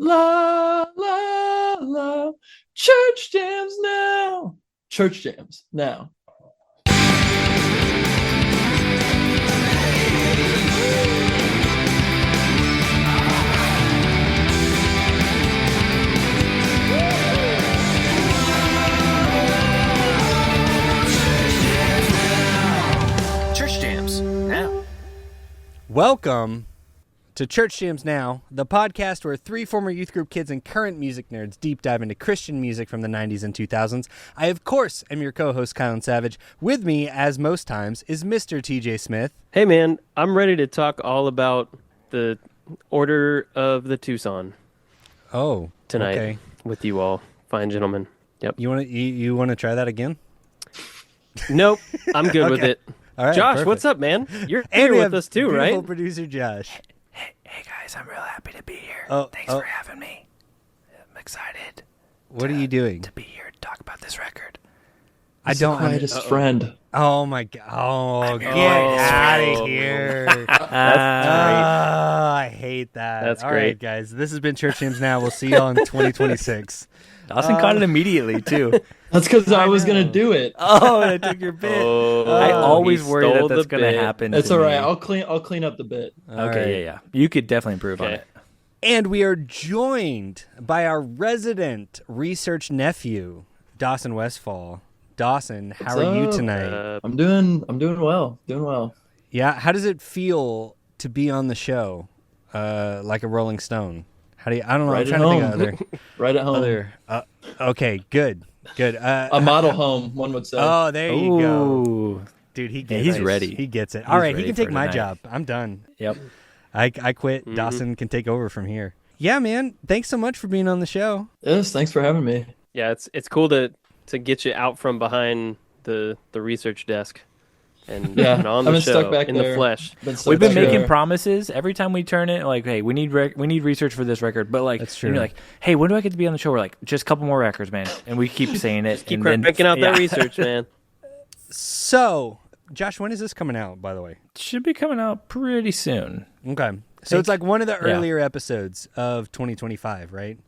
La, la, la. Church jams now. Church jams now. Church jams now. Welcome to Church Jams Now, the podcast where three former youth group kids and current music nerds deep dive into Christian music from the 90s and 2000s. I, of course, am your co-host, Kylan Savage. With me, as most times, is Mr. TJ Smith. Hey, man, I'm ready to talk all about the Order of the Tucson Oh, tonight okay. with you all, fine gentlemen. Yep. You want to try that again? Nope, I'm good with Okay. it. All right, Josh, perfect. what's up, man? You're And here we with have us too, beautiful right? producer Josh. Hey guys, I'm real happy to be here. Thanks for having me. I'm excited What are you doing? to be here to talk about this record. I don't. Quietest friend. Oh my god! Oh, get Oh. out of here! That's I hate that. That's All right, great. guys. This has been Church Jams Now. We'll see you all in 2026. Dawson caught it immediately too. That's because I was know. gonna do it. Oh, I took your bit. I always he worry stole that that's the going to bit. happen. It's to all right. me. I'll clean up the bit. All Okay, right. yeah. You could definitely improve on Okay. it. And we are joined by our resident research nephew, Dawson Westfall. Dawson, how What's are you up? tonight? I'm doing well. Doing well. Yeah, how does it feel to be on the show, like a Rolling Stone? How do you? I don't know. Right I'm at trying to think home. of Right at home. other. Okay, good. A model home, one would say. Oh, there you go, Ooh. dude. He Yeah, gets he's it. ready. He gets it. He's All right, he ready can for take my tonight. job. I'm done. Yep. I quit. Mm-hmm. Dawson can take over from here. Yeah, man. Thanks so much for being on the show. Yes, thanks for having me. Yeah, it's cool to get you out from behind the research desk and, Yeah, and on I've the been show stuck back in there. the flesh. Stuck We've been back making there. promises every time we turn it. Like, hey, we need research for this record. But like, That's and true. you're like, hey, when do I get to be on the show? We're like, just a couple more records, man. And we keep saying it. Keep and then, cranking out that yeah. research, man. So, Josh, when is this coming out? By the way. Should be coming out pretty soon. Okay. So it's like one of the Yeah. earlier episodes of 2025, right?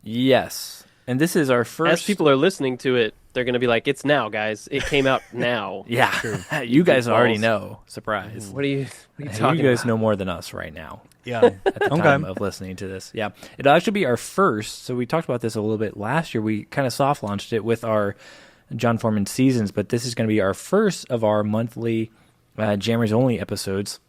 Yes. And this is our first. As people are listening to it, they're going to be like, it's now, guys. It came out now. Yeah. You guys already Goofballs. know. Surprise. What are you You talking guys about? know more than us right now Yeah. at the time of listening to this. Yeah. It'll actually be our first. So we talked about this a little bit last year. We kind of soft launched it with our John Foreman seasons, but this is going to be our first of our monthly Jammers Only episodes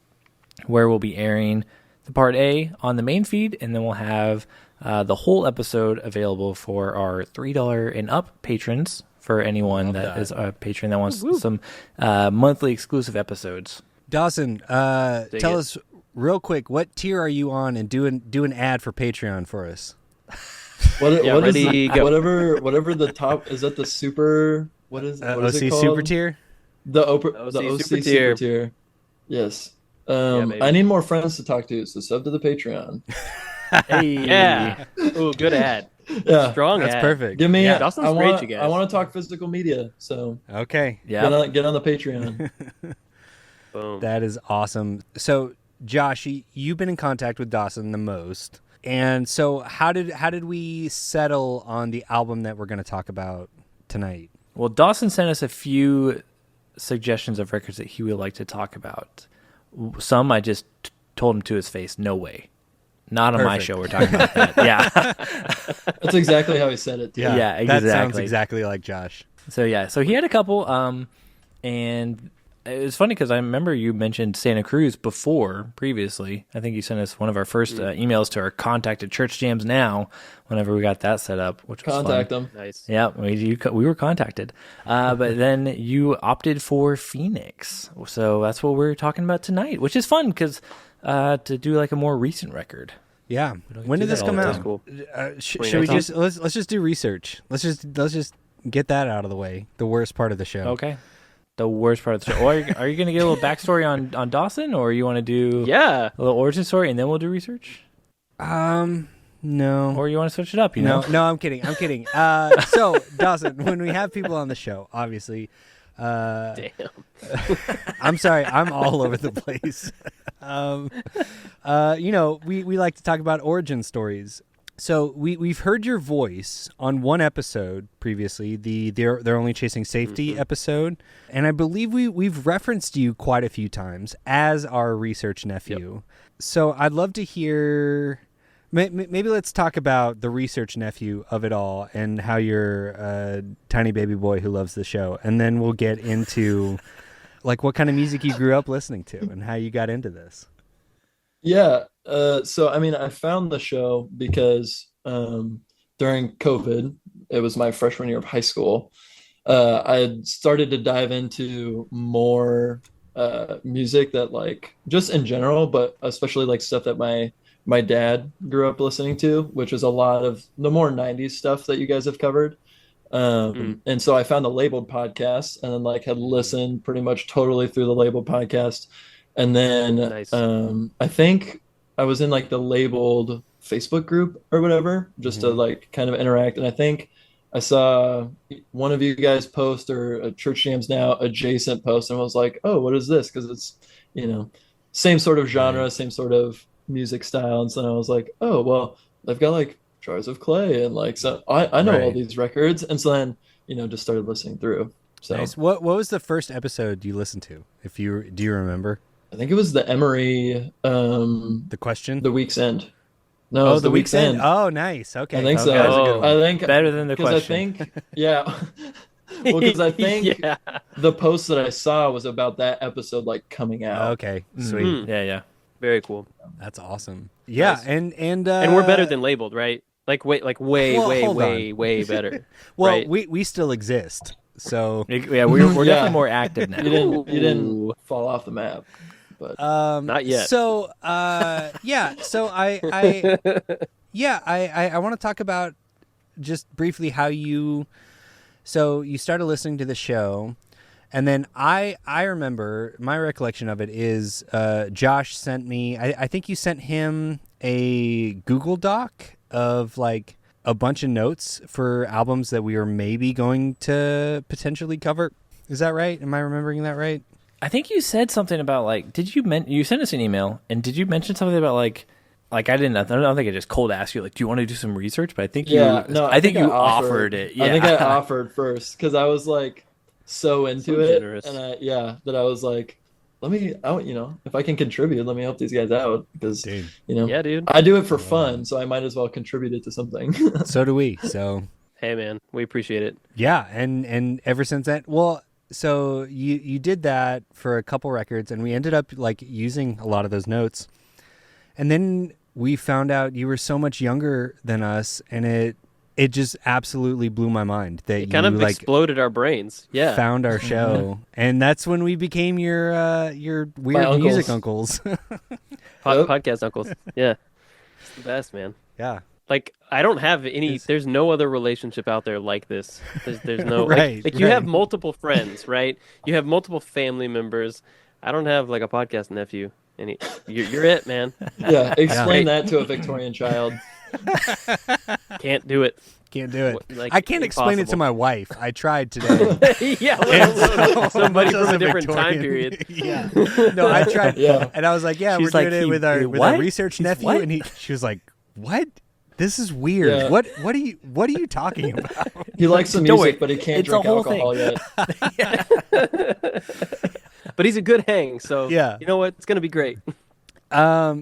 where we'll be airing the part A on the main feed, and then we'll have the whole episode available for our $3 and up patrons, for anyone that is a patron that wants some monthly exclusive episodes. Dawson, tell it. us real quick, what tier are you on, and do an ad for Patreon for us. Yeah, what is ready, the, go. whatever the top is that the super what is what is OC it called? Super Tier? The OC OC super tier. tier. Yes. baby. I need more friends to talk to, so sub to the Patreon. Hey. Yeah. Ooh, good ad. Yeah. Strong That's ad. perfect. Give me Yeah. Dawson's I great, want you guys. I want to talk physical media, so Okay. Yeah. get on the Patreon. Boom. That is awesome. So, Josh, you've been in contact with Dawson the most. And so how did we settle on the album that we're going to talk about tonight? Well, Dawson sent us a few suggestions of records that he would like to talk about. Some I just told him to his face, no way. Not on my Perfect. show we're talking about that. Yeah. That's exactly how he said it. Too. Yeah, That sounds exactly. exactly like Josh. So he had a couple, and it was funny because I remember you mentioned Santa Cruz previously. I think you sent us one of our first emails to our contact at Church Jams Now whenever we got that set up, which was Contact fun. them. Nice. Yeah, we were contacted. But then you opted for Phoenix. So that's what we're talking about tonight, which is fun because to do like a more recent record. Yeah. don't When do did this that come all the out? time. Cool. Should we 2019? just let's just do research. Let's just get that out of the way. The worst part of the show. Okay. The worst part of the show. Or are you going to get a little backstory on Dawson, or you want to do Yeah. a little origin story and then we'll do research? No. Or you want to switch it up, you know? No, I'm kidding. So, Dawson, when we have people on the show, obviously, Damn. I'm sorry, I'm all over the place. We like to talk about origin stories. So we've heard your voice on one episode previously, they're only chasing safety episode, and I believe we've referenced you quite a few times as our research nephew. Yep. So I'd love to hear. Maybe let's talk about the research nephew of it all and how you're a tiny baby boy who loves the show, and then we'll get into like what kind of music you grew up listening to and how you got into this. Yeah. So I mean, I found the show because during COVID, it was my freshman year of high school. I had started to dive into more music that like just in general, but especially like stuff that my dad grew up listening to, which is a lot of the more 90s stuff that you guys have covered. And so I found the Labeled podcast and then like had listened pretty much totally through the Labeled podcast. And then Nice. I think I was in like the Labeled Facebook group or whatever, just to like kind of interact. And I think I saw one of you guys post or a Church Jams Now adjacent post and I was like, oh, what is this? Because it's, same sort of genre, same sort of music style. And so I was like, oh, well, they've got like Jars of Clay and like, so I know all these records. And so then, just started listening through. So Nice. What was the first episode you listened to? Do you remember? I think it was the Emery, The question? The Week's End. No, it was the Week's End. Oh, nice. Okay. I think so. That was a good one. I think Better than the because question. I think, yeah. Well, because I think Yeah. the post that I saw was about that episode like coming out. Okay, sweet. Yeah. Very cool. That's awesome. Yeah, Nice. and And we're better than Labeled, right? Like way, Well, hold on. way better. well, right? we still exist. So Yeah, we're Yeah. definitely more active now. You didn't Ooh. fall off the map. But Not yet. So yeah, so I want to talk about just briefly how you started listening to the show. And then I remember my recollection of it is Josh sent me, I think you sent him a Google Doc of like a bunch of notes for albums that we were maybe going to potentially cover. Is that right? Am I remembering that right? I think you said something about like, you sent us an email and did you mention something about like I don't think I just cold asked you like, do you want to do some research? But I think I think you offered it. Yeah. I think I offered first because I was like so into So it, generous. and that I was like, let me out. If I can contribute, let me help these guys out because Dude. Yeah, dude. I do it for fun, so I might as well contribute it to something. So do we. So Hey, man, we appreciate it. yeah, and ever since then, well, so you did that for a couple records, and we ended up like using a lot of those notes, and then we found out you were so much younger than us, and it just absolutely blew my mind that It kind of like exploded our brains. Yeah. found our show, and that's when we became your weird uncles. music uncles. Podcast uncles. Yeah. It's the best, man. Yeah, Like, I don't have any, there's no other relationship out there like this. There's no, Right, like you have right. multiple friends, right? You have multiple family members. I don't have like a podcast nephew. You're it, man. Yeah, explain that to a Victorian child. Can't do it. can't do it. Like, I can't explain it to impossible. my wife. I tried today. Yeah, let alone somebody Just from a a different time Victorian. period. Yeah. No, I tried. Yeah. And I was like, yeah, She's we're like, doing it he- with our what? research He's nephew. what? And she was like, what? This is weird. Yeah. What are you talking about? He likes the Don't music, worry, but he can't it's a drink whole alcohol yet. But he's a good hang, so Yeah. you know what? It's gonna be great.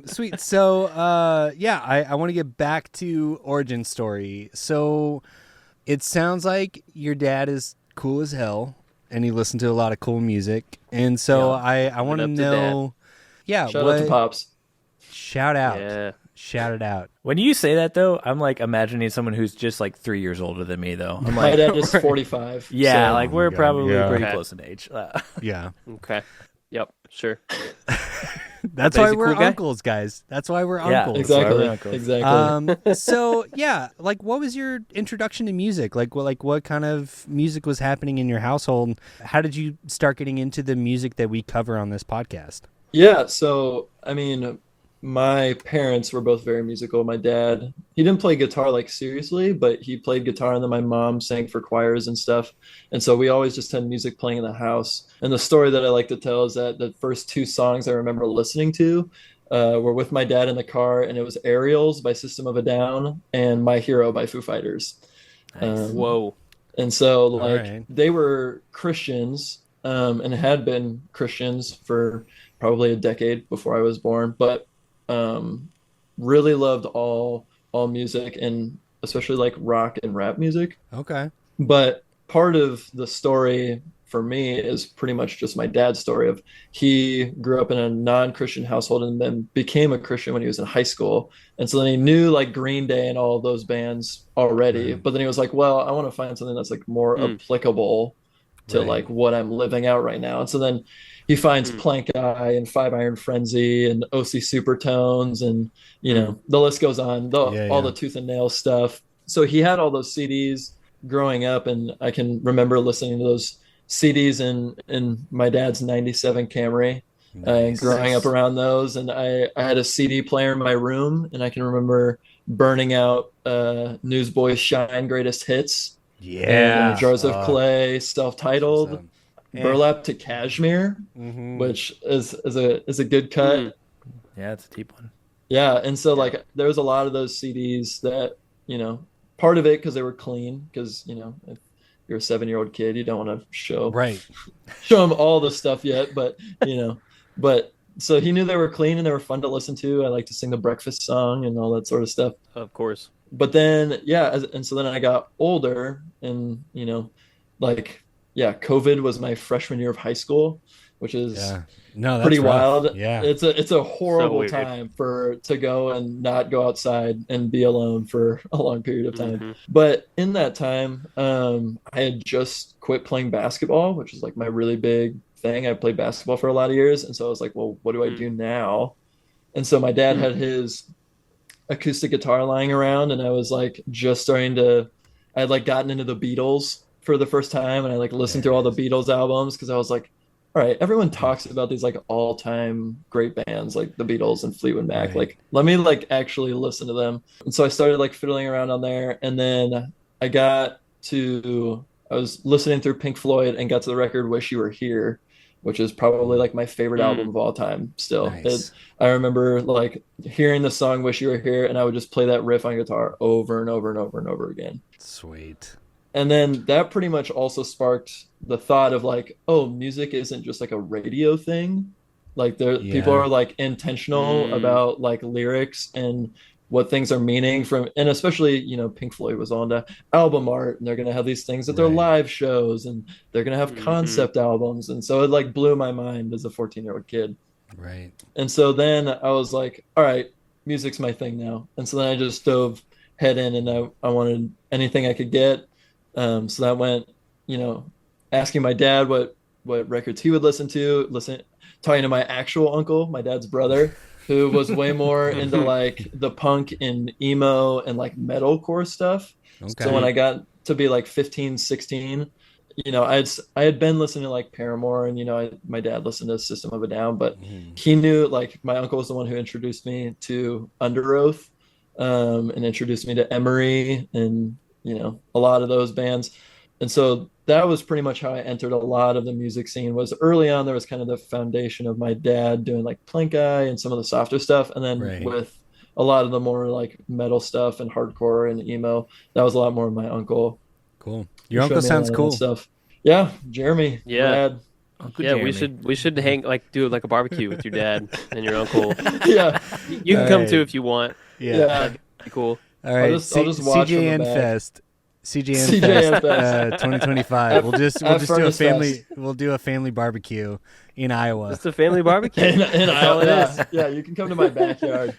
Sweet. So, I want to get back to origin story. So it sounds like your dad is cool as hell and he listened to a lot of cool music. And so I want to up to know, yeah, Shout out to Pops. shout out, Yeah. shout it out. When you say that though, I'm like imagining someone who's just like 3 years older than me though. I'm My like, dad is 45. yeah, so- like we're God, probably yeah. pretty Okay. close in age. Yeah. Okay. Yep. Sure. That's He's why a we're cool guy? uncles, guys. That's why we're Yeah, uncles. Exactly. Uncles. Exactly. So yeah, like what was your introduction to music? Like what kind of music was happening in your household? How did you start getting into the music that we cover on this podcast? Yeah, so I mean, my parents were both very musical. My dad, he didn't play guitar like seriously, but he played guitar, and then my mom sang for choirs and stuff. And so we always just had music playing in the house. And the story that I like to tell is that the first two songs I remember listening to were with my dad in the car, and it was Aerials by System of a Down and My Hero by Foo Fighters. Nice. Whoa. And so like right. they were Christians, and had been Christians for probably a decade before I was born, but really loved all music, and especially like rock and rap music. Okay. But part of the story for me is pretty much just my dad's story of he grew up in a non-Christian household and then became a Christian when he was in high school. And so then he knew like Green Day and all of those bands already. Right. But then he was like, well, I want to find something that's like more applicable to Right. like what I'm living out right now. And so then he finds Plank Eye and Five Iron Frenzy and OC Supertones, and you know the list goes on. All the Tooth and Nail stuff. So he had all those CDs growing up, and I can remember listening to those CDs in my dad's '97 Camry, and growing up around those. And I had a CD player in my room, and I can remember burning out Newsboys Shine Greatest Hits, and Jars of Clay, self-titled, awesome. Burlap to Cashmere, which is a good cut. Yeah, it's a deep one. Yeah, and so like there was a lot of those CDs that, you know, part of it because they were clean, because you know if you're a 7-year-old kid, you don't want to show them all the stuff yet, but you know, but so he knew they were clean and they were fun to listen to. I like to sing the breakfast song and all that sort of stuff. Of course. But then and so then I got older, and you know, like COVID was my freshman year of high school, which is that's pretty rough. wild. Yeah, it's a horrible So time to go and not go outside and be alone for a long period of time. But in that time, I had just quit playing basketball, which is like my really big thing. I played basketball for a lot of years, and so I was like, well, what do I do now? And so my dad had his acoustic guitar lying around, and I was like just I had like gotten into the Beatles for the first time, and I like listened through all the Beatles albums because I was like, all right, everyone talks about these like all-time great bands like the Beatles and Fleetwood Mac. Right. Like, let me like actually listen to them. And so I started like fiddling around on there, and then I was listening through Pink Floyd and got to the record Wish You Were Here, which is probably like my favorite album of all time still. Nice. I remember like hearing the song Wish You Were Here, and I would just play that riff on guitar over and over and over and over again. Sweet. And then that pretty much also sparked the thought of like, oh, music isn't just like a radio thing. Like people are like intentional about like lyrics and what things are meaning from, and especially, you know, Pink Floyd was on to album art, and they're going to have these things at their live shows, and they're going to have concept albums. And so it like blew my mind as a 14-year-old kid. Right. And so then I was like, all right, music's my thing now. And so then I just dove head in, and I wanted anything I could get. So that went, you know, asking my dad what records he would listen to, talking to my actual uncle, my dad's brother, who was way more into like the punk and emo and like metalcore stuff. Okay. So when I got to be like 15, 16, you know, I had been listening to like Paramore, and, you know, my dad listened to System of a Down, but he knew, like, my uncle was the one who introduced me to Under Oath, and introduced me to Emery and, you know, a lot of those bands. And so that was pretty much how I entered a lot of the music scene. Was early on, there was kind of the foundation of my dad doing like Plank Eye and some of the softer stuff. And then with a lot of the more like metal stuff and hardcore and emo, that was a lot more of my uncle. Cool. Your uncle sounds cool. Stuff. Yeah. Jeremy. Yeah. Brad. Uncle Yeah, Jeremy. we should do like a barbecue with your dad and your uncle. Yeah. You can come too if you want. Yeah. That'd be cool. All right. I'll just watch from the CJN back. Fest. CJN CJN Fest 2025. We'll do Furnace Fest. We'll do a family barbecue in Iowa. Just a family barbecue. In That's all it is. Yeah, you can come to my backyard.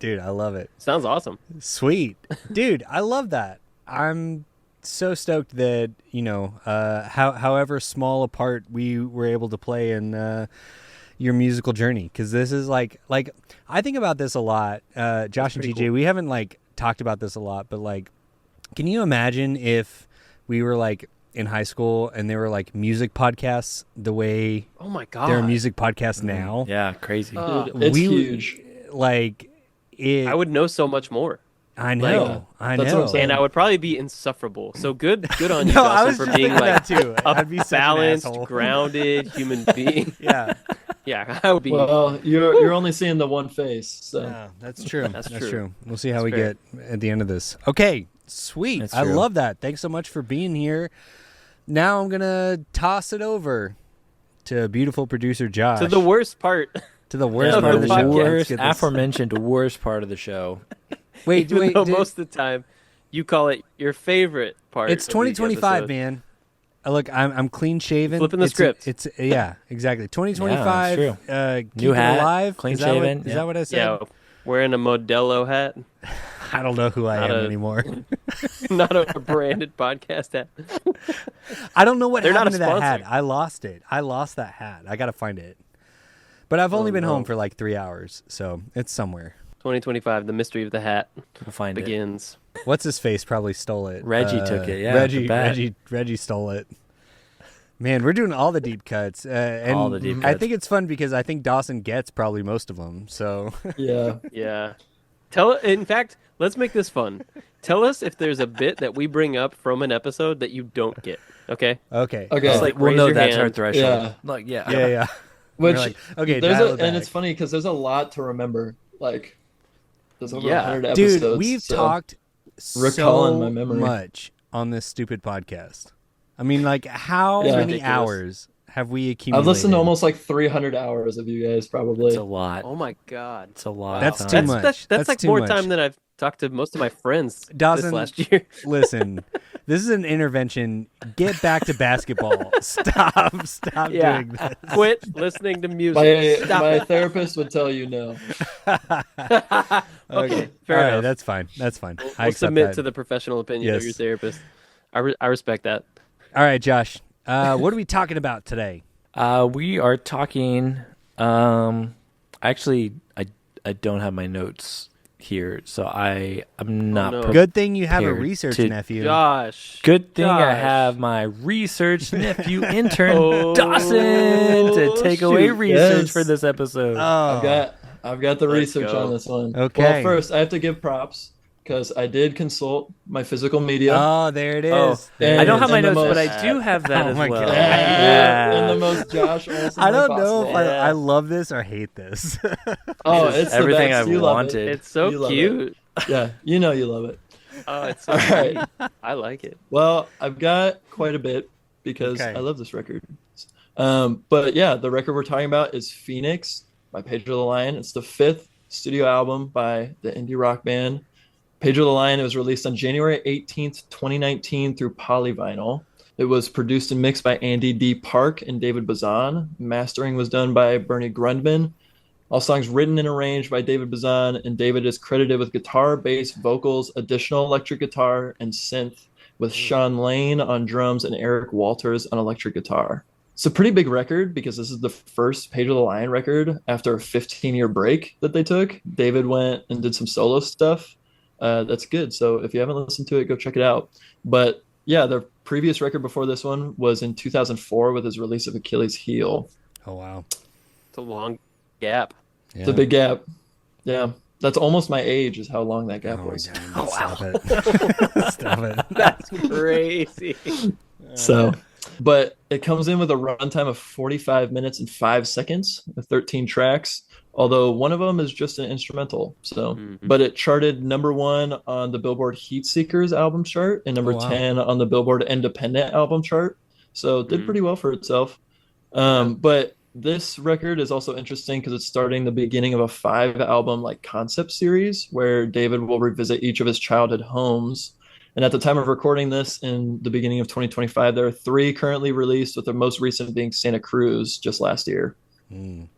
Dude, I love it. Sounds awesome. Sweet. Dude, I love that. I'm so stoked that, you know, however small a part we were able to play in your musical journey, because this is like I think about this a lot. Josh and GJ, we haven't like talked about this a lot, but like, can you imagine if we were like in high school and there were like music podcasts the way Oh my god. there are music podcasts now? Yeah, crazy. Dude, it's huge. Like, I would know so much more. I know. Like, I that's what know. I'm saying. And I would probably be insufferable. So good on you, No, I Dawson, was for just being thinking like that too. a I'd be such an balanced, asshole. grounded human being. Yeah. Yeah, I would be. Well, you're only seeing the one face, so Yeah, that's true. That's That's true. true. We'll see how That's we fair. get at the end of this. Okay, sweet. That's I true. love that. Thanks so much for being here. Now I'm gonna toss it over to beautiful producer Josh. To the worst part. to the worst Yeah, part of the the show. podcast. Let's get this- Aforementioned worst part of the show. Wait, Even wait. though did- most of the time you call it your favorite part. it's of the 2025, episode. man. Look, I'm clean shaven. Flipping the script. It's yeah, exactly. 2025. Yeah, keep New it hat, alive. clean Is that what- shaven, Is yeah. that what I said? Yeah, wearing a Modelo hat, I don't know who I Not am a- anymore. not a branded podcast hat. I don't know what They're not happened a to that hat. sponsor. I lost it. I lost that hat. I gotta find it. But I've only been no. home for like 3 hours, so it's somewhere. 2025, the mystery of the hat We'll find it. begins. What's his face probably stole it. Reggie took it, yeah, the bat. Reggie stole it. Man, we're doing all the deep cuts. And All the deep I cuts. think it's fun because I think Dawson gets probably most of them. So yeah. Yeah. In fact, let's make this fun. Tell us if there's a bit that we bring up from an episode that you don't get. Okay. okay. Okay. Just like We'll raise know your that's hand. our threshold. Yeah. Like, yeah. Yeah, yeah. Which We're like, okay, there's dial a, it and back. it's funny because there's a lot to remember. Like there's over Yeah. 100 Dude, episodes. we've so talked recalling so my memory. much on this stupid podcast. I mean, like, how Yeah. many Ridiculous. hours have we accumulated? I've listened to almost like 300 hours of you guys probably. It's a lot. Oh my God. It's a lot. That's of too time. much. That's That's like too more much. time than I've talked to most of my friends Dawson- this last year. Listen, this is an intervention. Get back to basketball. Stop Yeah. doing this. Quit listening to music. my Stop my it. therapist would tell you no. Okay, fair All right, enough. that's fine. That's fine. I We'll accept submit that. to the professional opinion of Yes. your therapist. I respect that. All right, Josh. What are we talking about today? We are talking. Actually, I don't have my notes here, so I'm not. no. Good thing you have a Prepared research to- nephew. Josh. Good thing I Josh. have my research nephew intern Oh, Dawson to take away shoot. research Yes. for this episode. Oh, I've got the Let's research go. on this one. Okay. Well, first I have to give props because I did consult my physical media. oh, there it is. Oh, There I it don't is. have my and the notes, but most- I do have that Oh as my well. God. In the most Josh Olsen I don't way know if possible. I love this or hate this. Oh, it's everything the best. I've You love wanted. It. It's so You love cute. Yeah, you know you love it. Oh, it's so All right. cute. I like it. Well, I've got quite a bit because Okay. I love this record. But yeah, the record we're talking about is Phoenix by Pedro the Lion. It's the 5th studio album by the indie rock band. Pedro the Lion. It was released on January 18th, 2019 through Polyvinyl. It was produced and mixed by Andy D. Park and David Bazan. Mastering was done by Bernie Grundman. All songs written and arranged by David Bazan, and David is credited with guitar, bass, vocals, additional electric guitar, and synth, with Sean Lane on drums and Eric Walters on electric guitar. It's a pretty big record because this is the first Pedro the Lion record after a 15-year break that they took. David went and did some solo stuff. That's good. So if you haven't listened to it, go check it out. But yeah, their previous record before this one was in 2004 with his release of Achilles Heel. Oh, wow. It's a long gap. Yeah. It's a big gap. Yeah. That's almost my age is how long that gap Oh, my was. God. Stop it. Stop it. That's crazy. So, but it comes in with a runtime of 45 minutes and 5 seconds with 13 tracks, although one of them is just an instrumental. So, but it charted #1 on the Billboard Heat Seekers album chart and number Oh, wow. 10 on the Billboard Independent album chart. So it did pretty well for itself. But this record is also interesting because it's starting the beginning of a 5-album like concept series where David will revisit each of his childhood homes. And at the time of recording this in the beginning of 2025, there are 3 currently released, with the most recent being Santa Cruz just last year. Mm.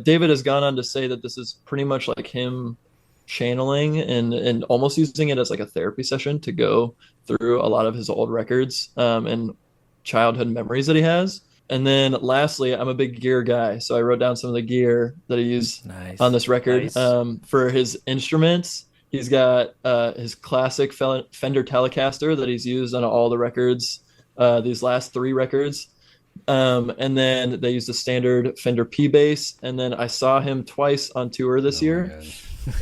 David has gone on to say that this is pretty much like him channeling and almost using it as like a therapy session to go through a lot of his old records and childhood memories that he has. And then lastly, I'm a big gear guy, so I wrote down some of the gear that he used Nice. on this record. Nice. For his instruments, he's got his classic Fender Telecaster that he's used on all the records, these last 3 records. And then they used a standard Fender P bass. And then I saw him twice on tour this year.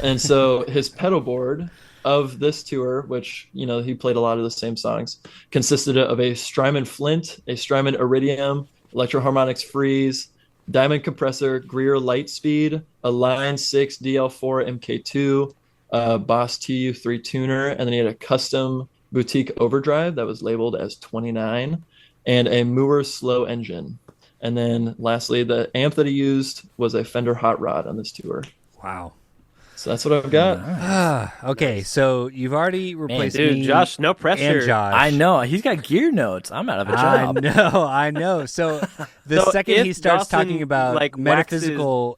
And so his pedal board of this tour, which, you know, he played a lot of the same songs, consisted of a Strymon Flint, a Strymon Iridium, Electro Harmonics Freeze, diamond compressor, Greer Lightspeed, a Line 6 DL4 MK2, Boss TU3 tuner, and then he had a custom boutique overdrive that was labeled as 29, and a Moore slow engine. And then lastly, the amp that he used was a Fender Hot Rod on this tour. Wow. So that's what I've got. Okay, so you've already replaced Dude, me Josh, no pressure. and Josh. I know. He's got gear notes. I'm out of a job. I know. So the So second if he starts Dawson, talking about like, metaphysical,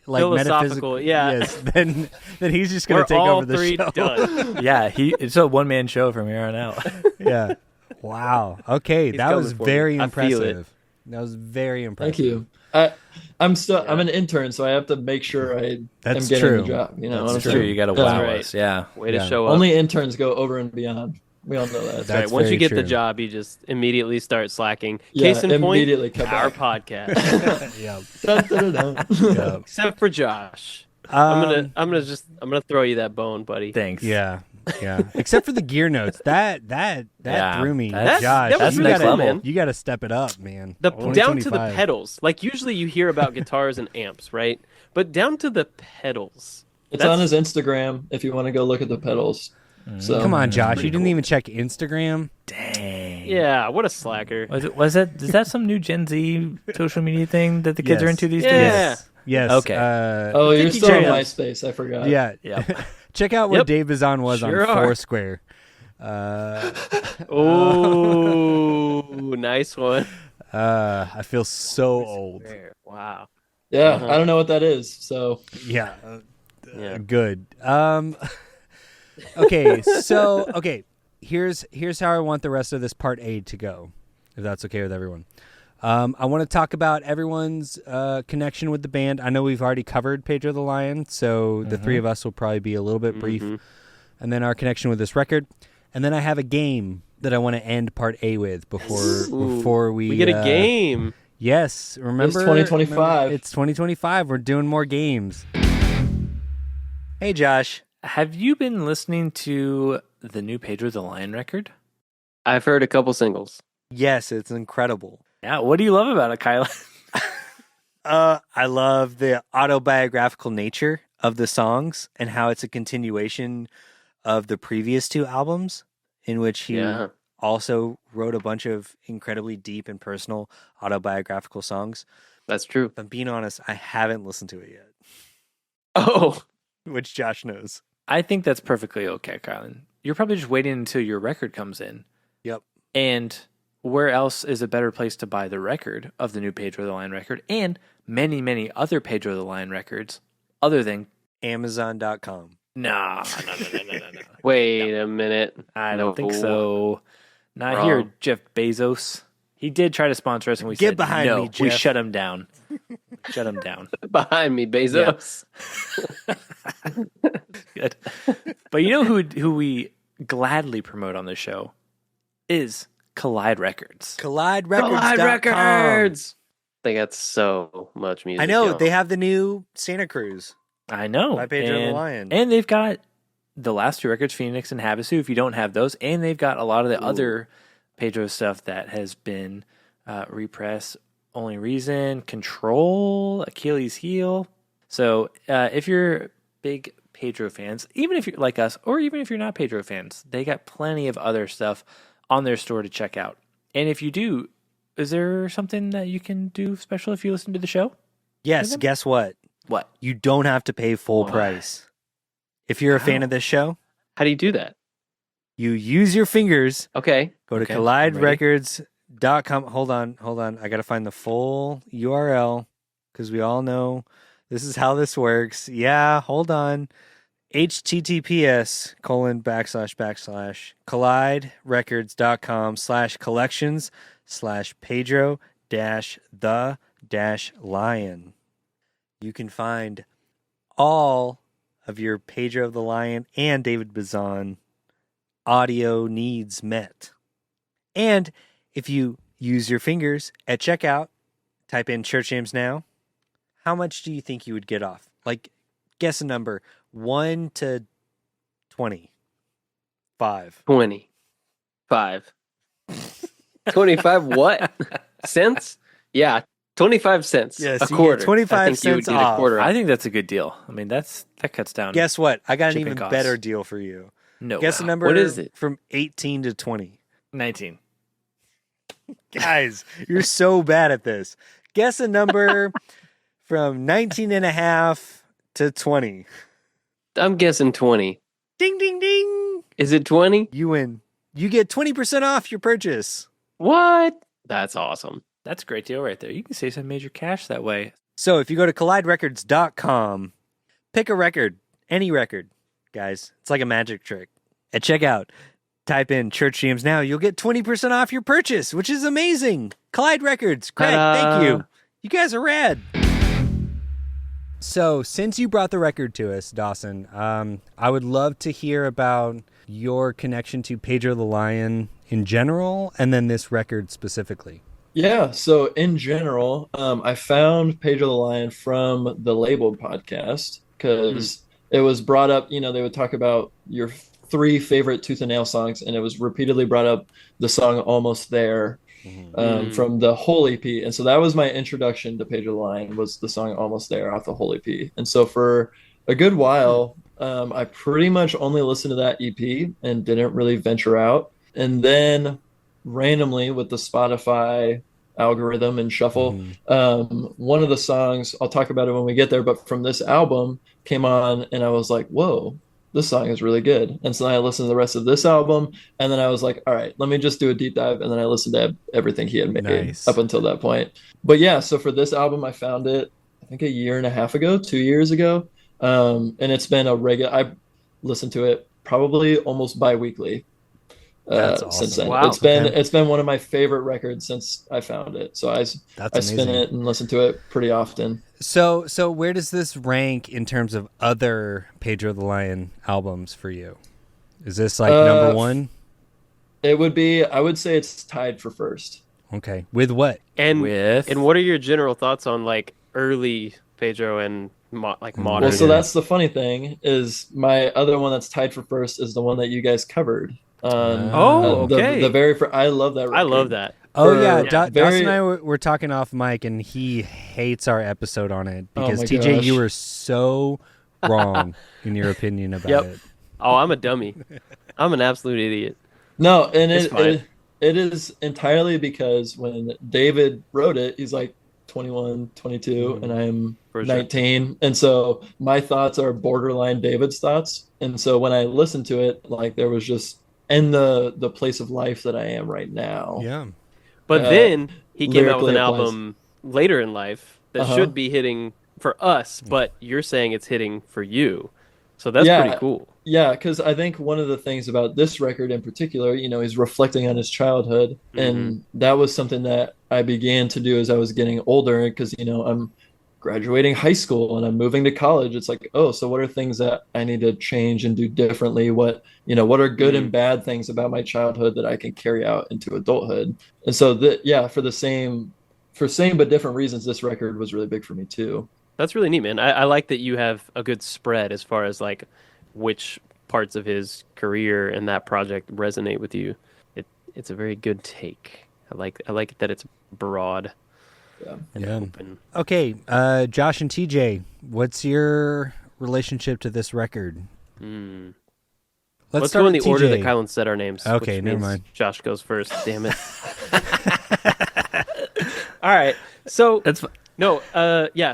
philosophical, yeah. yes, then he's just gonna We're take all over the three show. done. Yeah, it's a one-man show from here on out. Yeah. Wow. Okay, He's that was coming for me. very I feel it. impressive. That was very impressive. Thank you. I'm an intern, so I have to make sure I'm That's getting true. the job. You know That's what I'm true. Sure, saying? you got to Yeah. wow right. us. Yeah. Way Yeah. to show up. Only interns go over and beyond. We all know that. That's Right. Once very you get true. the job, you just immediately start slacking. Yeah, Case in point, immediately cut our back. podcast. Yeah. Dun, dun, dun, dun. Yeah. Except for Josh. Um, I'm gonna throw you that bone, buddy. Thanks. Yeah. Yeah. Except for the gear notes. That Yeah, threw me. that's- Josh, that was you really next gotta, level. man. You got to step it up, man. Down to the 2025. pedals. Like usually you hear about guitars and amps, right? But down to the pedals. It's on his Instagram if you want to go look at the pedals. So Come on, Josh. pretty You didn't cool. even check Instagram. Dang. Yeah, what a slacker. Is that some new Gen Z social media thing that the kids are Yes. into these Yeah. days? Yes. Okay. Oh, you're Sticky still on jams. MySpace. I forgot. Yeah. Yep. Check out where Yep. Dave Bazan was Sure on are. Foursquare. Oh, nice one. I feel so old. Wow. Yeah, Uh-huh. I don't know what that is. So Yeah. Yeah. Good. Okay. So here's how I want the rest of this part A to go, if that's okay with everyone. I want to talk about everyone's connection with the band. I know we've already covered Pedro the Lion, so the three of us will probably be a little bit brief. And then our connection with this record. And then I have a game that I want to end part A with before we We get a game. Yes, remember 2025. remember, it's 2025. We're doing more games. Hey Josh. Have you been listening to the new Pedro the Lion record? I've heard a couple singles. Yes, it's incredible. Yeah. What do you love about it, Kyla? I love the autobiographical nature of the songs and how it's a continuation of the previous two albums, in which he Yeah. also wrote a bunch of incredibly deep and personal autobiographical songs. That's true. If I'm being honest, I haven't listened to it yet, Oh, which Josh knows. I think that's perfectly okay, Kylan. You're probably just waiting until your record comes in. Yep. And where else is a better place to buy the record of the new Pedro the Lion record and many, many other Pedro the Lion records other than Amazon.com. no. wait a minute. I don't think No. so. Not Wrong. here, Jeff Bezos. He did try to sponsor us, and we Get said behind no. me, We Jeff. shut him down. Shut him down. Behind me, Bezos. Good. But you know who we gladly promote on this show is Collide Records. CollideRecords.com. Collide Records. They got so much music. I know. yo. They have the new Santa Cruz. I know. By Pedro the and, Lion. And they've got the last two records, Phoenix and Havasu, if you don't have those. And they've got a lot of the other Pedro stuff that has been repressed. Only Reason, Control, Achilles Heel. So if you're big Pedro fans, even if you're like us, or even if you're not Pedro fans, they got plenty of other stuff on their store to check out. And if you do, is there something that you can do special if you listen to the show? Yes, guess what? What? You don't have to pay full What? price. If you're a fan of this show, How do you do that? you use your fingers, Okay. go to Okay, I'm ready. colliderecords.com. Hold on. I got to find the full URL because we all know this is how this works. Yeah, hold on. https://colliderecords.com/collections/Pedro-the-Lion. You can find all of your Pedro the Lion and David Bazan audio needs met. And if you use your fingers at checkout, type in Church Jams Now, how much do you think you would get off? Like, guess a number, 1 to 20. 5. 25. 25 what? Cents? Yeah, 25 cents. Yes, a you get quarter. 25 I think you would cents get off. a quarter. I think that's a good deal. I mean, that cuts down. Guess what? I got an Shipping even costs. better deal for you. No. Guess a Wow. number What is it? from 18 to 20. 19. Guys, you're so bad at this. Guess a number from 19 and a half to 20. I'm guessing 20. Ding, ding, ding. Is it 20? You win. You get 20% off your purchase. What? That's awesome. That's a great deal right there. You can save some major cash that way. So if you go to colliderecords.com, pick a record, any record, guys. It's like a magic trick. At checkout, type in Church Jams Now. You'll get 20% off your purchase, which is amazing. Collide Records. Craig, thank you. You guys are rad. So since you brought the record to us, Dawson, I would love to hear about your connection to Pedro the Lion in general, and then this record specifically. Yeah, so in general, I found Pedro the Lion from the Labeled podcast because it was brought up, they would talk about your 3 favorite Tooth and Nail songs, and it was repeatedly brought up the song Almost There from the whole EP. And so that was my introduction to Pedro the Lion, was the song Almost There off the whole EP. And so for a good while, I pretty much only listened to that EP and didn't really venture out. And then randomly with the Spotify algorithm and shuffle, one of the songs, I'll talk about it when we get there, but from this album came on and I was like, whoa, this song is really good. And so then I listened to the rest of this album, and then I was like, all right, let me just do a deep dive. And then I listened to everything he had made up until that point. But yeah, so for this album, I found it, I think 1.5 years ago, 2 years ago. And it's been a regular, I listened to it probably almost bi-weekly. That's awesome. Since then. Wow. It's been one of my favorite records since I found it. So I spin it and listen to it pretty often. So where does this rank in terms of other Pedro the Lion albums for you? Is this like number one? It would be, I would say it's tied for first. Okay. With what? And what are your general thoughts on like early Pedro and modern? Well, so that's the funny thing, is my other one that's tied for first is the one that you guys covered. Okay. The very first, I love that record. I love that. Oh yeah, Dawson and I were talking off mic, and he hates our episode on it because TJ, gosh. you were so wrong in your opinion about it. Oh, I'm a dummy. I'm an absolute idiot. No, and It's fine. it is entirely because when David wrote it, he's like 21, 22, and I'm For sure. 19. And so my thoughts are borderline David's thoughts. And so when I listened to it, like there was just in the place of life that I am right now. Yeah. But then he came out with lyrically an applies. album later in life that should be hitting for us, but you're saying it's hitting for you. So that's pretty cool. Yeah, because I think one of the things about this record in particular, he's reflecting on his childhood. And that was something that I began to do as I was getting older, because, I'm graduating high school and I'm moving to college. It's like, oh, so what are things that I need to change and do differently? What are good and bad things about my childhood that I can carry out into adulthood? And so for same but different reasons, this record was really big for me too. That's really neat, man. I like that you have a good spread as far as like which parts of his career and that project resonate with you. It's a very good take. I like that it's broad. And open. Okay, Josh and TJ, what's your relationship to this record? Let's start go in with the order TJ. that Kylan said our names. Okay, which never means mind. Josh goes first. Damn it. All right. So That's fine. no,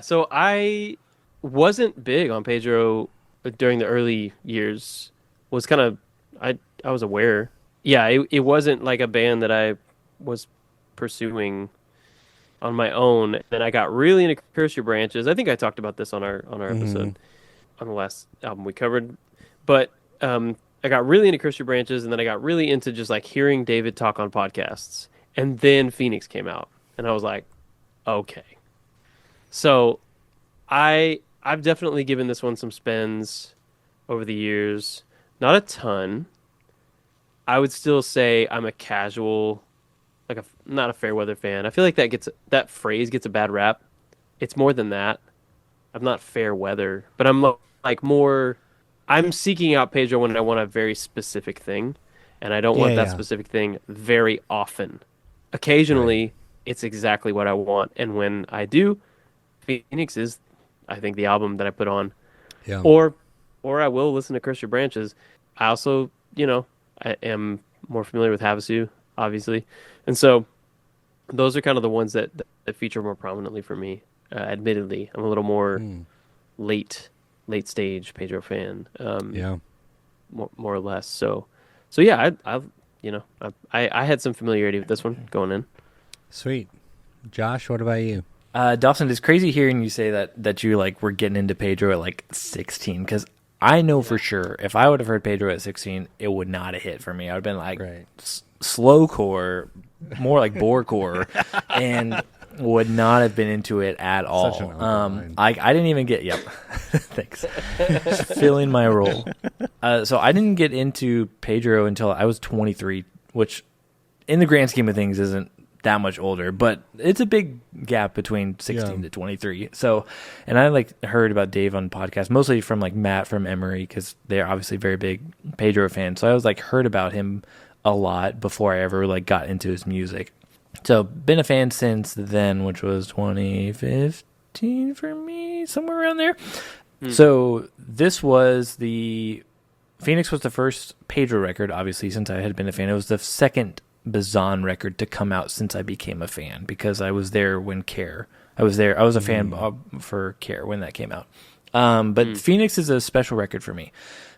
so I wasn't big on Pedro during the early years. Was kind of I was aware. Yeah, it wasn't like a band that I was pursuing on my own. And I got really into Curse Your Branches. I think I talked about this on our episode on the last album we covered. But I got really into Curse Your Branches, and then I got really into just like hearing David talk on podcasts. And then Phoenix came out, and I was like, okay. So I've definitely given this one some spins over the years. Not a ton. I would still say I'm a casual, not a fair weather fan. I feel like that phrase gets a bad rap. It's more than that. I'm not fair weather, but I'm like more. I'm seeking out Pedro when I want a very specific thing, and I don't want that specific thing very often. Occasionally, it's exactly what I want. And when I do, Phoenix is, I think, the album that I put on. Yeah. Or I will listen to Curse Your Branches. I also, I am more familiar with Havasu, obviously. And so those are kind of the ones that feature more prominently for me. Admittedly, I'm a little more late stage Pedro fan. Yeah. More or less. So yeah, I had some familiarity with this one going in. Sweet. Josh, what about you? Dawson, it's crazy hearing you say that you like were getting into Pedro at like 16, because I know for sure if I would have heard Pedro at 16, it would not have hit for me. I would have been like slowcore, more like borecore, and would not have been into it at all. I didn't even get. Yep, thanks. Filling my role. So I didn't get into Pedro until I was 23, which, in the grand scheme of things, isn't that much older, but it's a big gap between 16 to 23. So, and I like heard about Dave on podcasts, mostly from like Matt from Emory, because they're obviously very big Pedro fans. So I was like heard about him a lot before I ever like got into his music. So been a fan since then, which was 2015 for me, somewhere around there. So this was Phoenix was the first Pedro record, obviously, since I had been a fan. It was the second Bazan record to come out since I became a fan, because I was there when Care. I was a fan for Care when that came out. But Phoenix is a special record for me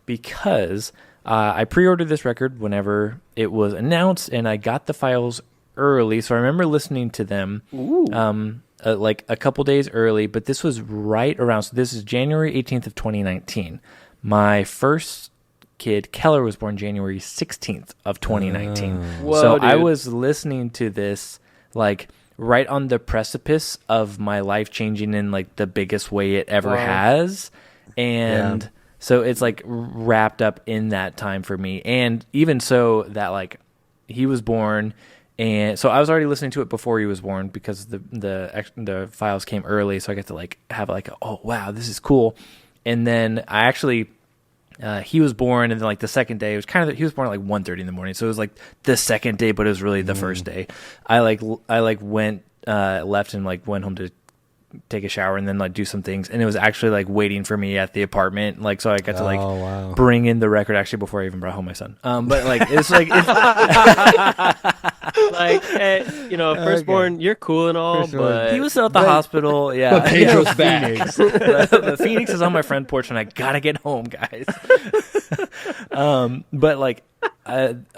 because I pre-ordered this record whenever it was announced, and I got the files early. So I remember listening to them like a couple days early, but this was right around, so this is January 18th of 2019. My first kid, Keller, was born January 16th of 2019. Whoa, so dude. I was listening to this like right on the precipice of my life changing in like the biggest way it ever has. And so it's like wrapped up in that time for me. And even so that like he was born, and so I was already listening to it before he was born because the files came early. So I got to like have like, oh wow, this is cool. And then I actually, he was born, and then like the second day, it was kind of, he was born at like 1:30 in the morning. So it was like the second day, but it was really the first day. I went, left and like went home to take a shower and then like do some things. And it was actually like waiting for me at the apartment. Like, so I got to like bring in the record actually before I even brought home my son. But like, it's like, like, firstborn, you're cool and all, but he was still at the hospital. Yeah. But Pedro's back. Phoenix. The Phoenix is on my front porch and I gotta get home, guys. But like,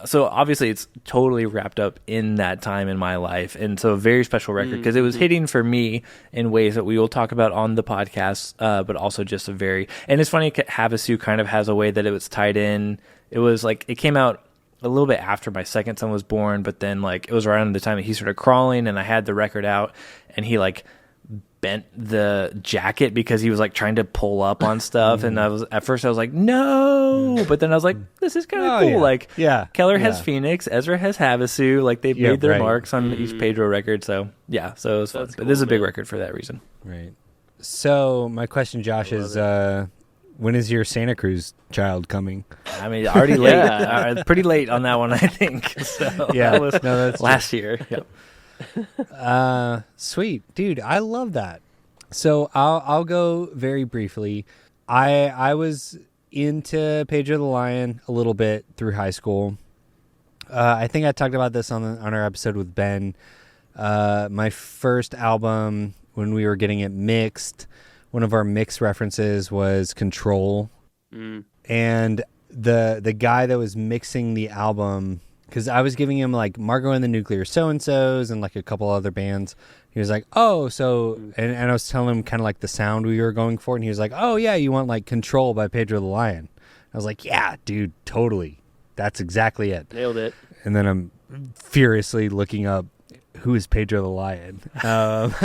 so obviously it's totally wrapped up in that time in my life, and so a very special record because it was hitting for me in ways that we will talk about on the podcast, but also just and it's funny, Havasu kind of has a way that it was tied in. It was like, it came out a little bit after my second son was born, but then like it was around the time that he started crawling and I had the record out, and he like bent the jacket because he was like trying to pull up on stuff. And at first I was like, no, but then I was like, this is kind of cool. Like, Keller has Phoenix, Ezra has Havasu, like they've made their marks on each Pedro record. So yeah, so it was fun. But cool, this is a big record for that reason. Right. So my question, Josh, is when is your Santa Cruz child coming? I mean, already late, pretty late on that one, I think. So that was that's last year. Yep. Sweet, dude, I love that. So I'll go very briefly. I was into Pedro the Lion a little bit through high school. I think I talked about this on our episode with Ben. My first album, when we were getting it mixed, one of our mix references was Control. And the guy that was mixing the album, because I was giving him like Margot and the Nuclear So-and-So's and like a couple other bands. He was like, oh, so, and I was telling him kind of like the sound we were going for. And he was like, oh yeah, you want like Control by Pedro the Lion. I was like, yeah, dude, totally. That's exactly it. Nailed it. And then I'm furiously looking up, who is Pedro the Lion? I've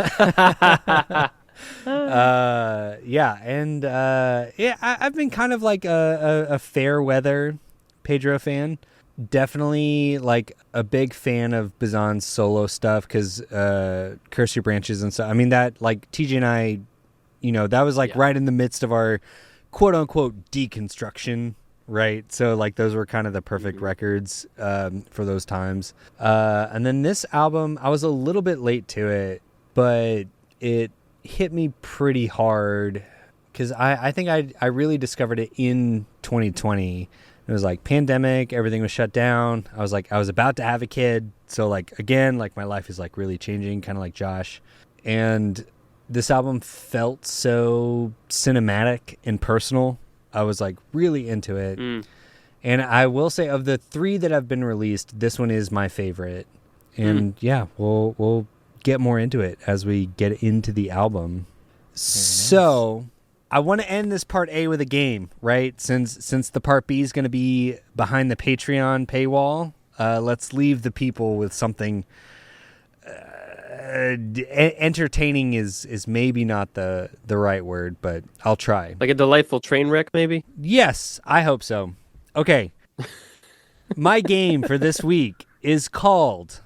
been kind of like a fair weather Pedro fan. Definitely like a big fan of Bazan's solo stuff because Curse Your Branches and stuff. I mean, that like TJ and I, that was like right in the midst of our quote unquote deconstruction right? So like those were kind of the perfect records for those times. And then this album, I was a little bit late to it, but it hit me pretty hard because I think I really discovered it in 2020. It was like pandemic, everything was shut down. I was about to have a kid. So like, again, like my life is like really changing, kind of like Josh. And this album felt so cinematic and personal. I was like really into it. And I will say of the 3 that have been released, this one is my favorite. And yeah, we'll get more into it as we get into the album. So I want to end this part A with a game, right? Since the part B is going to be behind the Patreon paywall, let's leave the people with something entertaining is maybe not the right word, but I'll try. Like a delightful train wreck, maybe? Yes, I hope so. Okay. My game for this week is called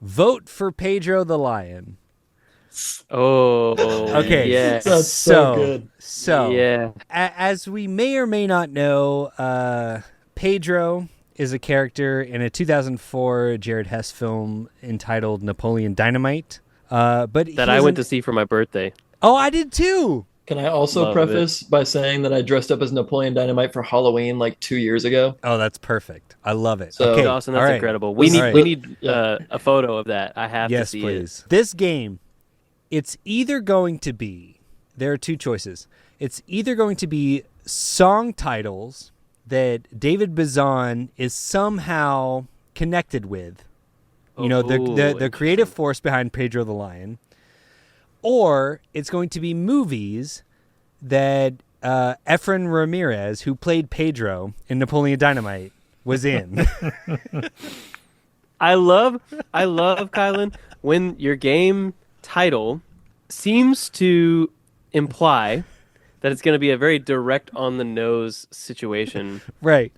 Vote for Pedro the Lion. Oh, Okay. yes. That's so good. So, Yeah. as we may or may not know, Pedro is a character in a 2004 Jared Hess film entitled Napoleon Dynamite. But That I went to see for my birthday. Oh, I did too. Can I also Love preface by saying that I dressed up as Napoleon Dynamite for Halloween like 2 years ago? Oh, that's perfect. I love it. So- Okay, Dawson, that's all right. incredible. We All right. need Yeah. a photo of that. I have to Yes, see please. This game, it's either going to be, there are 2 choices. It's either going to be song titles that David Bazan is somehow connected with. You know, the creative force behind Pedro the Lion. Or it's going to be movies that Efren Ramirez, who played Pedro in Napoleon Dynamite, was in. I love Kylan, when your game title seems to imply that it's going to be a very direct on the nose situation Right.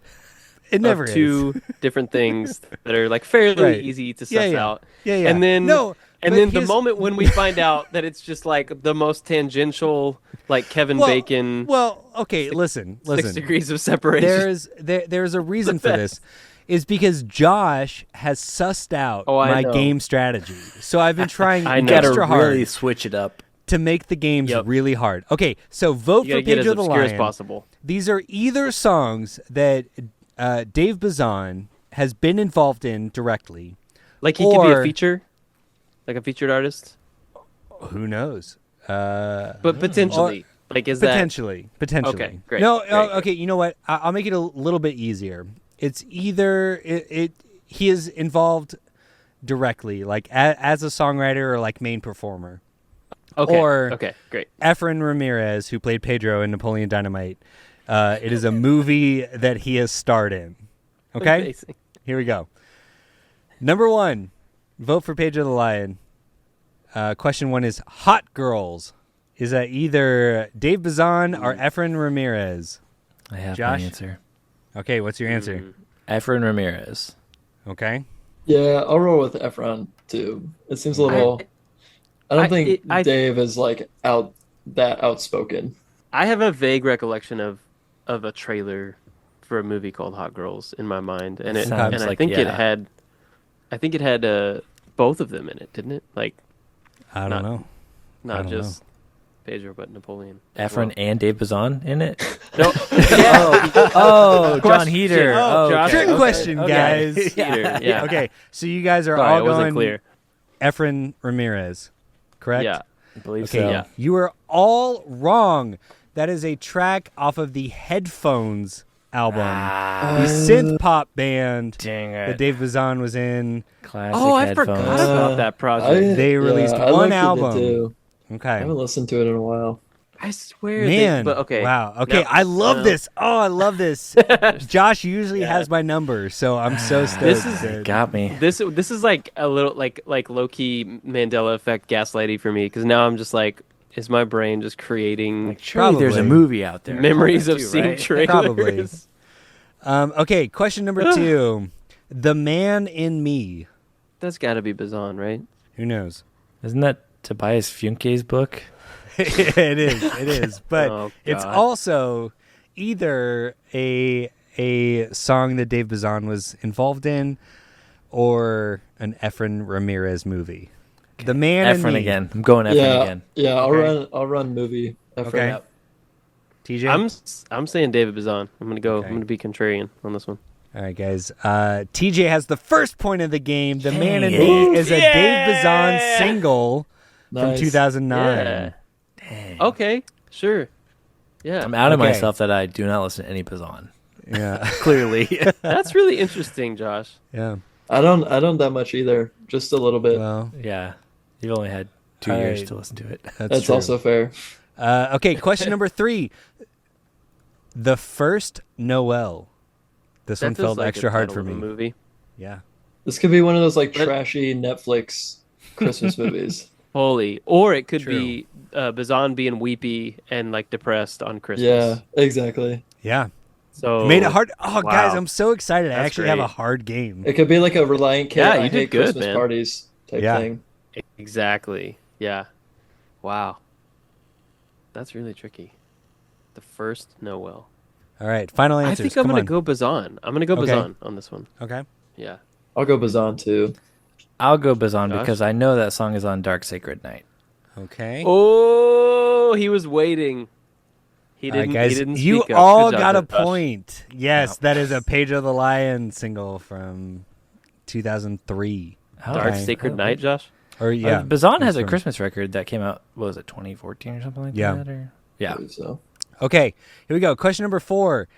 It never of is. 2 different things that are like fairly Right. easy to suss Yeah, yeah. out. Yeah, yeah. And then No, and but then the here's- moment when we find out that it's just like the most tangential, like Kevin Bacon, Well, okay, listen. 6 degrees of separation. There's a reason for this. Is because Josh has sussed out Oh, I my know. game strategy. So I've been trying I know. extra Gotta hard really switch it up. to make the games Yep. really hard. Okay, so vote You for gotta get as Pedro the obscure as Lion. possible. These are either songs that Dave Bazan has been involved in directly. Like he could be Or- a feature, like a featured artist, Who knows? but potentially. Like is Potentially. Okay, great, No, great, okay. You know what? I'll make it a little bit easier. It's either he is involved directly, like as a songwriter or like main performer. that okay? or- Okay, great. Efren Ramirez, who played Pedro in Napoleon Dynamite. It is a movie that he has starred in. Okay, Amazing. here we go. Number 1, vote for Pedro the Lion. Question 1 is Hot Girls. Is that either Dave Bazan or Efren Ramirez? I have Josh? my answer. Okay, what's your answer? Efren Ramirez. Okay. Yeah, I'll roll with Efron too. It seems a little. I don't think Dave is like outspoken. I have a vague recollection of a trailer for a movie called Hot Girls in my mind, and Sounds I like, think yeah. it had both of them in it, didn't it? Like I don't know. not don't just Pedro, but Napoleon. Efren and Dave Bazan in it? No, Oh, John Question. Heater. Oh, Josh. Trick Okay, question, okay. guys. Peter, yeah. Okay, so you guys are Sorry, all I wasn't going clear. Efren Ramirez, correct? Yeah. I believe Okay, so. Yeah. you are all wrong. That is a track off of the Headphones album, the synth pop band Dang that it. Dave Bazan was in. Classic Oh, I headphones. forgot about that project. They released I one looked at it album. too. I Okay. haven't listened to it in a while. I swear, Man, but okay. wow. Okay, No, I love no. this. Oh, I love this. Josh usually has my number, so I'm so stoked. This is- dude. Got me. This is like a little like low key Mandela effect gaslighting for me, because now I'm just like, is my brain just creating Like, surely there's a Probably. movie out there. memories called of that too, seeing right? trailers? Probably. Okay, question number 2. The Man in Me. That's got to be Bazan, right? Who knows? Isn't that Tobias Funke's book? It is. But Oh, it's God. also either a song that Dave Bazan was involved in or an Efren Ramirez movie. The Man in Efren Me. again. I'm going Efren again. Yeah, Okay. I'll run movie. Okay. Yep. TJ? I'm saying David Bazan. I'm gonna go. Okay. I'm gonna be contrarian on this one. All right, guys. TJ has the first point of the game. The Man in Me is a Dave Bazan single from Nice. 2009. Yeah. Dang. Okay. Sure. Yeah. I'm out of Okay. myself that I do not listen to any Bazan. Yeah. Clearly. That's really interesting, Josh. Yeah. I don't that much either. Just a little bit. Well, Yeah. You've only had 2 All years right. to listen to it. That's true. also fair. Okay, question number 3. The First Noel. This one That feels felt like extra a hard title for of a me. movie. Yeah. This could be one of those like But- trashy Netflix Christmas movies. Holy. Or it could True. be Bazan being weepy and like depressed on Christmas. Yeah, exactly. Yeah. So Made it hard. Oh, wow. guys, I'm so excited. I That's actually have a great. hard game. It could be like a Reliant Kid. Yeah, I you hate did good, Christmas man. parties type Yeah. thing. Exactly. Yeah. Wow. That's really tricky. The First Noel. All right, final I answers. think I'm Come gonna on. go Bazan. I'm gonna go Okay. Bazan on this one. Okay. Yeah. I'll go Bazan too. I'll go Bazan Josh? because I know that song is on Dark Sacred Night. Okay. Oh, he was waiting. He All right, didn't. guys, he didn't you speak up. all Good job, got a Josh. point. Yes, Wow. that is a Pedro the Lion single from 2003. Dark Okay. Sacred Night, Josh. Or yeah, Bazan has a from- Christmas record that came out, what was it, 2014 or something like Yeah. that? Or? Yeah. I believe so. Okay, here we go. Question number 4.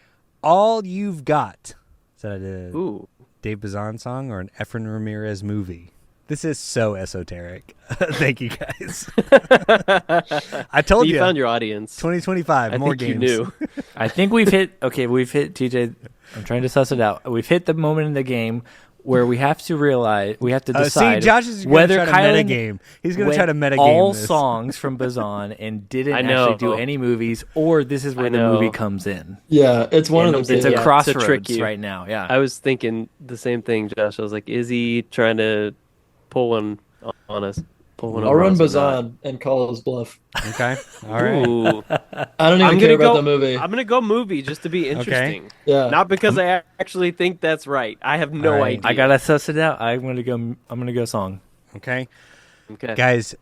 All You've Got. Is that a Ooh. Dave Bazan song or an Efren Ramirez movie? This is so esoteric. Thank you, guys. I told You you. found your audience. 2025, I more think games. you knew. I think we've hit TJ. I'm trying to suss it out. We've hit the moment in the game where we have to decide See, Josh is going whether to try to Kylan metagame. He's going to went try to metagame all this. songs from Bazan and didn't I know. actually do any movies, or this is where I the know. movie comes in. Yeah, it's one And of those. It's Yeah, a to crossroads trick you. right now. Yeah. I was thinking the same thing, Josh. I was like, is he trying to pull one on us? Pull one I'll over run us or not? Bazan and call his bluff. Okay. All right. Ooh. I don't even care about the movie. I'm gonna go movie just to be interesting. Yeah. Not because I actually think that's right. I have no All right. idea. I gotta suss it out. I'm gonna go song. Okay. Okay. Guys,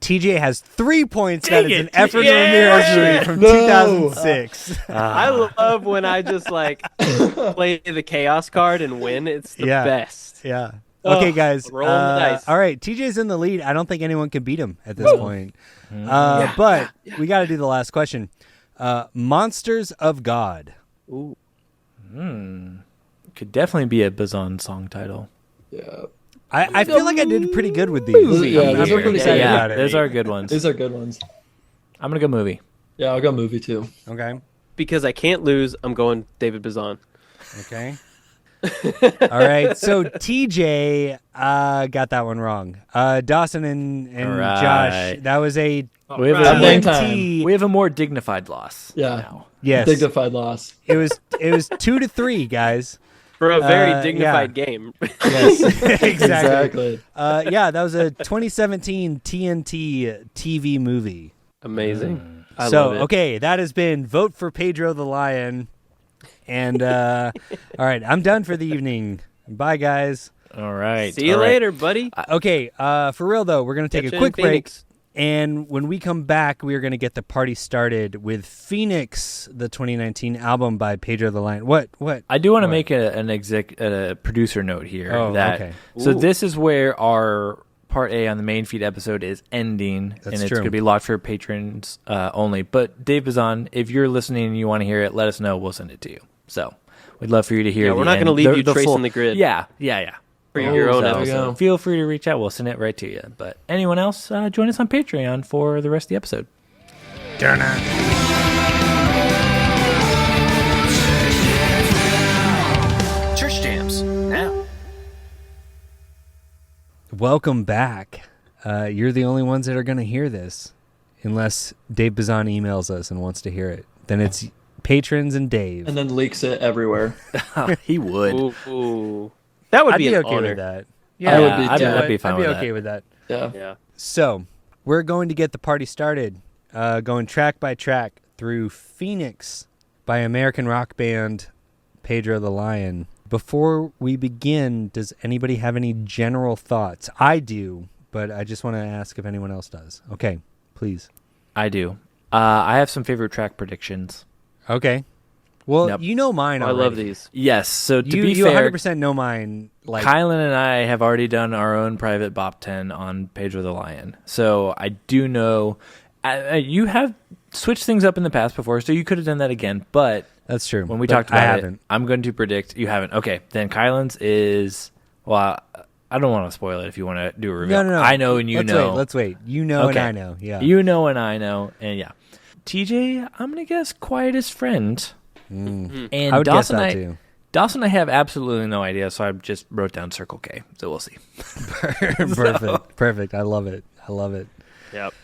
TJ has 3 points. That Dang is an it. Efren Yeah. Ramirez movie from No. 2006. I love when I just like play the chaos card and win. It's the Yeah. best. Yeah. Okay, Ugh, guys. rolling the dice. All right, TJ's in the lead. I don't think anyone can beat him at this point. But we got to do the last question. Monsters of God. Ooh. Could definitely be a Bazan song title. Yeah. I feel like I did pretty good with these. Yeah, I'm these are pretty excited good. about it. those are good ones. These are good ones. I'm gonna go movie. Yeah, I'll go movie too. Okay. Because I can't lose, I'm going David Bazan. Okay. All right. So TJ got that one wrong. Dawson and All right. Josh, that was a We have, Right. a, Bang TNT. we have a more dignified loss. Yeah. Now. Yes. Dignified loss. It was 2-3, guys. For a very yeah. dignified game. Yes. exactly. Exactly. Yeah, that was a 2017 TNT TV movie. Amazing. I So, love it. okay, that has been Vote for Pedro the Lion. And, all right, I'm done for the evening. Bye, guys. All right. See you all right. later, buddy. Okay, for real, though, we're going to take Catch a you in quick break. Phoenix. And when we come back, we are going to get the party started with Phoenix, the 2019 album by Pedro the Lion. What? I do want to What? make a producer note here. Oh, that, okay. So Ooh. this is where our part A on the main feed episode is ending, That's and it's true. going to be locked for patrons only. But Dave Bazan, if you're listening and you want to hear it, let us know. We'll send it to you. So we'd love for you to hear. Yeah, the we're not end- gonna leave you the tracing full- the grid. Yeah. For your own So, episode. feel free to reach out. We'll send it right to you. But anyone else, join us on Patreon for the rest of the episode. Church jams now. Welcome back. You're the only ones that are going to hear this, unless Dave Bazan emails us and wants to hear it. Then it's patrons and Dave. And then leaks it everywhere. He would. Ooh. That would I'd be be an okay honor. with that. I would be too. I'd be fine I'd be with okay that. with that. Yeah. Yeah. So we're going to get the party started, going track by track through Phoenix by American rock band Pedro the Lion. Before we begin, does anybody have any general thoughts? I do, but I just want to ask if anyone else does. Okay, please. I do. I have some favorite track predictions. Okay. Well, Yep. you know mine I already. love these. Yes. So to You be fair, 100% know mine. Like, Kylan and I have already done our own private Bop 10 on Pedro the Lion. So I do know you have switched things up in the past before, so you could have done that again. But that's true. when we But talked I about it, haven't. I'm going to predict you haven't. Okay, then Kylan's is, well, I don't want to spoil it if you want to do a review. No. I know and you know. Let's wait. You know Okay. and I know. Yeah. You know and I know. And yeah. TJ, I'm going to guess quietest friend. And I would guess Dawson, that too. Dawson, I have absolutely no idea, so I just wrote down Circle K. So we'll see. Perfect. I love it. Yep.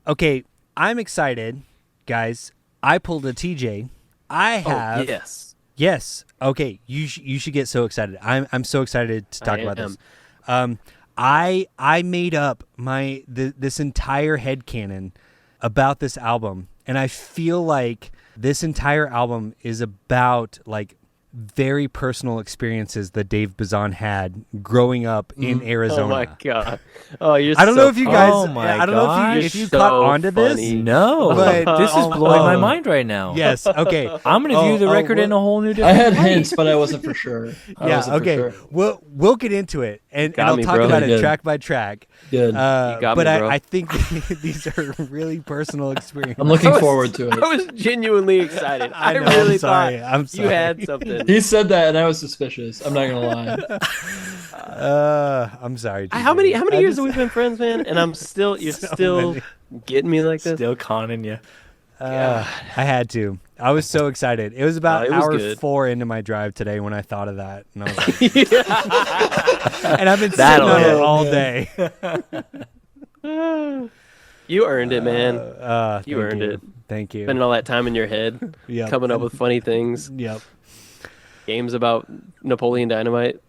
Okay, I'm excited, guys. I pulled a TJ. I have. Oh, yes. Yes. Okay. You should get so excited. I'm so excited to talk I about am. this. I made up this entire headcanon about this album, and I feel like this entire album is about like very personal experiences that Dave Bazan had growing up in Arizona. Oh my god. Oh, you're. I don't so know if you funny. guys. Oh my I don't know if gosh. you So caught onto this. funny. No, But- this is blowing my mind right now. Yes. Okay. I'm going to view the record in a whole new I different had light. hints, but I wasn't for sure. I Yeah. wasn't for Okay. sure. We'll get into it, and Got I'll me, talk bro. about it Good. track by track. Good. got But me, bro. I think these are really personal experiences. I'm looking forward to I it. was genuinely excited. I, know, really I'm sorry, thought I'm sorry. you had something. He said that, and I was suspicious. I'm not gonna lie. I'm sorry. How TJ. many I years just- have we been friends, man? And you're So still many. getting me like this. Still conning you. I had to. I was so excited. It was about it was hour good. 4 into my drive today when I thought of that, and I was like, and I've been sitting That'll on it hit. all day. You earned it, man. You earned it. Thank you. Spending all that time in your head, Yep. coming up with funny things, Yep. games about Napoleon Dynamite.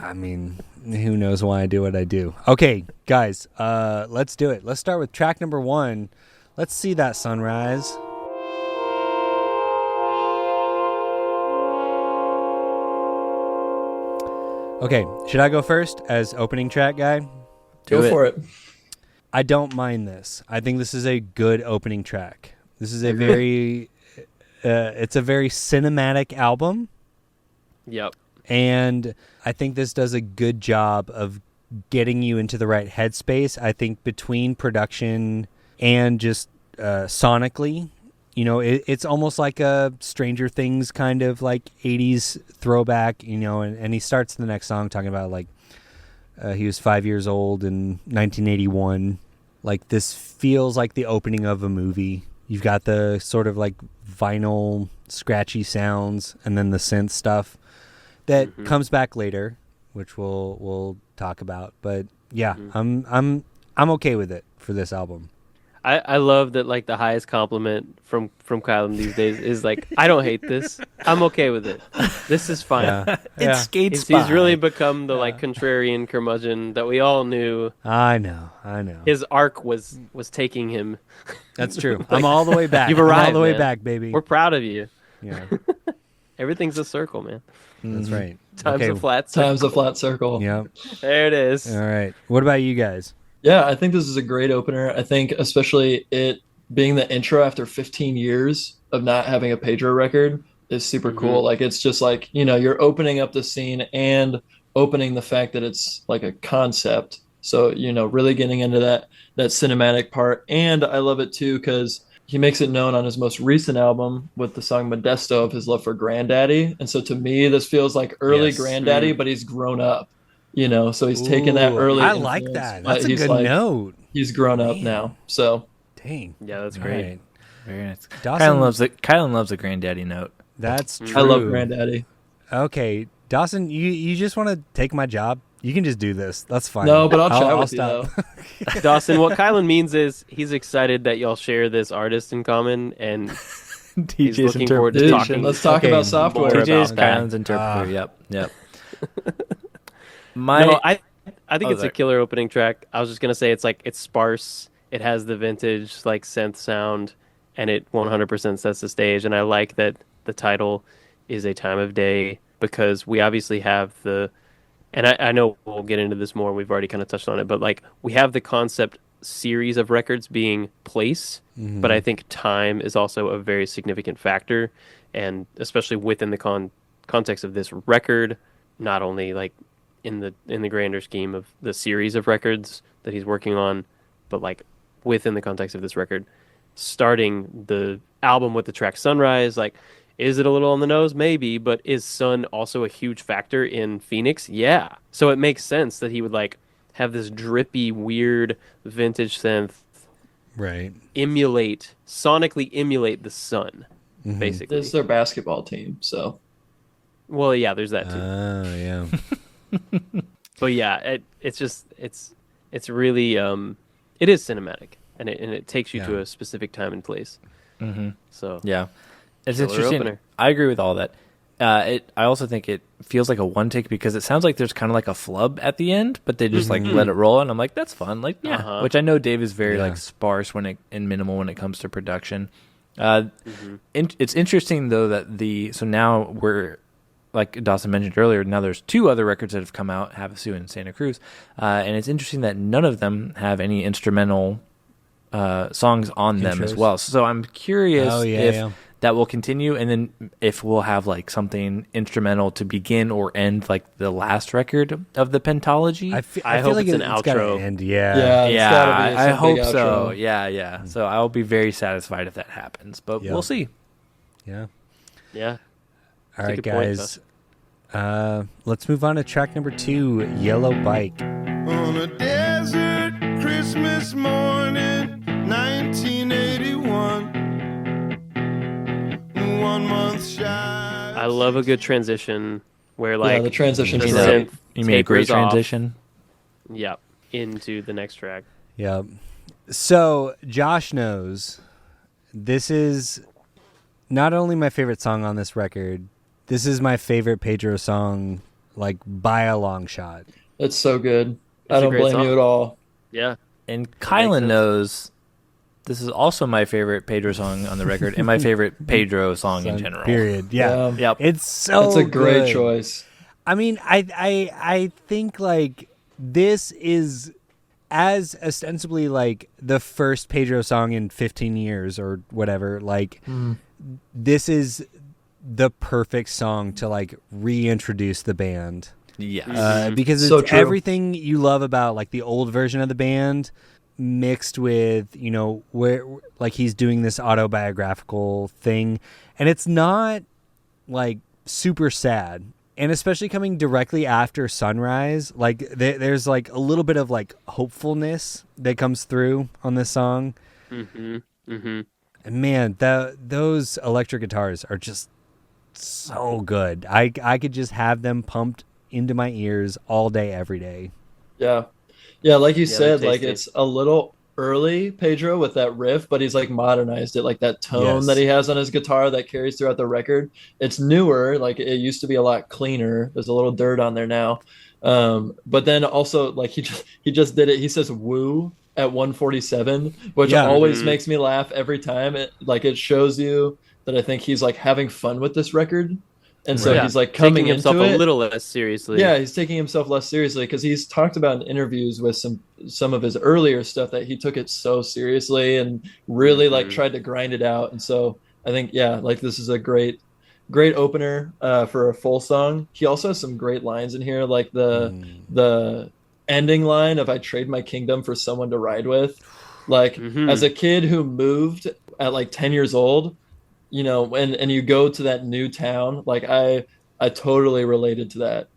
I mean, who knows why I do what I do. Okay, guys, let's do it. Let's start with track number 1. Let's see that sunrise. Okay, should I go first as opening track guy? Go it. for it. I don't mind this. I think this is a good opening track. This is a very it's a very cinematic album. Yep. And I think this does a good job of getting you into the right headspace. I think between production and just sonically, you know, it's almost like a Stranger Things kind of like 80s throwback, you know, and he starts the next song talking about like he was 5 years old in 1981. Like this feels like the opening of a movie. You've got the sort of like vinyl scratchy sounds and then the synth stuff that comes back later, which we'll talk about. But yeah, I'm okay with it for this album. I love that, like, the highest compliment from Kylan these days is like, I don't hate this. I'm okay with it. This is fine. Yeah, It skates He's really become the like contrarian curmudgeon that we all knew. I know. His arc was taking him. That's true. I'm all the way back. You've I'm all arrived, the way man. back, baby. We're proud of you. Yeah, Everything's a circle, man. that's right. Time's Okay. a flat circle. Time's a flat circle. Yeah. There it is. All right. What about you guys? Yeah, I think this is a great opener. I think especially it being the intro after 15 years of not having a Pedro record is super cool. Like it's just like, you know, you're opening up the scene and opening the fact that it's like a concept. So, you know, really getting into that cinematic part. And I love it too because he makes it known on his most recent album with the song Modesto of his love for Granddaddy. And so to me, this feels like early Yes. Granddaddy, but he's grown up, you know, so he's taken that Ooh, early. I like influence, that. but That's a he's good like, note. He's grown up Man. now. So Dang. Yeah, that's All great. right. Very nice. Dawson- Kylan loves the granddaddy note. That's true. I love Granddaddy. Okay, Dawson, you just want to take my job? You can just do this. That's fine. No, but I'll chat with stop. you though. Dawson, what Kylan means is he's excited that y'all share this artist in common, and he's TJ's looking forward to Dude, talking. let's talk Okay, about software. more TJ's about that. Kylan's interpreter. Yep. No, I think Oh, it's sorry. a killer opening track. I was just gonna say it's sparse. It has the vintage like synth sound, and it 100% sets the stage. And I like that the title is A Time of Day, because we obviously have and I know we'll get into this more, we've already kind of touched on it, but like we have the concept series of records being place, but I think time is also a very significant factor, and especially within the context of this record, not only like in the grander scheme of the series of records that he's working on, but like within the context of this record, starting the album with the track Sunrise, like, is it a little on the nose? Maybe, but is sun also a huge factor in Phoenix? Yeah. So it makes sense that he would like have this drippy, weird vintage synth Right. sonically emulate the sun, basically. This is their basketball team, so. Well, yeah, there's that too. Oh, yeah. But yeah, it's really it is cinematic, and it takes you to a specific time and place. So Yeah. It's killer interesting. opener. I agree with all that. I also think it feels like a one take because it sounds like there's kind of like a flub at the end, but they just like let it roll, and I'm like, that's fun. Like, yeah. Which I know Dave is very like sparse and minimal when it comes to production. It's interesting though that so now we're, like Dawson mentioned earlier, now there's 2 other records that have come out, Havasu and Santa Cruz, and it's interesting that none of them have any instrumental songs on them as well. So I'm curious if that will continue, and then if we'll have like something instrumental to begin or end like the last record of the pentology. I feel hope like it's an it's gotta outro. end, Yeah, it's gotta be I some hope big so. outro. Yeah. So I'll be very satisfied if that happens, but we'll see. Yeah. Yeah. All That's a right, good point, guys. Let's move on to track number 2, Yellow Bike. On a desert Christmas morning, 1981. 1 month shy. I love a good transition where like the transition the is synth You mean a great tapers off. transition? Yep, into the next track. Yeah. So Josh knows this is not only my favorite song on this record, this is my favorite Pedro song, like by a long shot. It's so good. I a don't great blame song. you at all. Yeah. And makes Kylan sense. knows this is also my favorite Pedro song on the record and my favorite Pedro song in general. Period. Yeah. Yep. It's so That's a great good. choice. I mean, I think like this is as ostensibly like the first Pedro song in 15 years or whatever. Like this is the perfect song to like reintroduce the band. Yes. Because it's So true. everything you love about like the old version of the band mixed with, you know, where like he's doing this autobiographical thing, and it's not like super sad. And especially coming directly after Sunrise, like there's like a little bit of like hopefulness that comes through on this song. And man, those electric guitars are just so good. I could just have them pumped into my ears all day, every day. Yeah. Yeah, like you said, they're like tasty. it's a little early Pedro with that riff, but he's like modernized it, like that tone Yes. that he has on his guitar that carries throughout the record. It's newer, like it used to be a lot cleaner. There's a little dirt on there now. But then also like he just did it. He says woo at 147, which Yeah. always makes me laugh every time. It shows you that I think he's like having fun with this record. And so Yeah. he's like Taking coming himself into a it. little less seriously. Yeah, he's taking himself less seriously because he's talked about in interviews with some of his earlier stuff that he took it so seriously and really like tried to grind it out. And so I think like this is a great opener for a full song. He also has some great lines in here, like the ending line of "I trade my kingdom for someone to ride with." Like as a kid who moved at like 10 years old, you know, and you go to that new town, like I totally related to that.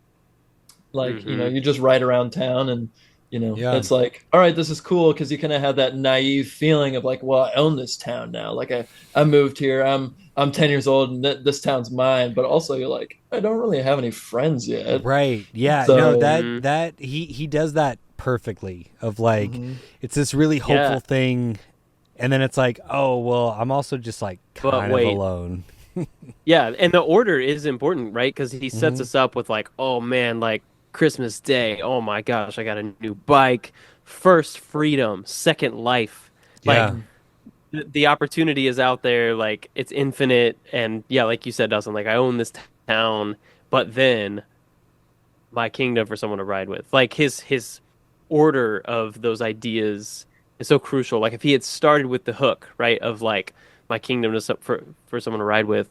Like, you know, you just ride around town and, you know, it's like, all right, this is cool because you kind of have that naive feeling of like, well, I own this town now. Like I moved here. I'm 10 years old and this town's mine. But also you're like, I don't really have any friends yet. Right. Yeah. So- No, that he does that perfectly of like, it's this really hopeful thing. And then it's like, oh, well, I'm also just like But kind of wait. alone. Yeah, and the order is important, right? Because he sets us up with like, oh man, like Christmas Day. Oh my gosh, I got a new bike. First freedom, second life. Like Yeah. the opportunity is out there, like it's infinite, and yeah, like you said, Dawson, like I own this town, but then my kingdom for someone to ride with. Like his order of those ideas is so crucial. Like if he had started with the hook, right, of like my kingdom to for someone to ride with,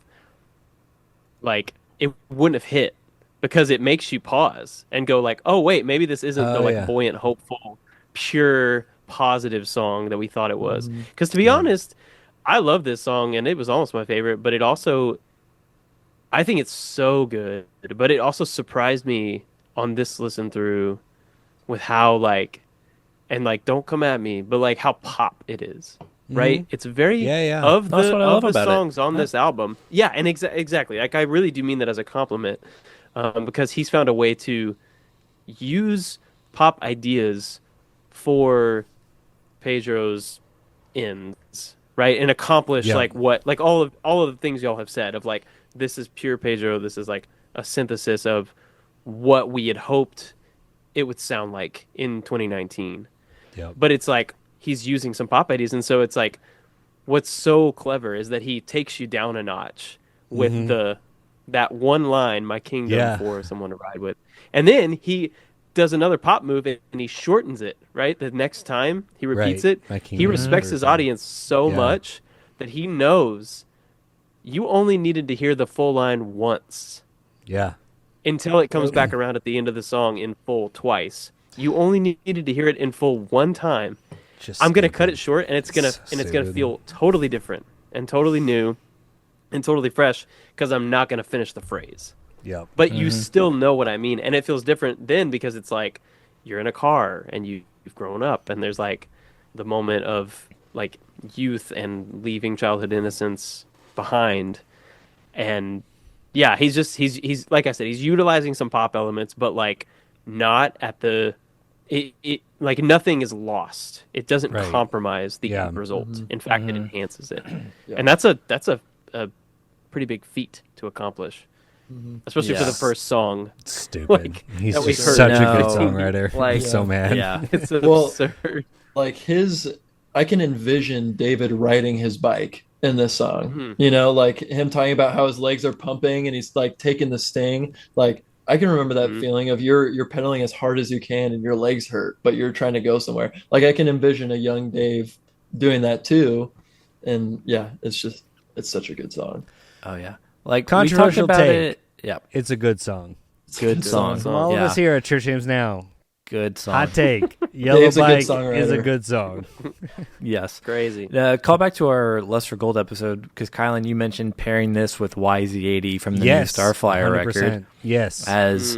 like it wouldn't have hit because it makes you pause and go like, oh wait, maybe this isn't the Oh, like yeah. buoyant, hopeful, pure, positive song that we thought it was. Mm-hmm. Because to be honest, I love this song and it was almost my favorite, but it also I think it's so good, but it also surprised me on this listen through with how like and like don't come at me, but like how pop it is. Right? It's very Yeah, yeah. of That's the what I of love the about it. songs on this album. Yeah, and exactly. Like I really do mean that as a compliment. Because he's found a way to use pop ideas for Pedro's ends, right? And accomplish Yeah. like what like all of the things y'all have said of like this is pure Pedro, this is like a synthesis of what we had hoped it would sound like in 2019. Yep. But it's like he's using some pop ideas, and so it's like what's so clever is that he takes you down a notch with the that one line, "My kingdom Yeah. for someone to ride with," and then he does another pop move and he shortens it. Right, the next time he repeats Right. it, My he kingdom respects for his someone. audience so Yeah. much that he knows you only needed to hear the full line once Yeah. until it comes back around at the end of the song in full twice. You only needed to hear it in full one time. Just I'm gonna stupid. cut it short, and it's gonna Stupid. feel totally different and totally new and totally fresh because I'm not gonna finish the phrase. Yep. But you still know what I mean, and it feels different then because it's like you're in a car and you've grown up, and there's like the moment of like youth and leaving childhood innocence behind, and yeah, he's like I said, he's utilizing some pop elements, but like not at the it like nothing is lost. It doesn't Right. compromise the Yeah. end result. In fact, it enhances it, Yeah. and that's a pretty big feat to accomplish, especially for the Yes. first song. Stupid. Like, He's that we just heard. such a good No. songwriter. Like, I'm so mad. Yeah. It's Well, absurd. Like I can envision David riding his bike in this song. Mhm. You know, like him talking about how his legs are pumping and he's like taking the sting. Like I can remember that Mhm. feeling of you're pedaling as hard as you can and your legs hurt, but you're trying to go somewhere. Like I can envision a young Dave doing that too. And yeah, it's such a good song. Oh yeah. Like Controversial we talked about take. it. Yeah. It's a good song. Good song. From all of Yeah. us here at Church James Now. Good song. Hot take. Yellow Dave's a good Bike is a songwriter. good song. Yes. Crazy. Call back to our Lust for Gold episode because Kylan, you mentioned pairing this with YZ80 from the Yes. new Starflyer 100%. record Yes. as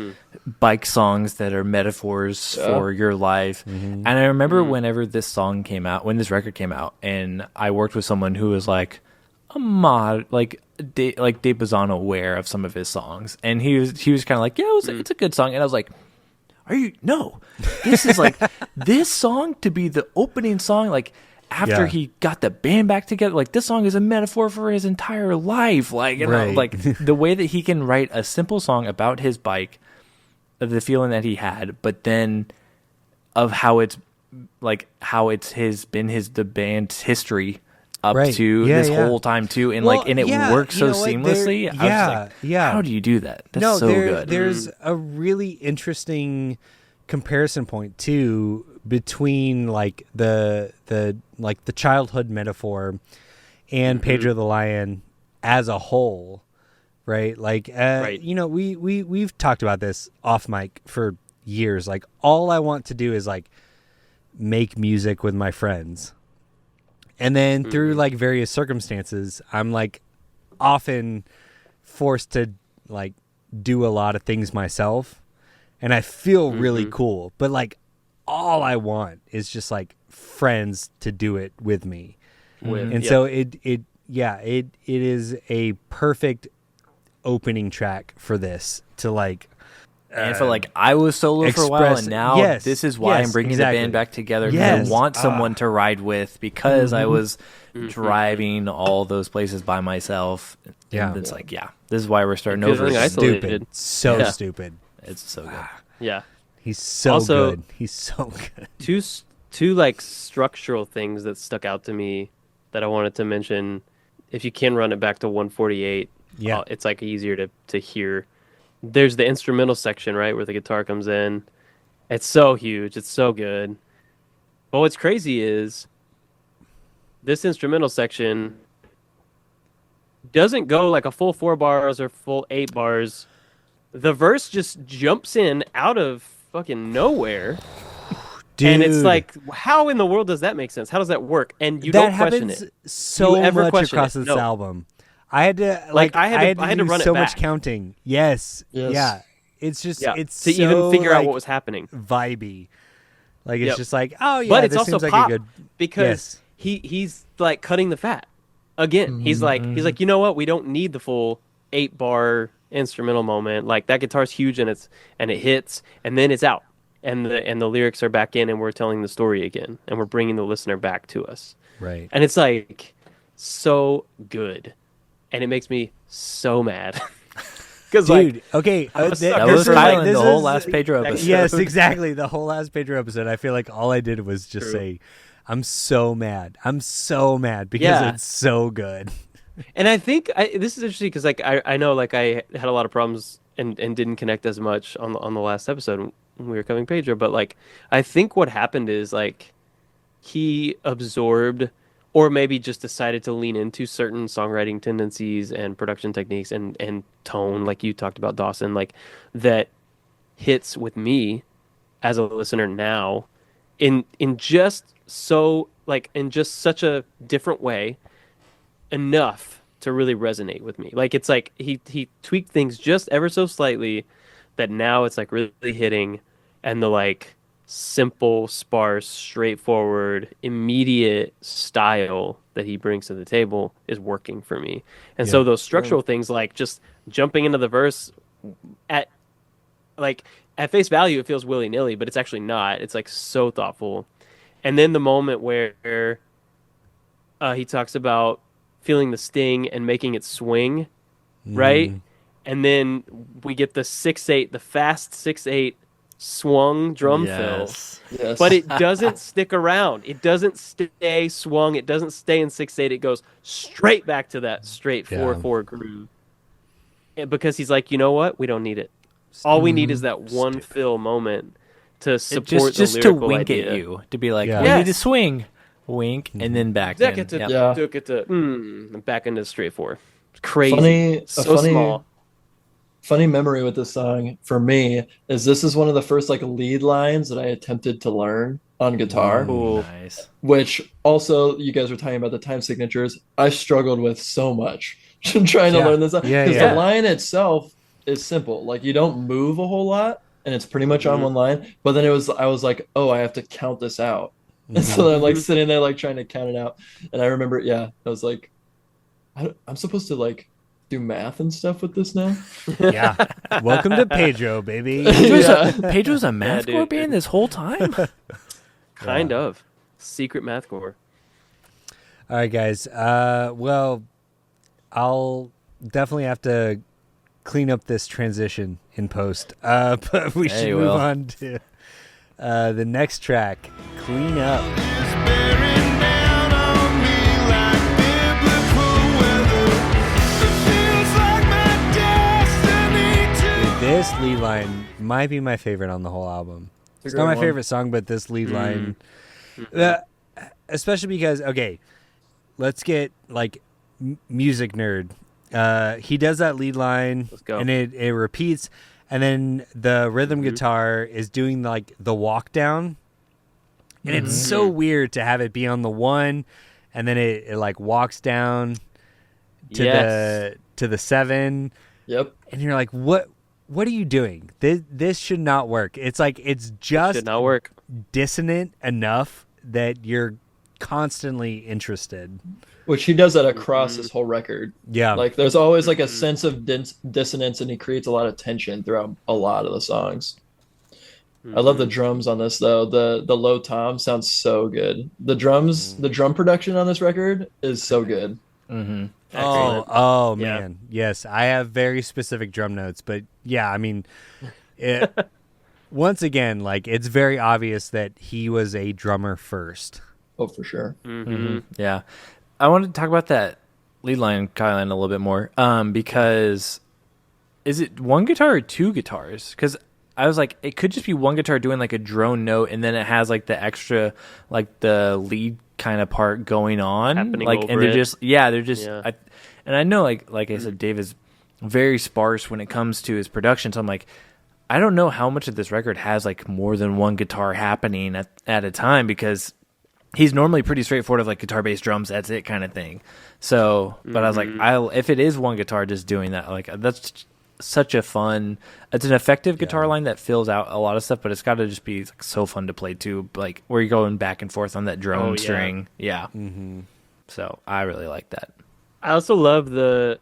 bike songs that are metaphors Yeah. for your life. And I remember whenever this song came out, when this record came out, and I worked with someone who was like a mod, like Dave Bazan aware of some of his songs, and he was kind of like, yeah, it's a good song, and I was like, are you no? This is like this song to be the opening song, like after Yeah. he got the band back together. Like this song is a metaphor for his entire life. Like you know, Right. like the way that he can write a simple song about his bike, of the feeling that he had, but then of how it's the band's history up Right. to Yeah, this yeah. whole time too, and Well, and it yeah, works you so know what, seamlessly. I was just like, yeah. how do you do that? That's No, so good. There's a really interesting comparison point too between like the childhood metaphor and Pedro the Lion as a whole, right? Like, Right. you know, we've talked about this off mic for years. Like, all I want to do is like make music with my friends, and then through like various circumstances, I'm like often forced to like do a lot of things myself, and I feel really cool. But like, all I want is just like friends to do it with me. And so it is a perfect opening track for this to like And I feel like I was solo for a while, express- and now yes, this is why yes, I'm bringing exactly. the band back together. Yes. Because I want someone to ride with, because I was driving all those places by myself. Yeah. And it's like, this is why we're starting Feeling over. again. isolated. stupid, so Yeah. stupid. It's so good. Yeah. He's so Also- good. He's so good. Two like structural things that stuck out to me that I wanted to mention. If you can run it back to 148, it's like easier to hear. There's the instrumental section, right, where the guitar comes in. It's so huge. It's so good. But what's crazy is this instrumental section doesn't go like a full 4 bars or full 8 bars. The verse just jumps in out of fucking nowhere. Dude. And it's like, how in the world does that make sense? How does that work? And you don't question it. That happens so much across this No. album. I had to I had to do run it so back. much counting. Yes. Yeah. It's just it's to so, even figure out like, what was happening. Vibey. Like it's Yep. just like, oh yeah, But it's this also seems like pop a good because he's like cutting the fat. Again, he's like, you know what? We don't need the full 8-bar instrumental moment. Like that guitar's huge and it hits and then it's out. And the lyrics are back in and we're telling the story again and we're bringing the listener back to us. Right. And it's like so good. And it makes me so mad. Dude, like, okay, that was this Kylan is- the whole last Pedro episode. Yes, exactly. The whole last Pedro episode. I feel like all I did was just say, I'm so mad. I'm so mad because it's so good. And I think this is interesting because like I know like I had a lot of problems and didn't connect as much on the last episode when we were covering Pedro, but like I think what happened is like he absorbed or maybe just decided to lean into certain songwriting tendencies and production techniques and tone, like you talked about, Dawson, like that hits with me as a listener now in just so like in just such a different way enough to really resonate with me. Like it's like he tweaked things just ever so slightly that now it's like really hitting, and the like simple, sparse, straightforward, immediate style that he brings to the table is working for me. And so those structural things, like just jumping into the verse at face value, it feels willy-nilly, but it's actually not. It's like so thoughtful. And then the moment where he talks about feeling the sting and making it swing, right? And then we get the 6/8, the fast 6/8 swung drum fill. Yes. But it doesn't stick around. It doesn't stay swung. It doesn't stay in 6/8. It goes straight back to that straight 4/4 groove. Because he's like, you know what? We don't need it. All we need is that one fill moment to support just the to lyrical wink idea. at you, to be like, Yeah. we need to Yes. swing, wink, and then back Back in. into Yep. back into straight 4. It's crazy. So small. Funny memory with this song for me is this is one of the first like lead lines that I attempted to learn on guitar, Cool. Nice. which also you guys were talking about the time signatures. I struggled with so much trying to learn this because the line itself is simple. Like you don't move a whole lot and it's pretty much on one line. But then I was like, oh, I have to count this out. And so I'm like sitting there like trying to count it out. And I remember, I was like, I'm supposed to like do math and stuff with this now. Yeah. Welcome to Pedro, baby. Pedro's a mathcore band this whole time? Kind of. Secret mathcore. All right, guys. Well, I'll definitely have to clean up this transition in post. But we should move on to the next track, Clean Up. It's bearing down on me like biblical weather. It feels like my destiny to This lead line might be my favorite on the whole album. It's not my favorite song, but this lead line, especially because, okay, let's get like music nerd. He does that lead line and it repeats, and then the rhythm guitar is doing like the walk down, and it's so weird to have it be on the 1 and then it like walks down to the 7. Yep. And you're like, what are you doing? This should not work. It's like it's just Should not work. dissonant enough that you're constantly interested. Which he does that across his whole record. Yeah. Like there's always like a sense of dissonance, and he creates a lot of tension throughout a lot of the songs. I love the drums on this though. The low tom sounds so good. The drum production on this record is so good. Oh man. Yes, I have very specific drum notes, but yeah, I mean, once again, like it's very obvious that he was a drummer first. Oh, for sure. Yeah. I wanted to talk about that lead line, Kylan, a little bit more, because is it one guitar or two guitars? Because I was like, it could just be one guitar doing like a drone note, and then it has like the extra, like the lead kind of part going on, Happening like, over and they're it. just, they're just, Yeah. and I know, like I said, Dave is very sparse when it comes to his production, so I'm like, I don't know how much of this record has like more than one guitar happening at a time, because he's normally pretty straightforward of like guitar, bass, drums, that's it kind of thing. So, but I was like, if it is one guitar just doing that, like that's such a fun, it's an effective guitar line that fills out a lot of stuff, but it's got to just be like so fun to play too, like where you're going back and forth on that drone string. Yeah. So I really like that. I also love the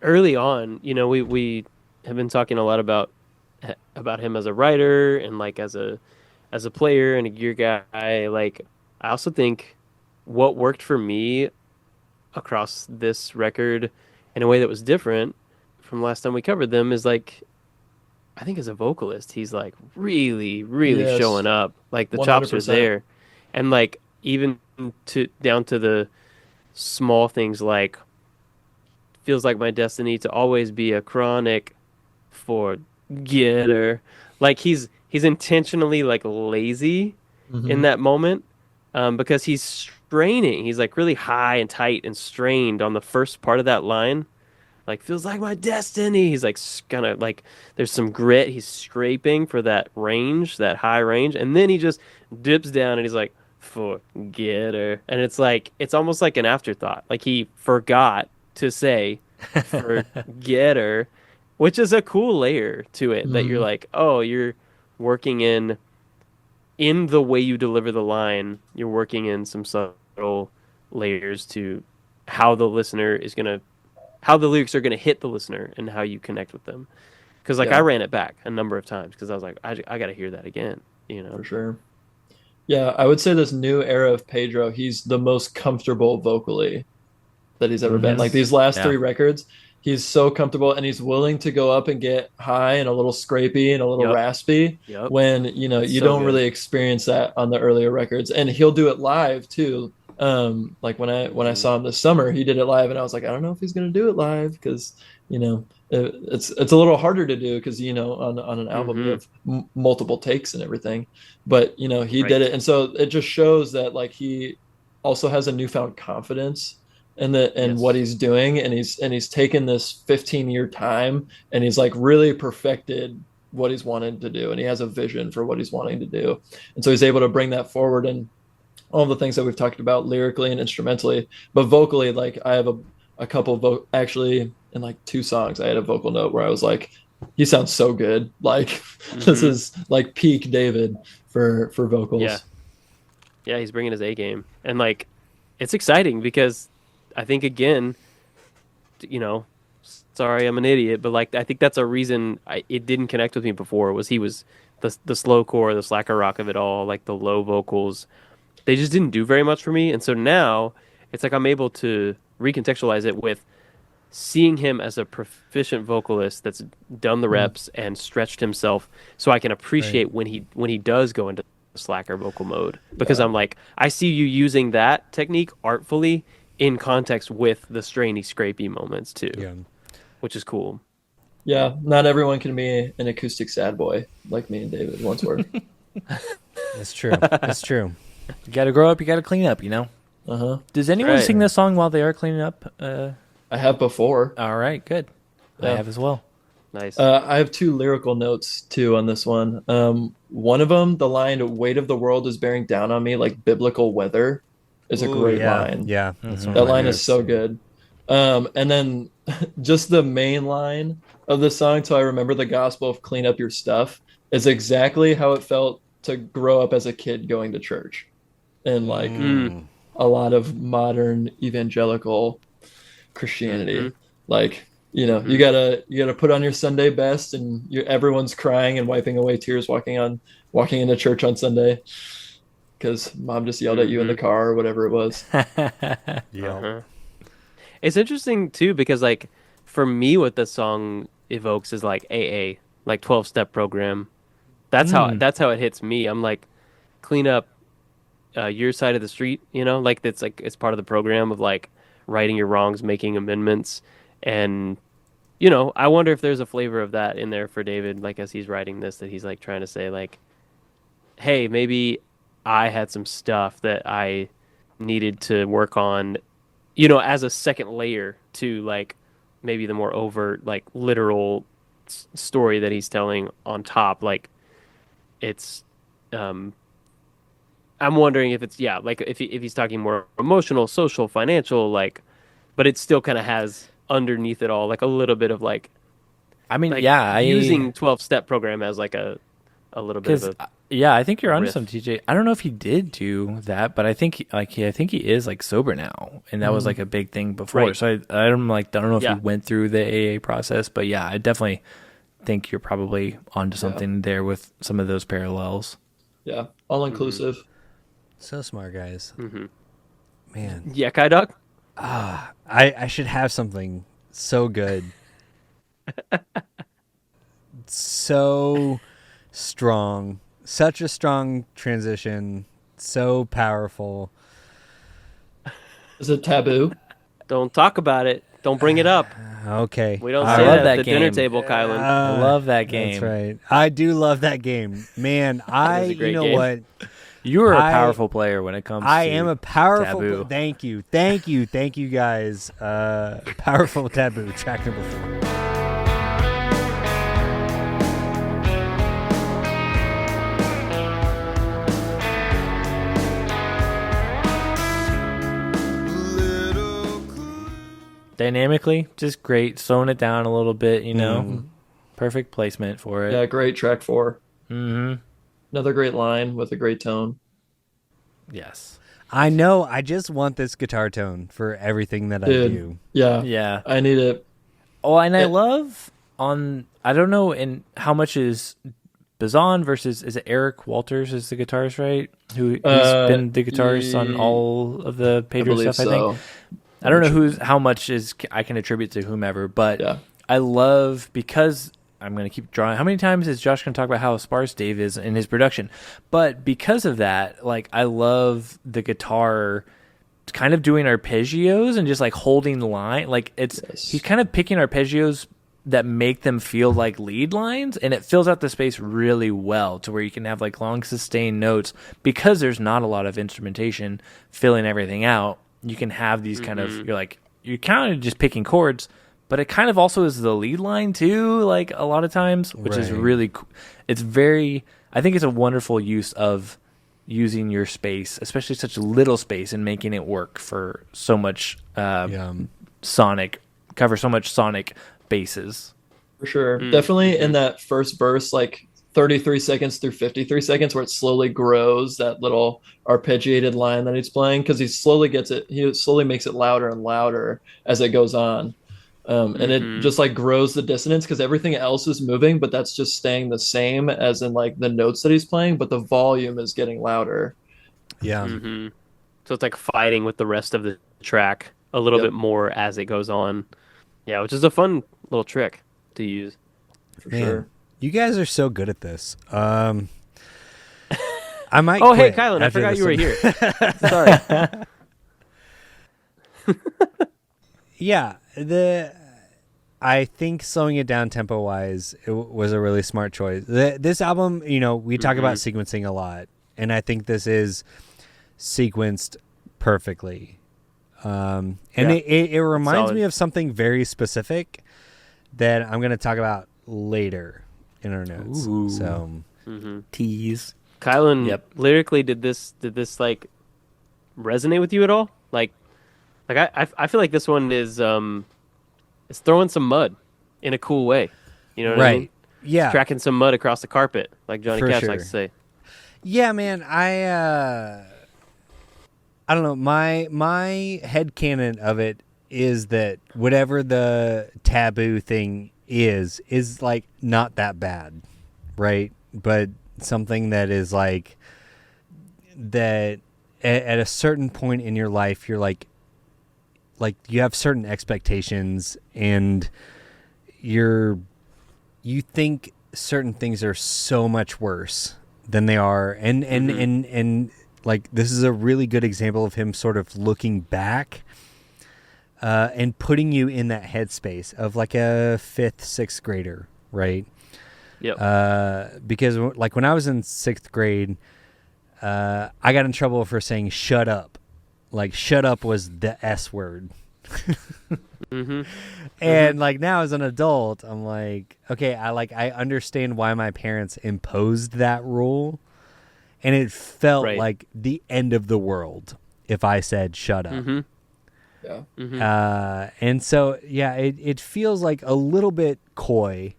early on. You know, we have been talking a lot about him as a writer and like as a player and a gear guy. Like, I also think what worked for me across this record in a way that was different from last time we covered them is like, I think as a vocalist, he's like really, really Yes. showing up. Like the chops are 100%. there, and like even to down to the small things like feels like my destiny to always be a chronic forgetter. Like he's intentionally like lazy in that moment because he's straining. He's like really high and tight and strained on the first part of that line. Like feels like my destiny. He's like kind of like there's some grit. He's scraping for that range, that high range, and then he just dips down and he's like forgetter, and it's like it's almost like an afterthought. Like he forgot to say forgetter, which is a cool layer to it. That you're like, oh, you're working in the way you deliver the line. You're working in some subtle layers to how the listener is gonna. How the lyrics are going to hit the listener and how you connect with them. Because like I ran it back a number of times because I was like, I got to hear that again, you know? For sure. Yeah, I would say this new era of Pedro, he's the most comfortable vocally that he's ever been. Like these last three records, he's so comfortable and he's willing to go up and get high and a little scrapey and a little raspy when, you know, you don't really experience that on the earlier records. And he'll do it live too. Like when I saw him this summer, he did it live and I was like, I don't know if he's going to do it live because, you know, it's a little harder to do because, you know, on an album you have multiple takes and everything, but you know, he did it. And so it just shows that like he also has a newfound confidence in what he's doing. And he's taken this 15-year time and he's like really perfected what he's wanted to do. And he has a vision for what he's wanting to do. And so he's able to bring that forward and all the things that we've talked about lyrically and instrumentally, but vocally, like I have a couple actually in like 2 songs, I had a vocal note where I was like, he sounds so good. Like this is like peak David for vocals. Yeah, he's bringing his A game. And like, it's exciting because I think again, you know, sorry, I'm an idiot, but like, I think that's a reason it didn't connect with me before was he was the slow core, the slacker rock of it all, like the low vocals. They just didn't do very much for me. And so now it's like I'm able to recontextualize it with seeing him as a proficient vocalist that's done the reps and stretched himself so I can appreciate when he does go into slacker vocal mode. Because I'm like, I see you using that technique artfully in context with the strainy, scrapey moments too. Yeah. Which is cool. Yeah, not everyone can be an acoustic sad boy like me and David once were. That's true. That's true. You got to grow up, you got to clean up, you know? Does anyone sing this song while they are cleaning up? I have before. All right, good. I have as well. Nice. I have 2 lyrical notes too on this one. One of them, the line "Weight of the world is bearing down on me like biblical weather," is a great line. Yeah, that line is so good. And then just the main line of the song, "So I remember the gospel of clean up your stuff," is exactly how it felt to grow up as a kid going to church, and like a lot of modern evangelical Christianity. Like, you know, you gotta put on your Sunday best, and everyone's crying and wiping away tears walking into church on Sunday because mom just yelled at you in the car or whatever it was. It's interesting too because like for me, what the song evokes is like AA, like 12-step program. That's how it hits me. I'm like, clean up your side of the street, like that's like it's part of the program of like righting your wrongs, making amendments, and I wonder if there's a flavor of that in there for David, like as he's writing this, that he's like trying to say like, hey, maybe I had some stuff that I needed to work on, as a second layer to like maybe the more overt, like literal story that he's telling on top. Like it's, I'm wondering if it's, yeah, like if he's talking more emotional, social, financial, like, but it still kind of has underneath it all like a little bit of I mean, like yeah, using 12-step program as like a little bit because of a yeah, I think you're onto riff. some TJ. I don't know if he did do that, but I think I think he is like sober now, and that was like a big thing before. Right. So I don't know if Yeah. he went through the AA process, but yeah, I definitely think you're probably onto something there with some of those parallels. Yeah, all inclusive. So smart, guys. Mhm. Man, Yeah, Kai Dog. I should have something so good. So strong. Such a strong transition. So powerful. Is it taboo? Don't talk about it. Don't bring it up. Okay. We don't I say love that that at the dinner game. table, Kylan. I love that game. That's right. I do love that game. Man, is a great you know game. what? You are a I- powerful player when it comes. I to am a powerful. Taboo. Thank you, guys. Powerful taboo. Track number 4. Dynamically, just great. Slowing it down a little bit, Perfect placement for it. Yeah, great track 4. Mm-hmm. Another great line with a great tone. Yes. I know. I just want this guitar tone for everything that I Dude, do. yeah, Yeah. I need it. Oh, and I Yeah. love I don't know in how much is Bazan versus, is it Eric Walters is the guitarist, right? Who's been the guitarist on all of the I Pedro believe stuff, I think. so. I don't know how much is I can attribute to whomever, but Yeah. I love, because I'm going to keep drawing. How many times is Josh going to talk about how sparse Dave is in his production? But because of that, like I love the guitar kind of doing arpeggios and just like holding the line. Like he's kind of picking arpeggios that make them feel like lead lines, and it fills out the space really well to where you can have like long sustained notes because there's not a lot of instrumentation filling everything out. You can have these kind of, you're kind of just picking chords, but it kind of also is the lead line too, like a lot of times, which is Right. really cool. I think it's a wonderful use of using your space, especially such little space, and making it work for so much cover so much sonic bases. For sure. Definitely in that first verse, like 33 seconds through 53 seconds, where it slowly grows, that little arpeggiated line that he's playing, because he slowly makes it louder and louder as it goes on. And it just like grows the dissonance because everything else is moving, but that's just staying the same as in like the notes that he's playing, but the volume is getting louder. Yeah. Mm-hmm. So it's like fighting with the rest of the track a little bit more as it goes on. Yeah, which is a fun little trick to use. For Man, sure. you guys are so good at this. I might. Oh, hey, quit Kylan, I after forgot this you were one. here. Sorry. Yeah, I think slowing it down tempo wise was a really smart choice. This album, we talk about sequencing a lot, and I think this is sequenced perfectly. And it reminds Solid. me of something very specific that I'm going to talk about later in our notes. Ooh. So Tease. Kylan, Yep. lyrically, did this like resonate with you at all? Like I feel like this one is it's throwing some mud in a cool way. You know what I mean? right, yeah, Tracking some mud across the carpet, like Johnny For Cash likes to sure. say. Yeah, man, I don't know. My headcanon of it is that whatever the taboo thing is like not that bad, right? But something that is like that at a certain point in your life, you're like you have certain expectations, and you think certain things are so much worse than they are, and Like, this is a really good example of him sort of looking back and putting you in that headspace of like a 5th, 6th grader, right? Yep. Because like when I was in 6th grade, I got in trouble for saying shut up. Like, shut up was the S word. And like now as an adult, I'm like, okay, I understand why my parents imposed that rule, and it felt Right. like the end of the world if I said shut up. Yeah. And so yeah, it feels like a little bit coy,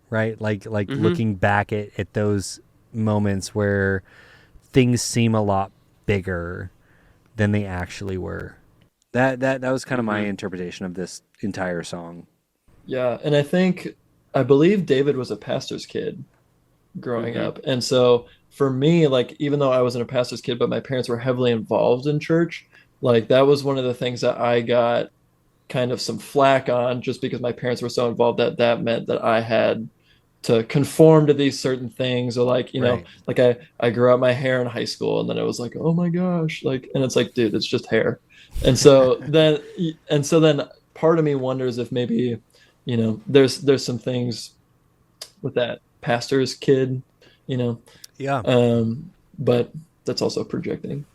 right? Like looking back at those moments where things seem a lot bigger than they actually were. That was kind of my interpretation of this entire song. Yeah, and I believe David was a pastor's kid growing up. And so for me, like, even though I wasn't a pastor's kid, but my parents were heavily involved in church, like that was one of the things that I got kind of some flack on, just because my parents were so involved, that meant that I had to conform to these certain things, or like, Right. like I grew out my hair in high school, and then it was like, oh my gosh, like, and it's like, dude, it's just hair. And so then part of me wonders if maybe, there's some things with that pastor's kid, Yeah. but that's also projecting.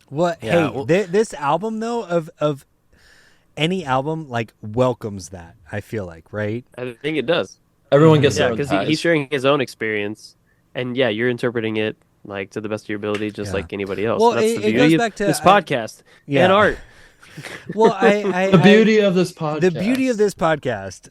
What? Yeah, Hey, well- this album though, of any album, like welcomes that. I feel like, right? I think it does. Everyone gets Yeah, their own because ties. he's sharing his own experience, and yeah, you're interpreting it like to the best of your ability, just Yeah. like anybody else. Well, That's it the goes beauty back of to- this podcast Yeah. and art. Well, I The beauty of this podcast. the beauty of this podcast.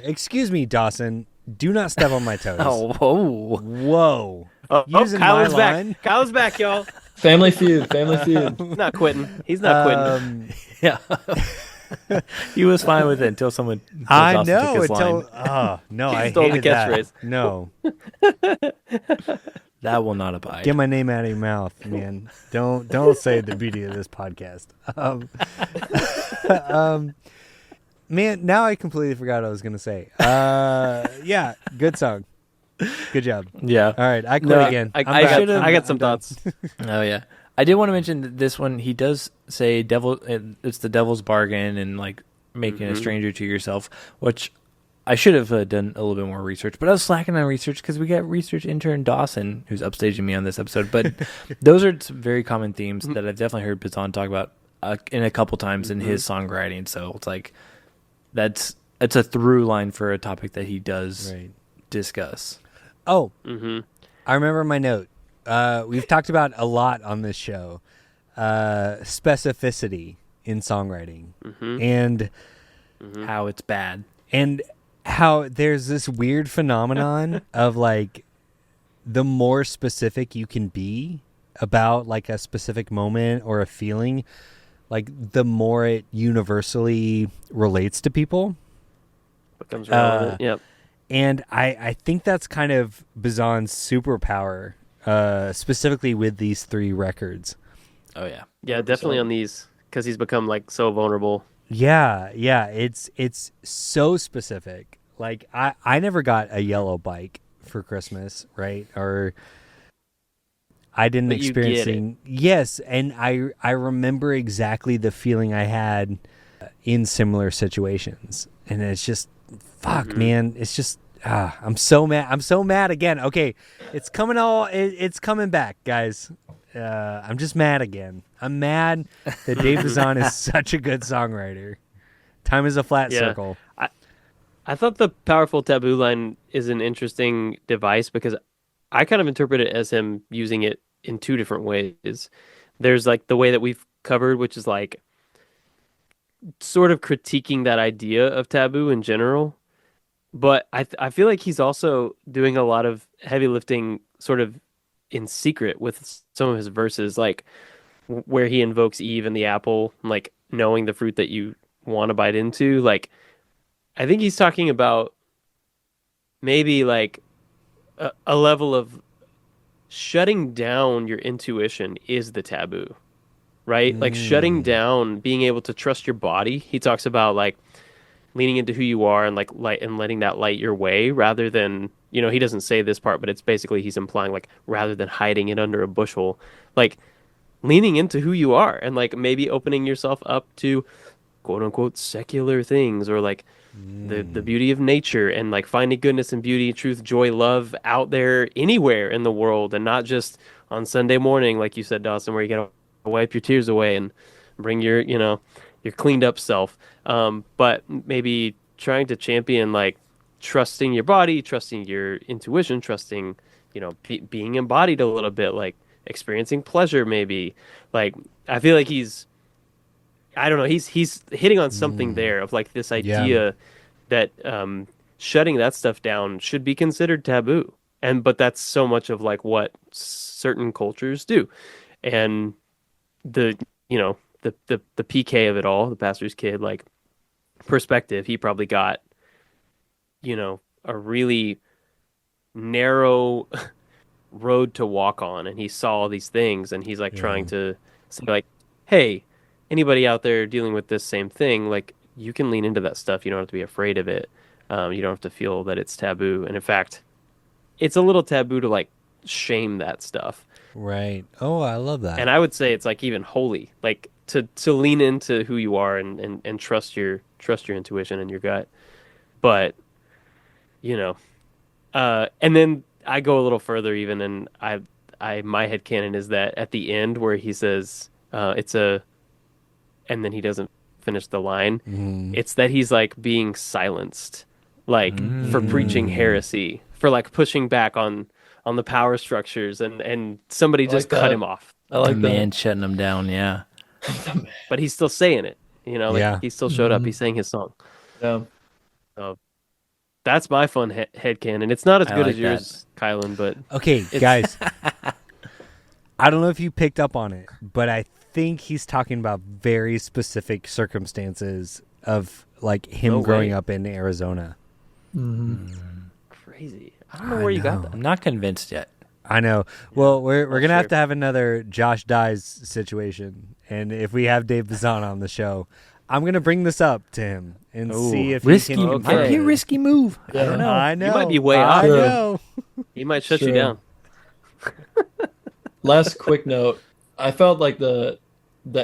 Excuse me, Dawson. Do not step on my toes. Oh, whoa. Whoa. Oh, Using my Kyle's line. back. Kyle's back, y'all. Family Feud. Family Feud. He's not quitting. He's not quitting. Yeah. He was fine with it until someone. until I Dawson took know his until line. no, I stole the hated that. catchphrase. No, That will not abide. get my name out of your mouth, man. Don't say the beauty of this podcast. Man, now I completely forgot what I was gonna say. Yeah, good song, good job. Yeah. All right, I quit No, again. I, I'm I, back. got, should've- I got some I'm done. thoughts. Oh yeah, I did want to mention that this one. He does say devil. It's the devil's bargain and like making a stranger to yourself, which I should have done a little bit more research. But I was slacking on research because we got research intern Dawson who's upstaging me on this episode. But those are some very common themes that I've definitely heard Bazan talk about in a couple times in his songwriting. So it's like it's a through line for a topic that he does Right. discuss. Oh, I remember my note. We've talked about a lot on this show. Specificity in songwriting, and How it's bad. how there's this weird phenomenon of like the more specific you can be about like a specific moment or a feeling, like the more it universally relates to people. Becomes relevant. Yep. And I think that's kind of Bazan's superpower, specifically with these 3 records. Oh yeah. Yeah, definitely on these, because he's become like so vulnerable. Yeah, it's so specific. Like I never got a yellow bike for Christmas, right? Or I didn't But you get experience yes, and I remember exactly the feeling I had in similar situations. And it's just fuck, man. It's just I'm so mad. I'm so mad again. Okay, it's coming back, guys. I'm just mad again. I'm mad that Dave Bazan is such a good songwriter. Time is a flat Yeah. circle. I thought the powerful taboo line is an interesting device because I kind of interpret it as him using it in 2 different ways. There's like the way that we've covered, which is like sort of critiquing that idea of taboo in general. But I feel like he's also doing a lot of heavy lifting sort of in secret with some of his verses, like where he invokes Eve and the apple, like knowing the fruit that you want to bite into. Like, I think he's talking about maybe like a level of shutting down your intuition is the taboo, right? Like shutting down, being able to trust your body. He talks about like leaning into who you are and like light and letting that light your way rather than he doesn't say this part, but it's basically he's implying like rather than hiding it under a bushel, like leaning into who you are and like maybe opening yourself up to quote unquote secular things or like the beauty of nature and like finding goodness and beauty, truth, joy, love out there anywhere in the world and not just on Sunday morning, like you said, Dawson, where you gotta wipe your tears away and bring your, your cleaned up self. But maybe trying to champion like trusting your body, trusting your intuition, trusting, being embodied a little bit, like experiencing pleasure maybe. Like I feel like I don't know, he's hitting on something there of like this idea that shutting that stuff down should be considered taboo. But that's so much of like what certain cultures do. And the PK of it all, the pastor's kid, like perspective, he probably got, a really narrow road to walk on, and he saw all these things, and he's like trying to say like, hey, anybody out there dealing with this same thing, like you can lean into that stuff. You don't have to be afraid of it. You don't have to feel that it's taboo. And in fact, it's a little taboo to like shame that stuff. Right. Oh, I love that. And I would say it's like even holy, like to lean into who you are and trust your intuition and your gut. But, and then I go a little further even, and my headcanon is that at the end where he says, and then he doesn't finish the line, it's that he's like being silenced, like for preaching heresy, for like pushing back on the power structures, and somebody just cut him off. I like Man shutting him down, yeah. But he's still saying it, he still showed up. He sang his song. Yeah. So that's my fun headcanon. It's not as I good like as yours, Kylan, but Okay, guys. I don't know if you picked up on it, but I think he's talking about very specific circumstances of like him growing up in Arizona. crazy. I don't know where you got that. I'm not convinced yet. I know. Well, we're not gonna have sure. to have another Josh dies situation, and if we have Dave Bazan on the show, I'm gonna bring this up to him and see if risky. he can. Okay. Might be a risky move. I don't know. I know. You might be way I off. know. He might shut you Sure. down. Last quick note, I felt like the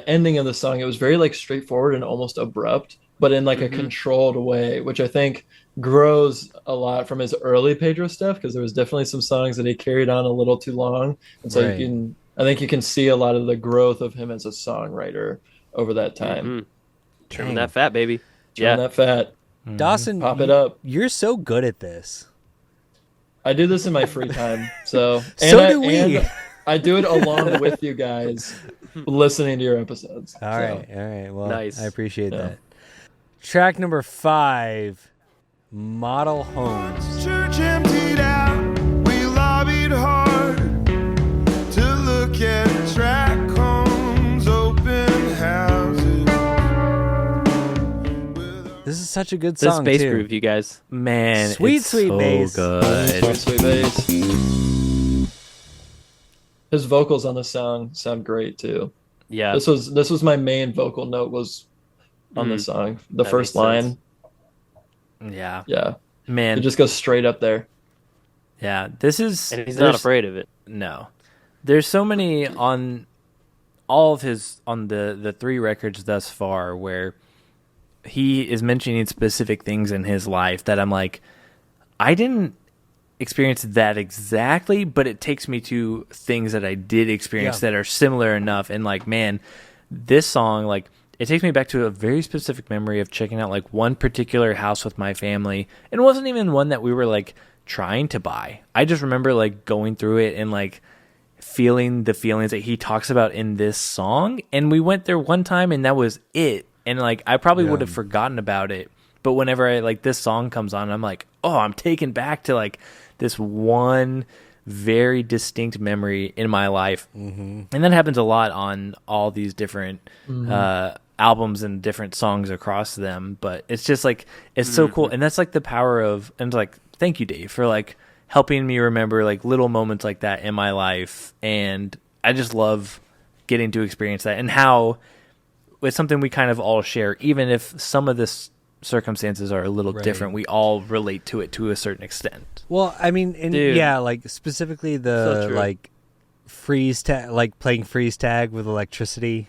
ending of the song, it was very like straightforward and almost abrupt, but in like a controlled way, which I think grows a lot from his early Pedro stuff, because there was definitely some songs that he carried on a little too long. And so Right. I think you can see a lot of the growth of him as a songwriter over that time. Trimming that fat, baby. Trim that fat, Dawson, pop it up. You're so good at this. I do this in my free time. So So do we. and I do it along with you guys listening to your episodes. All right. Well, Nice. I appreciate Yeah. that. Track number 5, Model Homes. Church emptied out, we lobbied hard to look at track homes, open houses. This is such a good This song bass too. groove, you guys. Man, Sweet, it's sweet so bass. good. Sweet bass. His vocals on the song sound great too. Yeah. This was my main vocal note was on the song. The That first makes line. sense. Yeah, Yeah. man. It just goes straight up there. Yeah, this is. And he's not there's- afraid of it. No, there's so many on all of his on the 3 records thus far where he is mentioning specific things in his life that I'm like, I didn't experience that exactly, but it takes me to things that I did experience that are similar enough. And like, man, this song, like, it takes me back to a very specific memory of checking out like one particular house with my family. And it wasn't even one that we were like trying to buy. I just remember like going through it and like feeling the feelings that he talks about in this song. And we went there one time and that was it. And like, I probably would have forgotten about it. But whenever I like this song comes on, I'm like, oh, I'm taken back to like this one very distinct memory in my life. And that happens a lot on all these different albums and different songs across them. But it's just like, it's so cool. And that's like the power of, and like, thank you, Dave, for like helping me remember like little moments like that in my life. And I just love getting to experience that, and how it's something we kind of all share, even if some of this circumstances are a little Right. different. We all relate to it to a certain extent. Well, I mean, and Dude. yeah, like specifically So the true. like freeze tag, like playing freeze tag with electricity.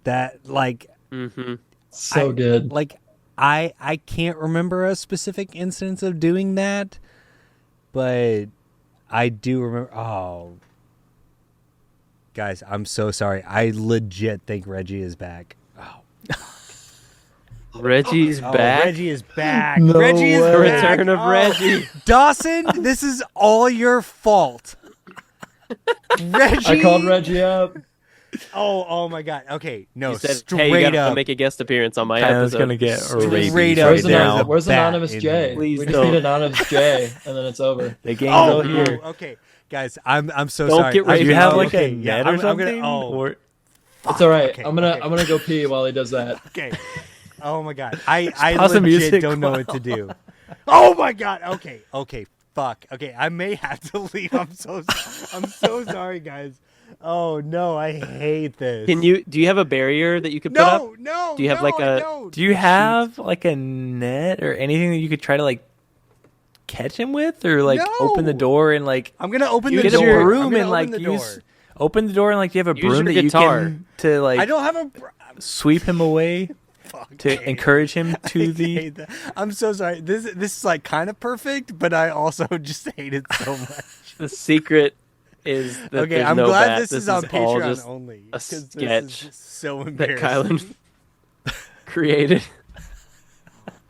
That like Mm-hmm. So good. like I can't remember a specific instance of doing that, but I do remember. Oh, guys, I'm so sorry. I legit think Reggie is back. Reggie's Oh, back. Reggie is back. No Reggie is way. The back. return of Oh. Reggie. Dawson, this is all your fault. Reggie. I called Reggie up. Oh my God. Okay, no, You said, straight "Hey, you gotta up. make a guest appearance on my Kylan's episode." gonna get rabies Straight up. right Where's, now. Where's Bat Anonymous in J? there. Please we just don't. need Anonymous J, and then it's over. The game's Oh, all here. okay, guys, I'm so Don't sorry. get I- rabies. Do you have Oh, like okay, a yeah, net or I'm something? gonna. Oh, Or- It's all right. okay, I'm gonna okay. go pee while he does that. okay. Oh my God, I pause the legit music don't know what to do. Oh my God. Okay. Fuck. Okay, I may have to leave. I'm so sorry, guys. Oh no, I hate this. Do you have a barrier that you could put up? No. Do you have, like, I a- don't. Do you have like a net or anything that you could try to like catch him with, or like open the No. door and like I'm gonna open the get door. a I'm broom gonna and like open the use door. open the door and like do you have a Use broom your that guitar. you can to like I don't have a. sweep him away to encourage him to I the hate that. I'm so sorry. This is like kind of perfect, but I also just hate it so much. The secret is that Okay, there's I'm no glad bat. this is on all Patreon just only. a 'cause this sketch is just so that embarrassing. Kylan created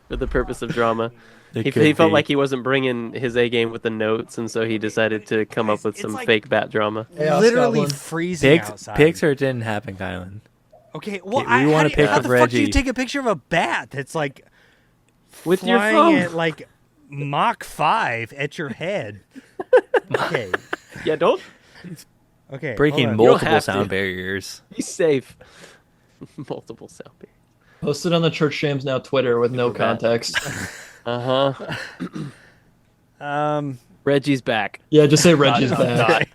for the purpose of drama. It He could felt be. like he wasn't bringing his A game with the notes, and so he decided to come up with It's some like- fake bat drama. Chaos Literally Goblin. freezing pics outside. pics or it didn't happen, Kylan. Okay, well, Okay, we wanna pick how with the fuck do you Reggie. take a picture of a bat that's like With your flying phone. at like Mach 5 at your head? Okay, Yeah, don't okay. Breaking hold on. don't multiple have sound to. barriers. be safe. Multiple sound barriers. Posted on the Church James Now Twitter with no Super bad. context. Reggie's back. Yeah, just say Reggie's back.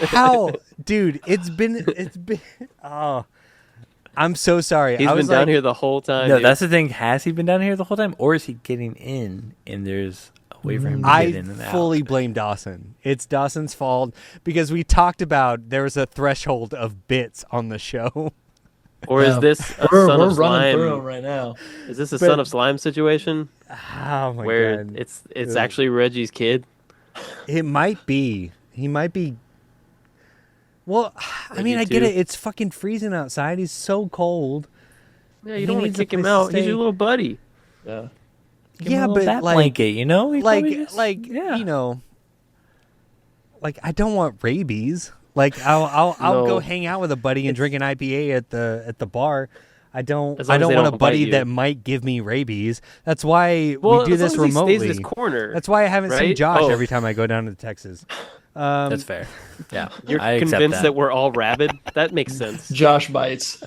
How, dude? It's been. Oh, I'm so sorry. He's I been was down like, here the whole time. No, dude. that's the thing. Has he been down here the whole time, or is he getting in and there's a way for him to I get in and fully out? blame Dawson. It's Dawson's fault because we talked about there was a threshold of bits on the show. Or is Yeah. this a We're son of running slime? through him right now. Is this a But- son of slime situation Oh my where god! it's actually Reggie's kid? It might be. He might be. Well, I mean, Reggie I get too. it. It's fucking freezing outside. He's so cold. Yeah, He you don't want needs to a kick him place to out. He's stay. your little buddy. Yeah. Give him Yeah, a little but bat like, blanket, you know, He probably just- you know, like I don't want rabies. Like I'll No. go hang out with a buddy and drink an IPA at the bar. I don't As long as want they a don't bite buddy you. that might give me rabies. That's why Well, we do as this long as remotely. He stays in his corner. That's why I haven't seen right? Josh Oh. every time I go down to Texas. That's fair. Yeah, You're I accept convinced that. that we're all rabid? That makes sense. Josh bites.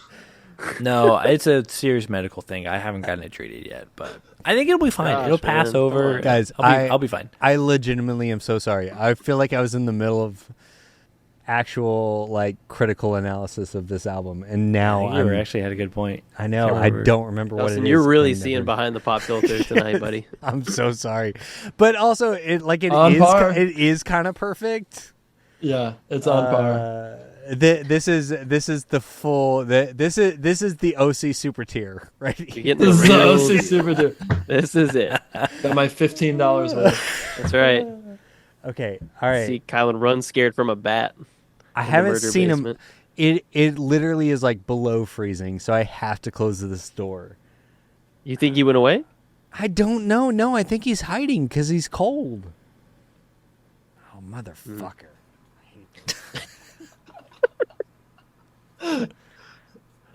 No, it's a serious medical thing. I haven't gotten it treated yet, but I think it'll be fine. Gosh, It'll pass man, come over, on. Guys, I'll be fine. I legitimately am so sorry. I feel like I was in the middle of actual like critical analysis of this album, and now You I'm. actually had a good point. I know. Can't I remember. don't remember what Dawson, it is. you're really I seeing never- behind the pop filter tonight, buddy. I'm so sorry, but also it On par. it is kind of perfect. Yeah, it's on par. This is the full. This is the OC super tier right You're here. getting the This is the real. OC Super Dude. This is it. Got my $15 worth. That's right. Okay, all right. See Kylan run scared from a bat. I in the haven't murder seen basement. him. It literally is like below freezing, so I have to close this door. You think he went away? I don't know. No, I think he's hiding because he's cold. Oh, motherfucker.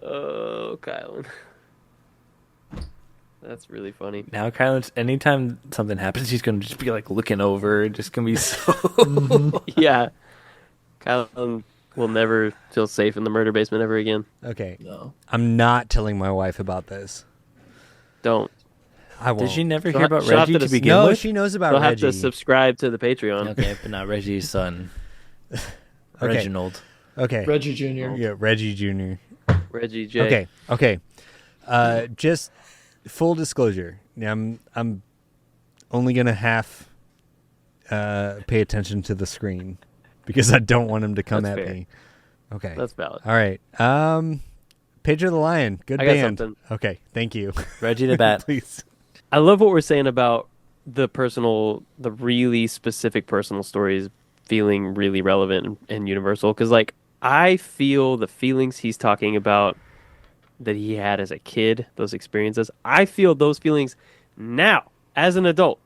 Oh, Kylan. That's really funny. Now, Kylan, anytime something happens, he's gonna just be like looking over. Just gonna be so. Yeah. Kylan will never feel safe in the murder basement ever again. Okay, No. I'm not telling my wife about this. Don't. I won't. Did she never She'll hear ha- about she'll have Reggie to to begin No, with? she knows about You'll have Reggie. to subscribe to the Patreon. Okay, but not Reggie's son, Okay. Reginald. Okay. Reggie Jr. Yeah, Reggie Jr. Reggie J. Okay. Just full disclosure. I'm only gonna half pay attention to the screen because I don't want him to come That's at fair. me. Okay. That's valid. All right. Pedro the Lion. Good I got band. something. Okay. Thank you. Reggie the Bat. Please. I love what we're saying about the really specific personal stories feeling really relevant and universal. Because, like, I feel the feelings he's talking about that he had as a kid, those experiences. I feel those feelings now as an adult.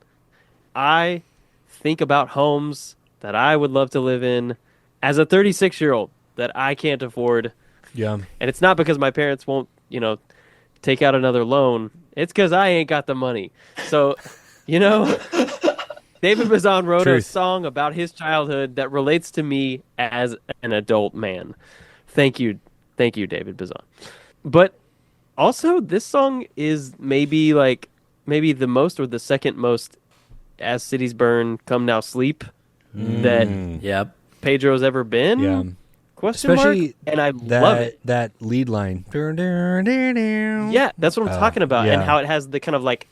I think about homes that I would love to live in as a 36-year-old that I can't afford. Yeah. And it's not because my parents won't, take out another loan. It's because I ain't got the money. So, David Bazan wrote Truth. a song about his childhood that relates to me as an adult man. Thank you, David Bazan. But also, this song is maybe the most or the second most As Cities Burn, Come Now Sleep that Yep. Pedro's ever been. Yeah. Question mark? Especially And I love it. that lead line. Yeah, that's what I'm talking about. And yeah. how it has the kind of like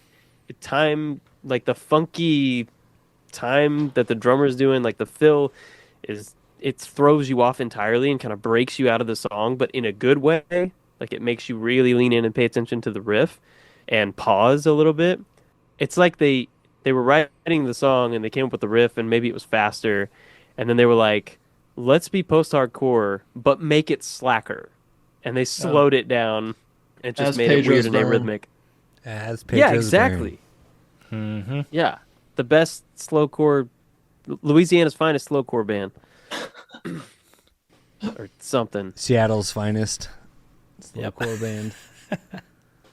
time, like the funky time that the drummer is doing, like the fill it throws you off entirely and kind of breaks you out of the song, but in a good way. Like it makes you really lean in and pay attention to the riff and pause a little bit. It's like they were writing the song and they came up with the riff and maybe it was faster. And then they were like, let's be post-hardcore, but make it slacker. And they slowed it down and just As made it weird Pedro's and Burn. arrhythmic. As Yeah, Pedro's exactly. Mm-hmm. Yeah. The best slowcore, Louisiana's finest slowcore band. Or something. Seattle's finest. Yep. Core band.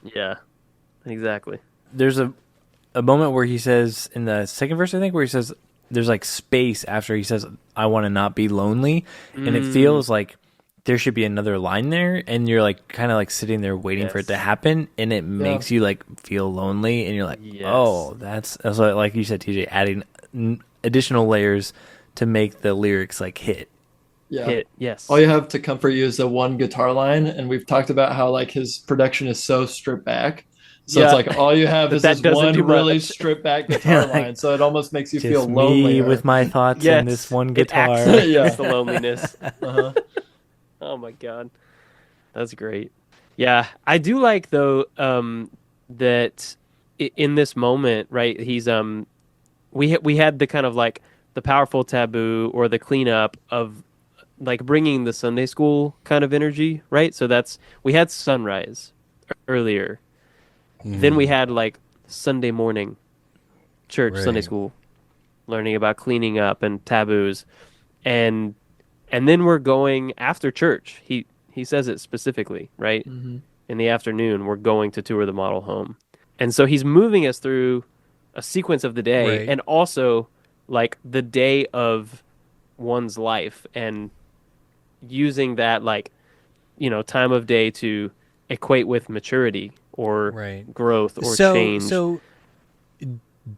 Yeah, exactly. There's a moment where he says in the second verse, I think, where he says there's like space after he says, I want to not be lonely. And it feels like there should be another line there. And you're like kind of like sitting there waiting for it to happen. And it makes you like feel lonely. And you're like, oh, that's like you said, TJ, adding additional layers to make the lyrics like hit. Yeah. Hit, yes. All you have to comfort you is the one guitar line, and we've talked about how like his production is so stripped back. So it's like all you have is that this doesn't one do really much. stripped back guitar Like, line. So it almost makes you Just feel me lonely with my thoughts Yes, and this one it guitar. accentuates the loneliness. Uh-huh. Oh my god, that's great. Yeah, I do like though that in this moment, right? He's we had the kind of like the powerful taboo or the cleanup of like bringing the Sunday school kind of energy, right? So we had sunrise earlier. Then we had like Sunday morning church, Right. Sunday school, learning about cleaning up and taboos. And then we're going after church. He says it specifically, right? Mm-hmm. In the afternoon, we're going to tour the model home. And so he's moving us through a sequence of the day Right. and also like the day of one's life and using that like, time of day to equate with maturity or Right. growth or so, change. So,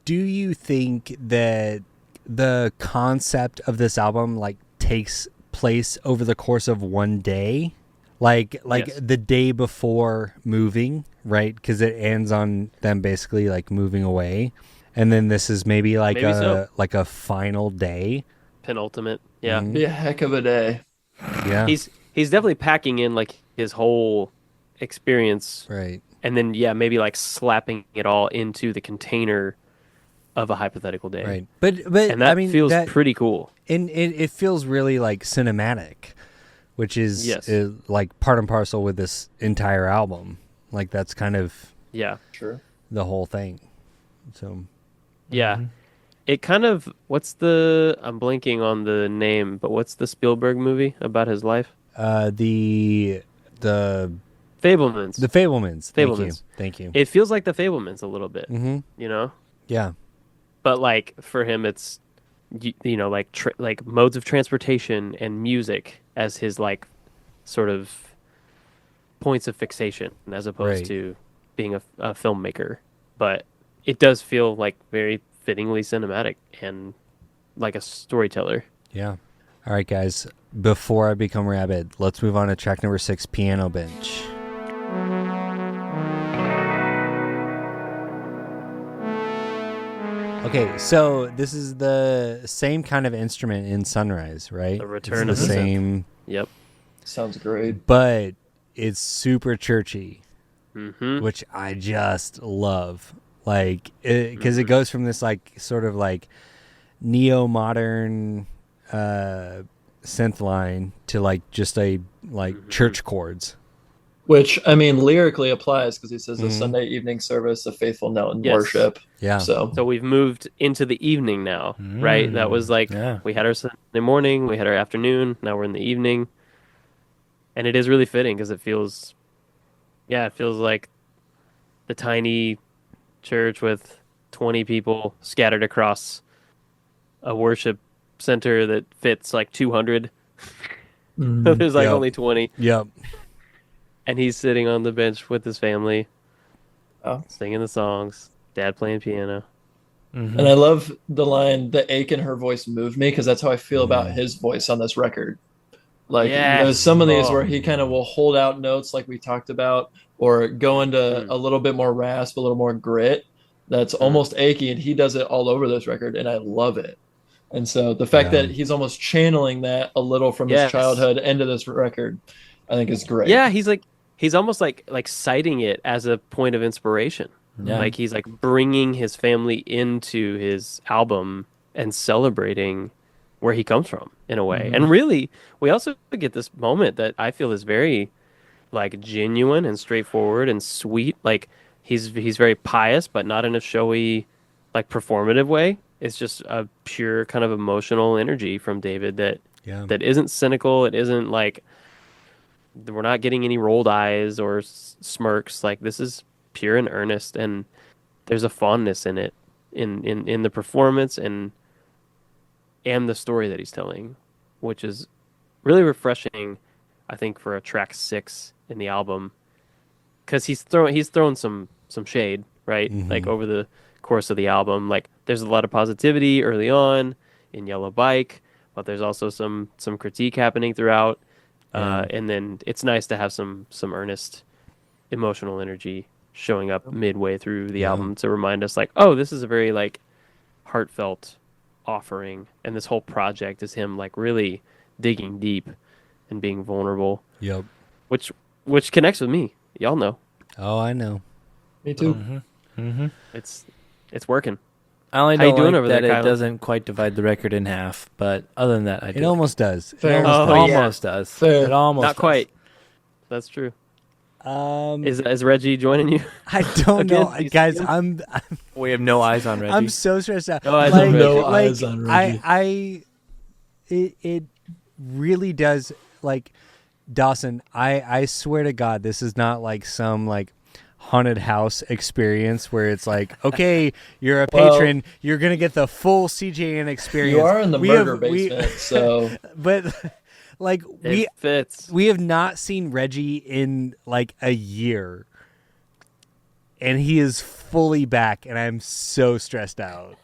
do you think that the concept of this album like takes place over the course of one day, like Yes. the day before moving, right? Because it ends on them basically like moving away, and then this is maybe like Maybe so. like a final day. Penultimate. Yeah. Mhm. Be a heck of a day. Yeah, He's definitely packing in like his whole experience right. and then maybe like slapping it all into the container of a hypothetical day. Right, but And that I mean feels that, pretty cool. and it feels really like cinematic, which is, Yes. is like part and parcel with this entire album. Like that's kind of Yeah. Sure. the whole thing. So Yeah. It kind of I'm blanking on the name, but what's the Spielberg movie about his life? the Fablemans. The Fablemans. Fablemans. Thank you. It feels like the Fablemans a little bit, Mm-hmm. Yeah. But like for him, it's like like modes of transportation and music as his like sort of points of fixation, as opposed Right. to being a filmmaker. But it does feel like very fittingly cinematic and like a storyteller. Yeah. All right, guys. Before I become rabid, let's move on to track number 6, Piano Bench. Okay, so this is the same kind of instrument in Sunrise, right? The return it's of the the synth. same, Yep. Sounds great. but it's super churchy, Mm-hmm. which I just love. Like, because it goes from this like sort of like neo-modern synth line to like just a like church chords. Which, I mean, lyrically applies because he says a Sunday evening service, a faithful knelt in Yes. worship. Yeah. So So we've moved into the evening now, right? That was like Yeah. we had our Sunday morning, we had our afternoon, now we're in the evening. And it is really fitting because it feels like the tiny church with 20 people scattered across a worship center that fits like 200. There's like Yep. only 20. Yep. And he's sitting on the bench with his family, Oh. singing the songs, dad playing piano. And I love the line, the ache in her voice moved me, because that's how I feel about his voice on this record. Like, Yes. there's some of these Oh. where he kind of will hold out notes like we talked about, or go into a little bit more rasp, a little more grit. That's almost achy, and he does it all over this record, and I love it. And so the fact that he's almost channeling that a little from his Yes. childhood into this record, I think is great. Yeah, he's almost like citing it as a point of inspiration. Yeah. Like he's like bringing his family into his album and celebrating where he comes from in a way. And really, we also get this moment that I feel is very like genuine and straightforward and sweet. Like he's very pious, but not in a showy, like performative way. It's just a pure kind of emotional energy from David that isn't cynical. It isn't like we're not getting any rolled eyes or smirks. Like this is pure and earnest, and there's a fondness in it, in the performance and the story that he's telling, which is really refreshing, I think, for a track 6 in the album, because he's thrown some shade, right? Like over the course of the album, like there's a lot of positivity early on in Yellow Bike, but there's also some critique happening throughout. And then it's nice to have some earnest emotional energy showing up midway through the album to remind us like, oh, this is a very like heartfelt offering, and this whole project is him like really digging deep and being vulnerable. Yep. Which connects with me. Y'all know. Oh, I know. Me too. It's working. I only How you don't doing like over that there, it Kylan? doesn't quite divide the record in half, but other than that, I do. It almost does. Fair. It almost Oh, does. yeah. almost does. Fair. It almost Not does. quite. That's true. Is Reggie joining you? I don't know, Again, guys. he's- I'm We have no eyes on Reggie. I'm so stressed out. No eyes on Reggie. No eyes on Reggie. It really does, like, Dawson, I swear to God, this is not like some like haunted house experience where it's like, okay, you're a Well- patron, you're gonna get the full CJN experience. You are in the We murder have- we- basement, so but like It fits. we have not seen Reggie in like a year, and he is fully back, and I'm so stressed out.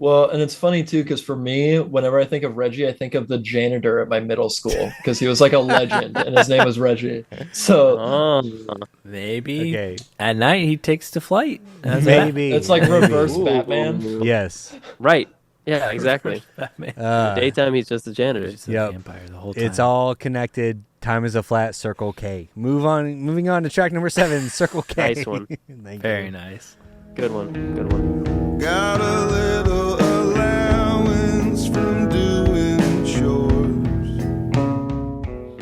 well, and it's funny too, because for me, whenever I think of Reggie, I think of the janitor at my middle school, because he was like a legend, and his name was Reggie. So Oh, Maybe Okay, at night he takes to flight. That's maybe it's like maybe. reverse Batman. Yes, right. Yeah, exactly. uh, Daytime, he's just a janitor. He's a Yep. vampire the whole time. it's all connected. Time is a flat circle K. Moving on to track number 7, Circle K. Nice one. Thank very you. nice. Good one. Good one. Got a little allowance from doing chores.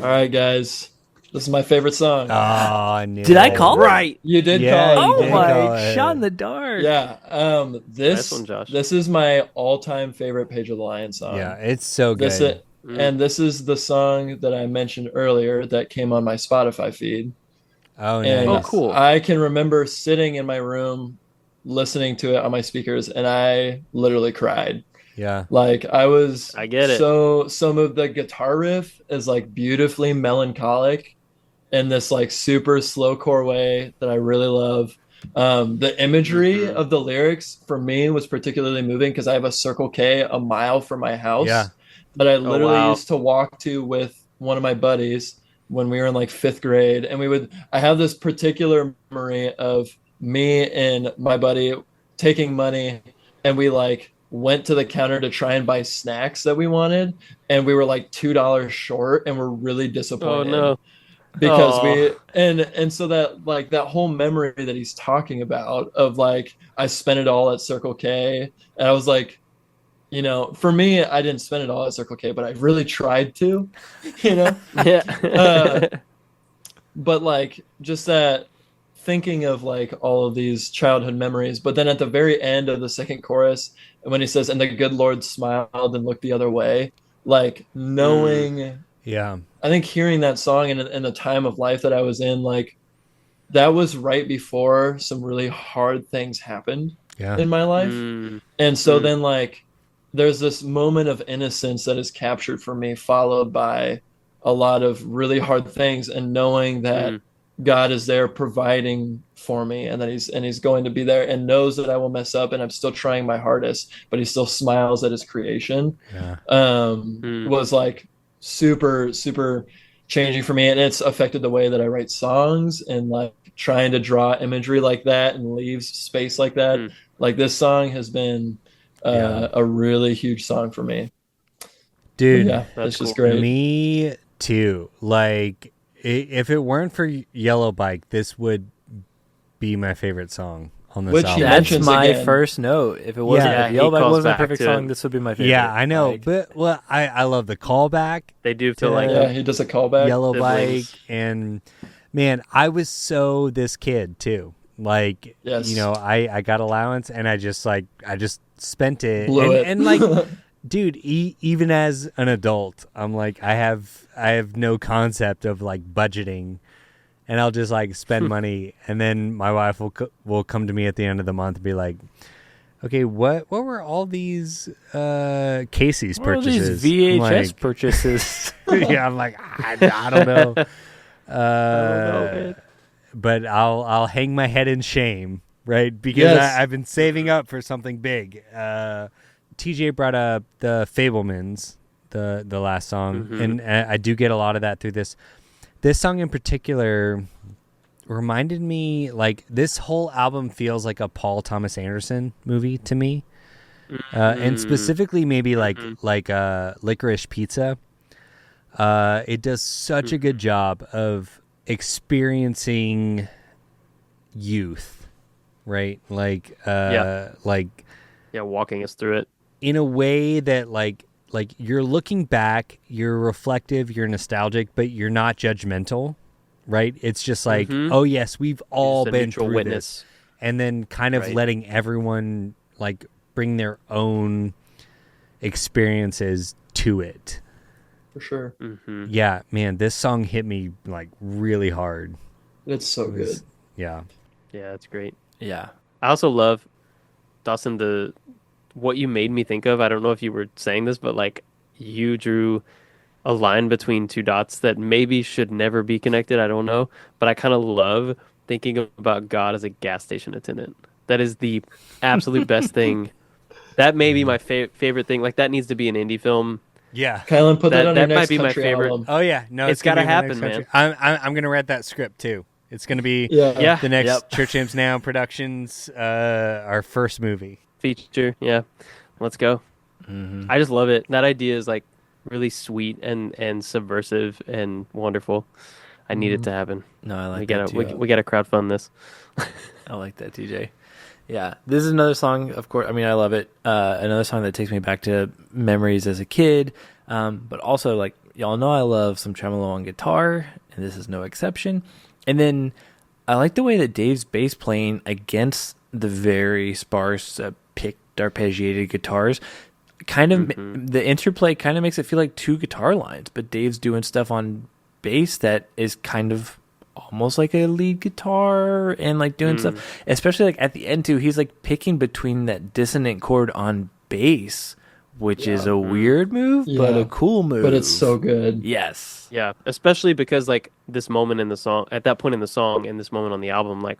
All right, guys, this is my favorite song. Oh, I knew Did I it. call it? You did Yeah, call you it. Oh did call my! it. Shot in the dark. Yeah. This Nice one, Josh. this is my all-time favorite Pedro the Lion song. Yeah, it's so good. This it, and this is the song that I mentioned earlier that came on my Spotify feed. Oh, And nice. Oh, cool. I can remember sitting in my room listening to it on my speakers, and I literally cried. Yeah. Like I get it. So some of the guitar riff is like beautifully melancholic in this like super slowcore way that I really love. The imagery of the lyrics for me was particularly moving because I have a Circle K a mile from my house Yeah. that I literally wow. used to walk to with one of my buddies when we were in like 5th grade. And I have this particular memory of me and my buddy taking money and we like went to the counter to try and buy snacks that we wanted, and we were like $2 short, and we're really Oh disappointed no. because Oh. we and so that like that whole memory that he's talking about of like I spent it all at Circle K, and I was like, for me, I didn't spend it all at Circle K, but I really tried to, you know. Uh, Yeah. but like just that thinking of like all of these childhood memories, but then at the very end of the second chorus, when he says, "And the good Lord smiled and looked the other way," like knowing, Yeah. I think hearing that song in the time of life that I was in, like that was right before some really hard things happened Yeah. in my life. Mm. And so Mm. then like there's this moment of innocence that is captured for me, followed by a lot of really hard things, and knowing that Mm. God is there providing for me, and that he's going to be there, and knows that I will mess up, and I'm still trying my hardest, but he still smiles at his creation. Yeah. Mm. Was like super, super changing for me. And it's affected the way that I write songs, and like trying to draw imagery like that and leave space like that. Mm. Like this song has been Yeah. a really huge song for me. But Dude, yeah, That's it's just cool. great. me too. Like, if it weren't for Yellow Bike, this would be my favorite song on this Which he album. That's mentions my again. first note. If it wasn't, Yeah, if he Yellow Bike calls wasn't a back perfect to song, it. this would be my favorite. Yeah, I know, Like, but well, I love the callback, They do feel like Yeah, he does a callback. Yellow siblings. Bike, and man, I was so this kid too. Like, Yes. I got allowance, and I just spent it, Blew it. and like, dude, even as an adult, I'm like, I have no concept of like budgeting, and I'll just like spend money, and then my wife will come to me at the end of the month and be like, okay, what were all these Casey's what are purchases? these I'm VHS like, purchases? yeah, I'm like, I don't know. man. But I'll hang my head in shame, right? Because Yes. I've been saving up for something big. TJ brought up the Fablemans, the last song, and I do get a lot of that through this. This song in particular reminded me, like, this whole album feels like a Paul Thomas Anderson movie to me, and specifically maybe like Licorice Pizza. It does such a good job of experiencing youth, right? Like, like Yeah, walking us through it. in a way that like you're looking back, you're reflective, you're nostalgic, but you're not judgmental, right? It's just like, oh yes, we've all Just a been neutral through witness. this, and then kind of Right. letting everyone like bring their own experiences to it. For sure. Mm-hmm. Yeah, man, this song hit me like really hard. It's so It was- good. Yeah. Yeah, that's great. Yeah. I also love, Dawson, what you made me think of. I don't know if you were saying this, but like you drew a line between two dots that maybe should never be connected. I don't know, but I kind of love thinking about God as a gas station attendant. That is the absolute best thing. That may be my favorite thing. Like that needs to be an indie film. Yeah. Kylan, put that on your that might next be my country favorite. album. Oh yeah, no, It's gonna gotta be my next happen, country. I'm gonna write that script too. It's gonna be Yeah. the next Yep. Church Amps Now Productions, our first movie. Feature. Yeah, let's go. I just love it. That idea is like really sweet and subversive and wonderful. I need it to happen. No, I like we that gotta too. we gotta crowdfund this. I like that, TJ. Yeah, this is another song. Of course, I mean, I love it. Another song that takes me back to memories as a kid. But also, like y'all know, I love some tremolo on guitar, and this is no exception. And then I like the way that Dave's bass playing against the very sparse, picked, arpeggiated guitars. Kind of the interplay kind of makes it feel like two guitar lines, but Dave's doing stuff on bass that is kind of almost like a lead guitar and like doing stuff, especially like at the end too. He's like picking between that dissonant chord on bass, which is a weird move, but Yeah. a cool move. But it's so good. Yes. Yeah, especially because like this moment in the song, at that point in the song, and this moment on the album, like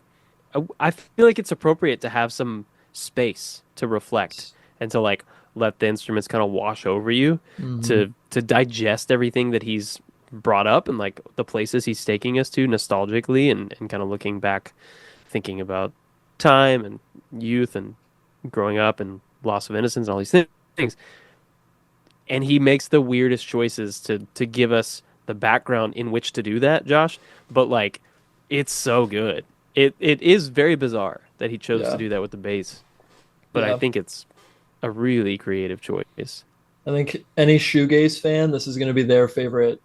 I feel like it's appropriate to have some space to reflect and to like let the instruments kind of wash over you to digest everything that he's brought up and like the places he's taking us to nostalgically and kind of looking back, thinking about time and youth and growing up and loss of innocence and all these things. And he makes the weirdest choices to give us the background in which to do that, Josh. But like, it's so good. It is very bizarre that he chose to do that with the bass, but I think it's a really creative choice. I think any shoegaze fan, this is going to be their favorite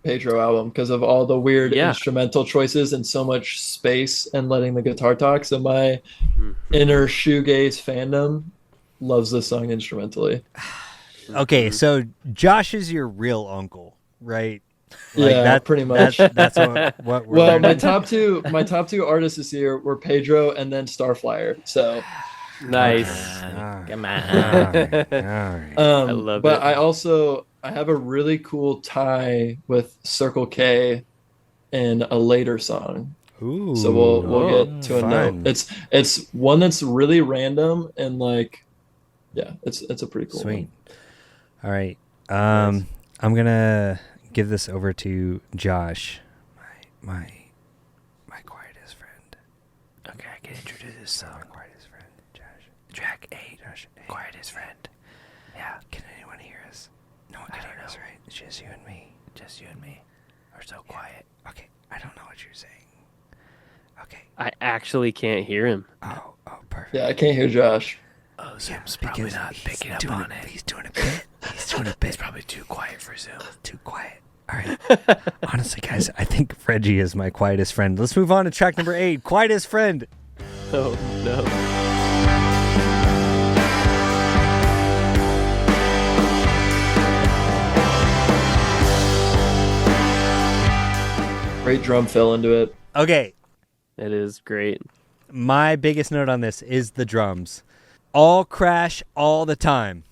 Pedro album because of all the weird instrumental choices and so much space and letting the guitar talk. So my inner shoegaze fandom loves this song instrumentally. Okay, so Josh is your real uncle, right? Pretty much. That's what we're well, learning. my top two artists this year were Pedro and then Starflyer. So nice. Come on. All right. I love but it. I have a really cool tie with Circle K in a later song. Ooh, So we'll get to a fun. note. It's one that's really random and like it's a pretty cool Sweet. one. All right. I'm gonna give this over to Josh, my quietest friend. Okay, I can introduce this song. My quietest friend, Josh. Track 8. Josh, hey, Quietest friend. Yeah. can anyone hear us? No one can hear us, right? It's just you and me. Just you and me are so quiet. Okay, I don't know what you're saying. Okay. I actually can't hear him. Oh, perfect. Yeah, I can't hear Josh. Oh, Zoom's probably not picking up on it. He's doing a bit. He's doing a bit. It's probably too quiet for Zoom. Too quiet. All right. Honestly, guys, I think Reggie is my quietest friend. Let's move on to track number 8. Quietest friend. Oh no. Great drum fill into it. Okay. It is great. My biggest note on this is the drums. All crash all the time.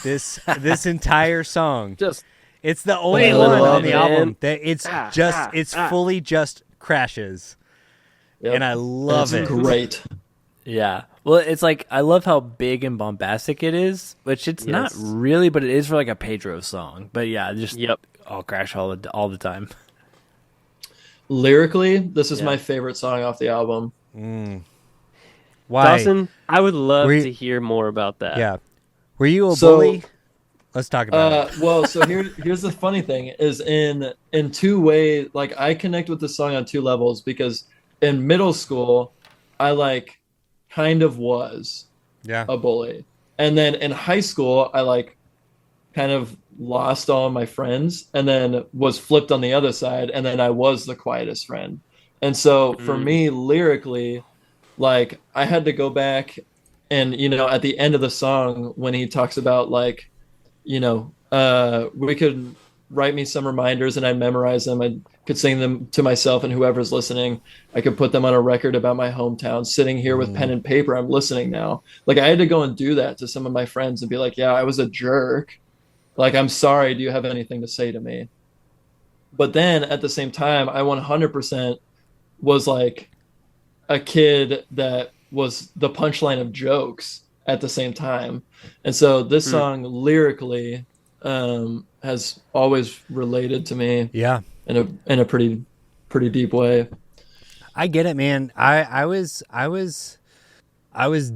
This entire song. Just It's the only Wailing one on on it, the man. album that it's fully just crashes. Yep. And I love It's it. great. Yeah. Well, it's like, I love how big and bombastic it is, which it's not Yes. really, but it is for like a Pedro song. But yeah, just Yep. all crash all the time. Lyrically, this is Yeah. my favorite song off the album. Why? Dawson, I would love Were you- to hear more about that. Yeah. Were you a So- bully? Let's talk about it. Well, so here's the funny thing is in two ways, like I connect with the song on two levels because in middle school, I like kind of was Yeah. a bully. And then in high school, I like kind of lost all my friends and then was flipped on the other side. And then I was the quietest friend. And so for me, lyrically, like I had to go back and, at the end of the song, when he talks about like, we could write me some reminders and I'd memorize them. I could sing them to myself and whoever's listening. I could put them on a record about my hometown, sitting here with pen and paper. I'm listening now. Like I had to go and do that to some of my friends and be like, yeah, I was a jerk. Like, I'm sorry. Do you have anything to say to me? But then at the same time, I 100% was like a kid that was the punchline of jokes at the same time. And so this song lyrically has always related to me Yeah. in a pretty deep way. I get it, man. I was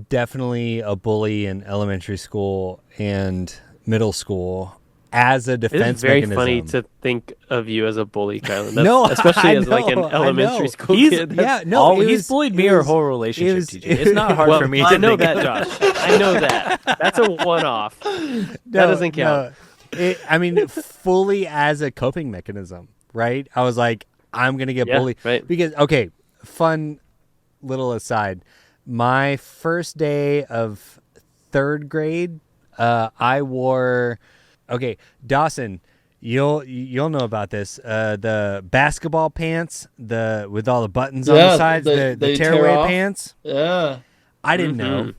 definitely a bully in elementary school and middle school as a It defense is very mechanism. funny to think of you as a bully, Kylan. No, especially I as like an know, I elementary know. school He's- kid. That's- Yeah, no, it he's was- bullied it me our was- whole relationship, was- TJ. It's not hard well, for me I to know think that, Josh. I know that. That's a one-off. That doesn't count. No. I mean, fully as a coping mechanism, right? I was like, I'm gonna get Yeah, bullied right. because okay, fun little aside. My first day of third grade, I wore. Okay, Dawson, you'll know about this. The basketball pants, with all the buttons on the sides, the they tear tearaway off. pants. Yeah. I didn't know.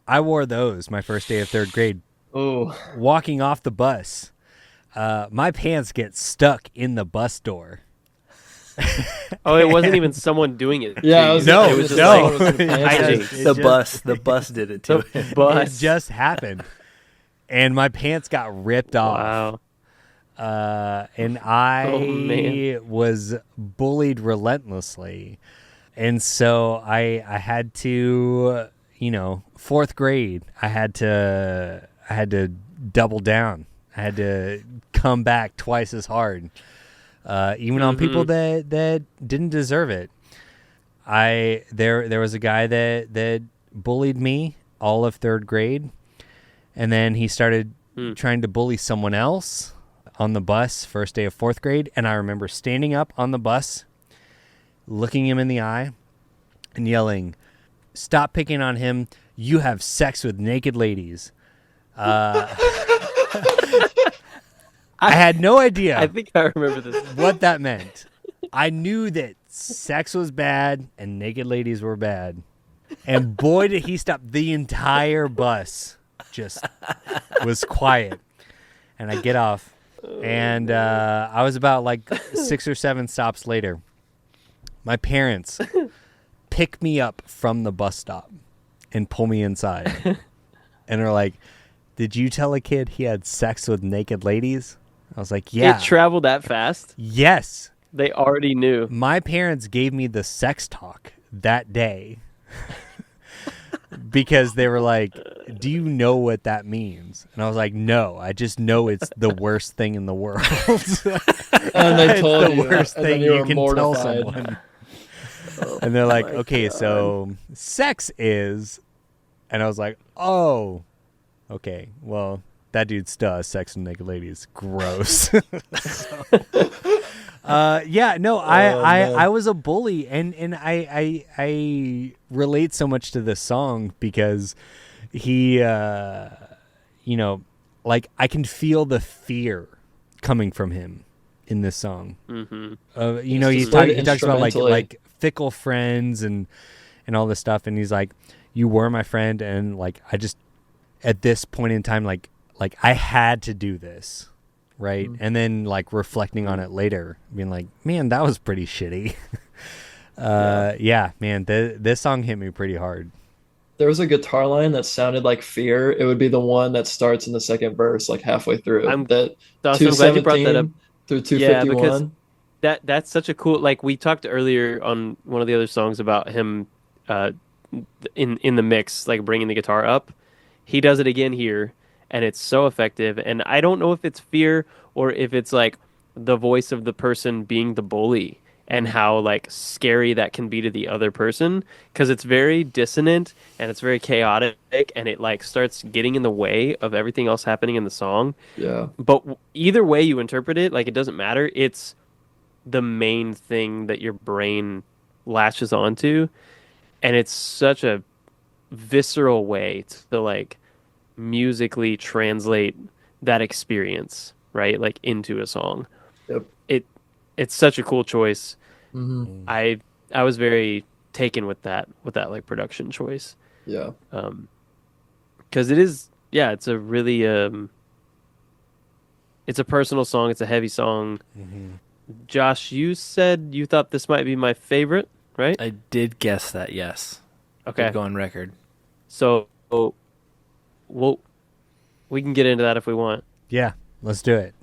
I wore those my first day of third grade. Oh, Walking off the bus, my pants get stuck in the bus door. Oh, it wasn't even someone doing it. yeah. I was, No, it was just no. like, it was Hijinks. The bus did it too. The bus. It just happened, and my pants got ripped off. Wow. And I Oh, man. was bullied relentlessly, and so I had to, fourth grade, I had to double down. I had to come back twice as hard, even on people that didn't deserve it. There was a guy that bullied me all of third grade, and then he started trying to bully someone else on the bus first day of fourth grade, and I remember standing up on the bus, looking him in the eye, and yelling, "Stop picking on him! You have sex with naked ladies." I had no idea. I think I remember this. What that meant. I knew that sex was bad and naked ladies were bad. And boy, did he stop. The entire bus just was quiet. And I get off. And I was about like 6 or 7 stops later. My parents pick me up from the bus stop and pull me inside. And are like, "Did you tell a kid he had sex with naked ladies?" I was like, "Yeah." It traveled that fast? Yes. They already knew. My parents gave me the sex talk that day because they were like, "Do you know what that means?" And I was like, "No, I just know it's the worst thing in the world." And they told It's the you, worst and then thing you you were can tell mortified. someone. And they're like, my "Okay, God. so sex is," and I was like, "Oh, okay. Well, that dude still has sex with naked ladies. Gross." Yeah, no, man. I was a bully, and I relate so much to this song because he, like I can feel the fear coming from him in this song. Mm-hmm. He played talks about instrumentally. like fickle friends and all this stuff, and he's like, "You were my friend," and like I just at this point in time like I had to do this, right? And then like reflecting on it later, being like, "Man, that was pretty shitty." Yeah, man, this song hit me pretty hard. There was a guitar line that sounded like Fear. It would be the one that starts in the second verse, like halfway through. I'm That Dawson, I'm glad you brought that up. 217 through Yeah, because 251. that's such a cool. Like we talked earlier on one of the other songs about him, in the mix, like bringing the guitar up. He does it again here, and it's so effective. And I don't know if it's fear or if it's like the voice of the person being the bully and how like scary that can be to the other person, because it's very dissonant and it's very chaotic, and it like starts getting in the way of everything else happening in the song. Yeah. But either way you interpret it, like it doesn't matter. It's the main thing that your brain latches onto, and it's such a visceral way to like musically translate that experience, right? Like into a song. Yep. It's such a cool choice. Hmm. I was very taken with that like production choice. Yeah. Because it is, yeah, it's a really it's a personal song, it's a heavy song. Josh, you said you thought this might be my favorite, right? I did guess that, yes. Okay. Did go on record. So we can get into that if we want. Yeah, let's do it.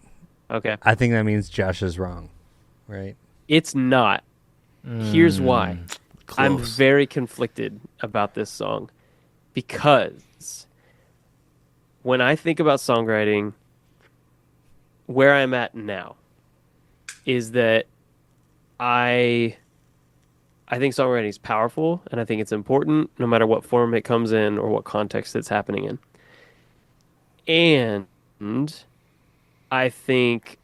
Okay. I think that means Josh is wrong, right? It's not. Here's why. I'm Close. very conflicted about this song because when I think about songwriting, where I'm at now is that I think songwriting is powerful, and I think it's important no matter what form it comes in or what context it's happening in. And I think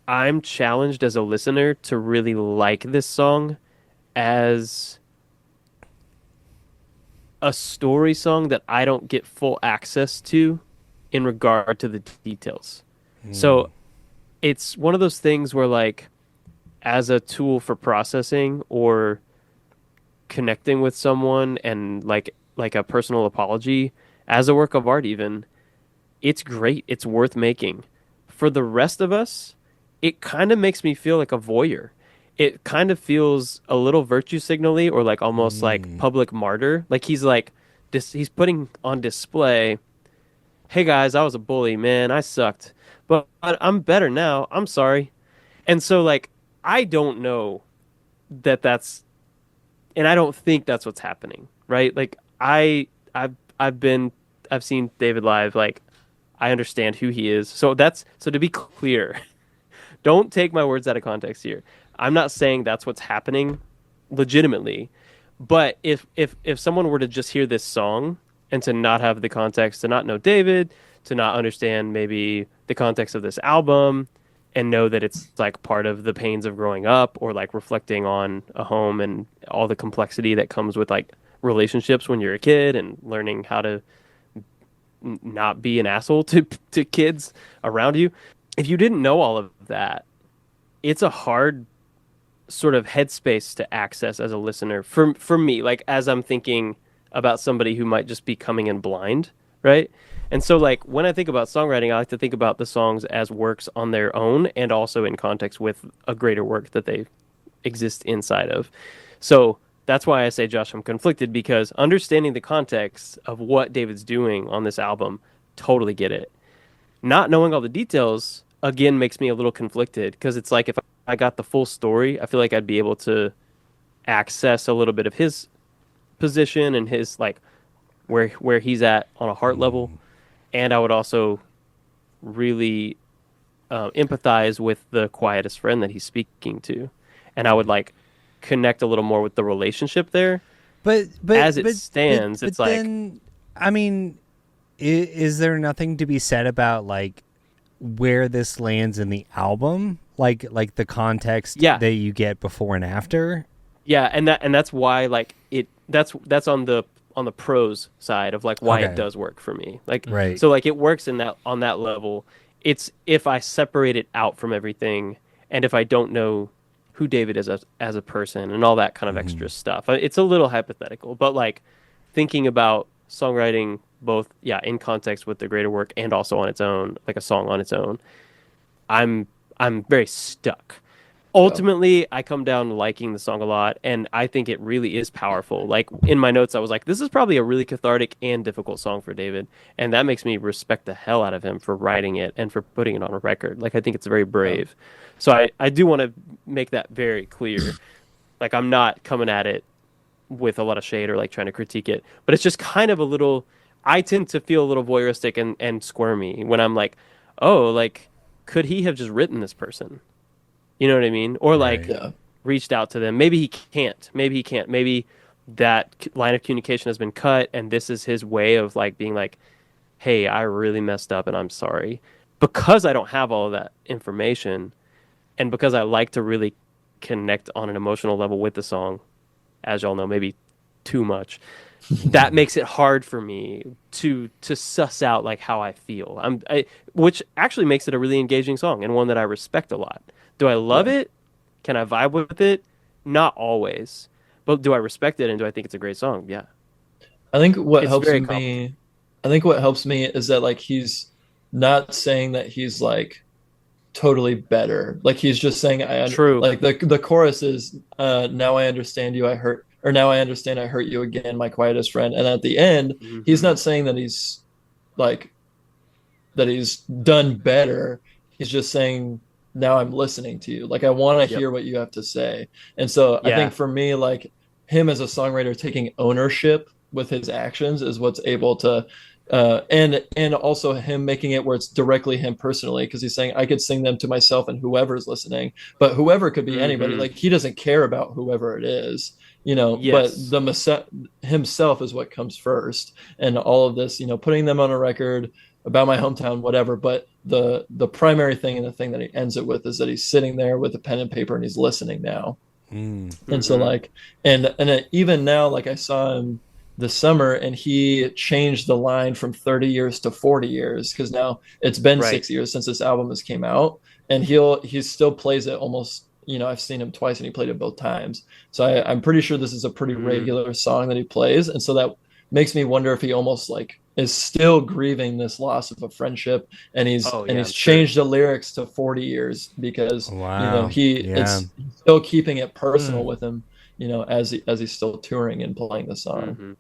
I'm challenged as a listener to really like this song as a story song that I don't get full access to in regard to the details. So it's one of those things where like as a tool for processing or connecting with someone and like a personal apology, as a work of art even, it's great. It's worth making. For the rest of us, it kind of makes me feel like a voyeur. It kind of feels a little virtue signally or like almost like public martyr. Like he's putting on display, "Hey guys, I was a bully, man. I sucked. But I'm better now. I'm sorry." And so like I don't know that's, and I don't think that's what's happening, right? Like I've seen David live. Like, I understand who he is. So to be clear, don't take my words out of context here. I'm not saying that's what's happening legitimately. But if someone were to just hear this song and to not have the context, to not know David, to not understand maybe the context of this album, and know that it's like part of the pains of growing up, or like reflecting on a home and all the complexity that comes with like relationships when you're a kid and learning how to not be an asshole to kids around you. If you didn't know all of that, it's a hard sort of headspace to access as a listener for me, like as I'm thinking about somebody who might just be coming in blind, right? And so like when I think about songwriting, I like to think about the songs as works on their own and also in context with a greater work that they exist inside of. So that's why I say, Josh, I'm conflicted, because understanding the context of what David's doing on this album, totally get it. Not knowing all the details again makes me a little conflicted, because it's like if I got the full story, I feel like I'd be able to access a little bit of his position and his like where he's at on a heart level, and I would also really empathize with the quietest friend that he's speaking to, and I would like connect a little more with the relationship there. But as it stands, it's like, then, I mean, is there nothing to be said about like where this lands in the album, like the context that you get before and after? Yeah, and that's why like that's on the prose side of like why it does work for me. Like, right. So like it works in that on that level. It's if I separate it out from everything, and if I don't know who David is as a person and all that kind of extra stuff. It's a little hypothetical, but like thinking about songwriting both in context with the greater work and also on its own, like a song on its own, I'm very stuck. Ultimately, I come down liking the song a lot, and I think it really is powerful. Like in my notes, I was like, this is probably a really cathartic and difficult song for David, and that makes me respect the hell out of him for writing it and for putting it on a record. Like I think it's very brave. So I do want to make that very clear. Like I'm not coming at it with a lot of shade or like trying to critique it, but it's just kind of a little, I tend to feel a little voyeuristic and squirmy when I'm like, oh, like, could he have just written this person? You know what I mean? Or like reached out to them. Maybe he can't. Maybe that line of communication has been cut, and this is his way of like being like, hey, I really messed up and I'm sorry. Because I don't have all of that information, and because I like to really connect on an emotional level with the song, as y'all know, maybe too much, that makes it hard for me to suss out like how I feel. Which actually makes it a really engaging song and one that I respect a lot. Do I love it? Can I vibe with it? Not always. But do I respect it, and do I think it's a great song? Yeah. I think what It's helps very me I think what helps me is that like he's not saying that he's like totally better. Like he's just saying True. like the chorus is now I understand you, I hurt, or now I understand I hurt you again, my quietest friend. And at the end, he's not saying that he's like that he's done better. He's just saying now I'm listening to you. Like I want to hear what you have to say. And so I think for me, like him as a songwriter taking ownership with his actions is what's able to and also him making it where it's directly him personally, because he's saying I could sing them to myself and whoever's listening, but whoever could be anybody. Like he doesn't care about whoever it is, you know. But the himself is what comes first, and all of this, you know, putting them on a record about my hometown, whatever. But the primary thing, and the thing that he ends it with, is that he's sitting there with a pen and paper and he's listening now. And so like and even now, like I saw him this summer and he changed the line from 30 years to 40 years, because now it's been 6 years since this album has came out, and he still plays it almost, you know, I've seen him twice and he played it both times. So I'm pretty sure this is a pretty regular song that he plays, and so that makes me wonder if he almost like is still grieving this loss of a friendship, and he's changed the lyrics to 40 years because you know it's still keeping it personal with him, you know, as he's still touring and playing the song.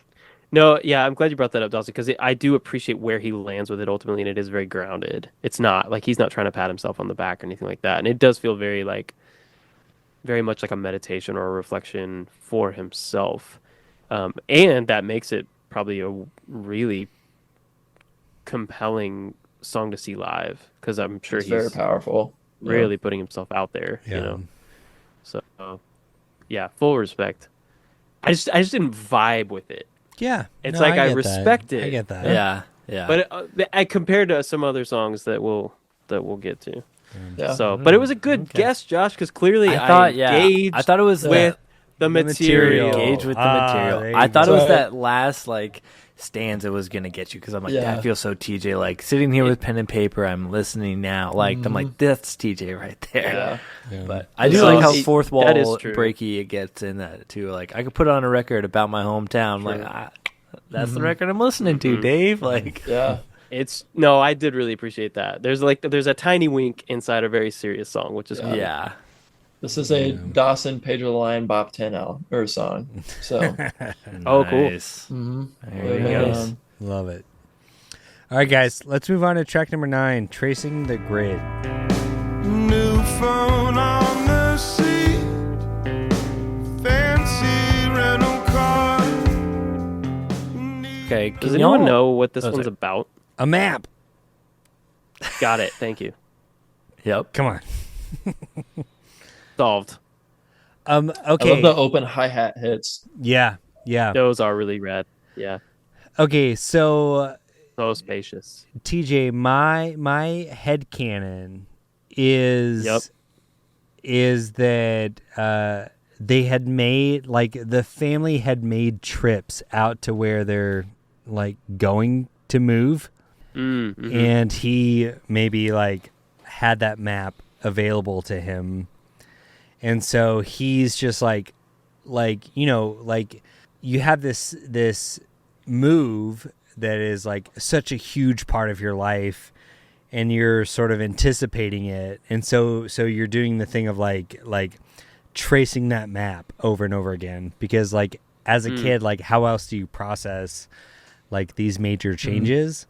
No, yeah, I'm glad you brought that up, Dawson, because I do appreciate where he lands with it ultimately, and it is very grounded. It's not like he's not trying to pat himself on the back or anything like that, and it does feel very much like a meditation or a reflection for himself, and that makes it probably a really compelling song to see live because I'm sure It's very he's powerful. Yeah. really putting himself out there. Yeah. You know, so yeah, full respect. I just didn't vibe with it. Yeah. It's No, like I get respect that. it. I get that. Yeah, yeah. But I compared to some other songs that we'll get to. Yeah. So, but it was a good guess, Josh, because clearly I thought, yeah, engaged I thought it was with the the material. material. engage with the Ah, material. there I you thought go. it was Sorry. that last like stanza was gonna get you because I'm like, Yeah. that feels so TJ. Like sitting here with pen and paper, I'm listening now. Like I'm like, that's TJ right there. Yeah. But I do So like how it- fourth wall that is true. breaky it gets in that too. Like I could put on a record about my hometown. Like that's the record I'm listening to, Dave. Like Yeah. It's no, I did really appreciate that. There's a tiny wink inside a very serious song, which is cool. yeah. This is a Dawson Pedro the Lion Bop 10 or song. So Oh, cool. Nice. mhm. There you Moving go. on. Love it. All right, guys, let's move on to track number 9, Tracing the Grid. New phone on the seat. Fancy rental car. Okay. Does Can anyone y'all know what this Oh, one's sorry. about? A map. Got it. Thank you. Yep. Come on. Solved. I Okay. love the open hi-hat hits. Yeah. Those are really rad. Yeah. Okay, so So spacious. TJ, my headcanon is Yep. is that they had made, like, the family had made trips out to where they're like going to move, Mm-hmm. and he maybe like had that map available to him, and so he's just like you know, like you have this move that is like such a huge part of your life, and you're sort of anticipating it, and so you're doing the thing of like tracing that map over and over again, because like as a kid, like how else do you process like these major changes?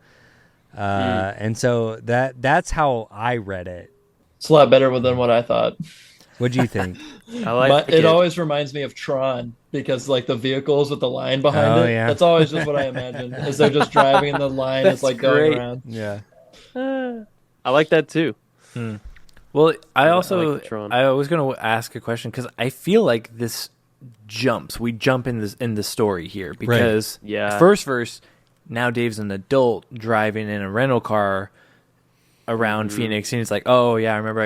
And so that's how I read it. It's a lot better than what I thought. What do you think? I like But it. it always reminds me of Tron because like the vehicles with the line behind Oh, it. yeah. That's always just what I imagine. Is they're just driving and the line is That's like going great. around. Yeah. I like that too. Well, I like also Tron. I was going to ask a question because I feel like this we jump in the story here because Yeah. first verse, now Dave's an adult driving in a rental car around Phoenix, and he's like, oh yeah, I remember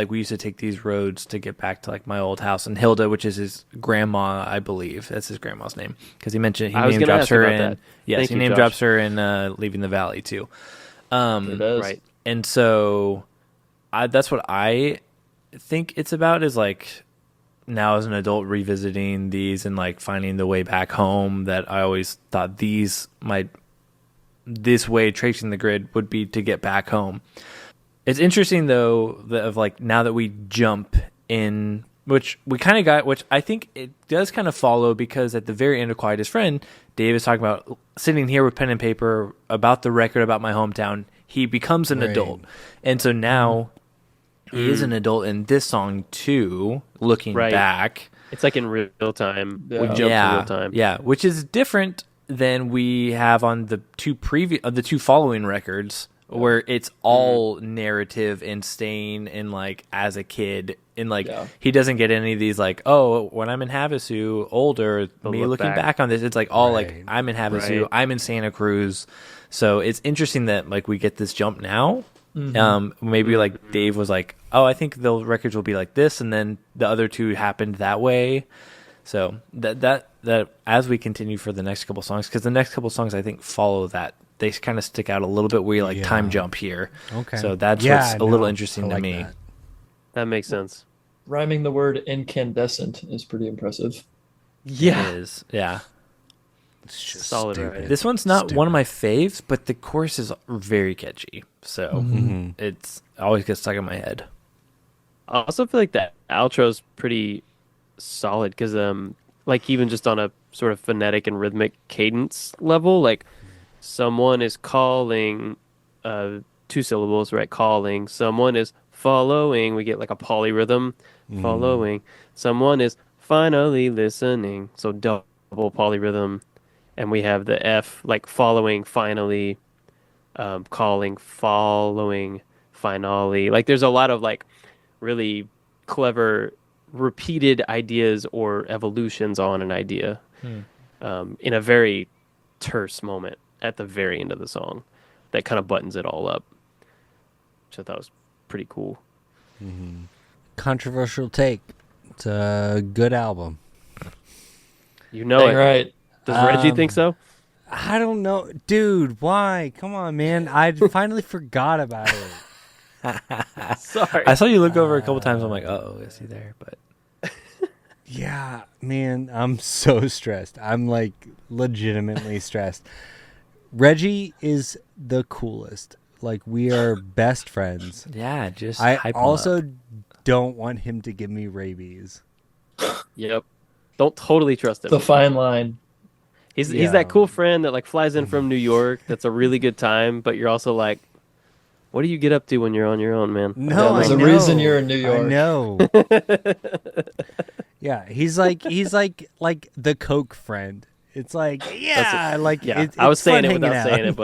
we used to take these roads to get back to like my old house, and Hilda, which is his grandma, I believe that's his grandma's name, because he mentioned I was name gonna drops ask her about in that. yes, Thank he you, name Josh. drops her in Leaving the Valley too. It is. Right. And so that's what I think it's about, is like now as an adult revisiting these and like finding the way back home, that I always thought this way tracing the grid would be to get back home. It's interesting though that of like now that we jump in, which we kind of got, which I think it does kind of follow, because at the very end of Quietest Friend, Dave is talking about sitting here with pen and paper about the record about my hometown. He becomes an Right. adult, and so now he is an adult in this song too. Looking Right. back, It's like in real time. We Yeah. jump to real time. yeah, which is different than we have on the two following records, where it's all narrative and staying in like as a kid, and like he doesn't get any of these like, oh, when I'm in Havasu older, me look looking back. back on this, it's like all Right. like I'm in Havasu, Right. I'm in Santa Cruz. So it's interesting that like we get this jump now. Maybe like Dave was like, oh, I think the records will be like this, and then the other two happened that way. So that as we continue for the next couple songs, because the next couple songs I think follow that, they kind of stick out a little bit. We like time jump here. Okay. So that's Yeah, what's a no, little I interesting to like me. that. That makes sense. Rhyming the word incandescent is pretty impressive. Yeah. It is, yeah. It's just Solid stupid. writing. This one's not one of my faves, but the chorus is very catchy. So it's always gets stuck in my head. I also feel like that outro's pretty solid because, like, even just on a sort of phonetic and rhythmic cadence level, like, someone is calling, 2 syllables, right? Calling. Someone is following. We get like a polyrhythm. Following. Someone is finally listening. So double polyrhythm. and we have the F like following, finally, calling, following, finale. Like there's a lot of like really clever repeated ideas or evolutions on an idea in a very terse moment at the very end of the song that kind of buttons it all up, which I thought was pretty cool. Controversial take. It's a good album. You know Dang it. right. Does Reggie think so? I don't know. Dude, why? Come on, man. I finally forgot about it. Sorry. I saw you look over a couple times. I'm like, oh, is he there? But Yeah, man, I'm so stressed. I'm like legitimately stressed. Reggie is the coolest. Like we are best friends. yeah, just I hype him also up. don't want him to give me rabies. Yep. Don't totally trust him. The fine line. He's Yeah. that cool friend that like flies in from New York. That's a really good time, but you're also like, what do you get up to when you're on your own, man? No, There's I a know. reason you're in New York. I know. Yeah, he's like the Coke friend. It's like yeah, like Yeah, it's I was fun saying it hanging without out. saying it,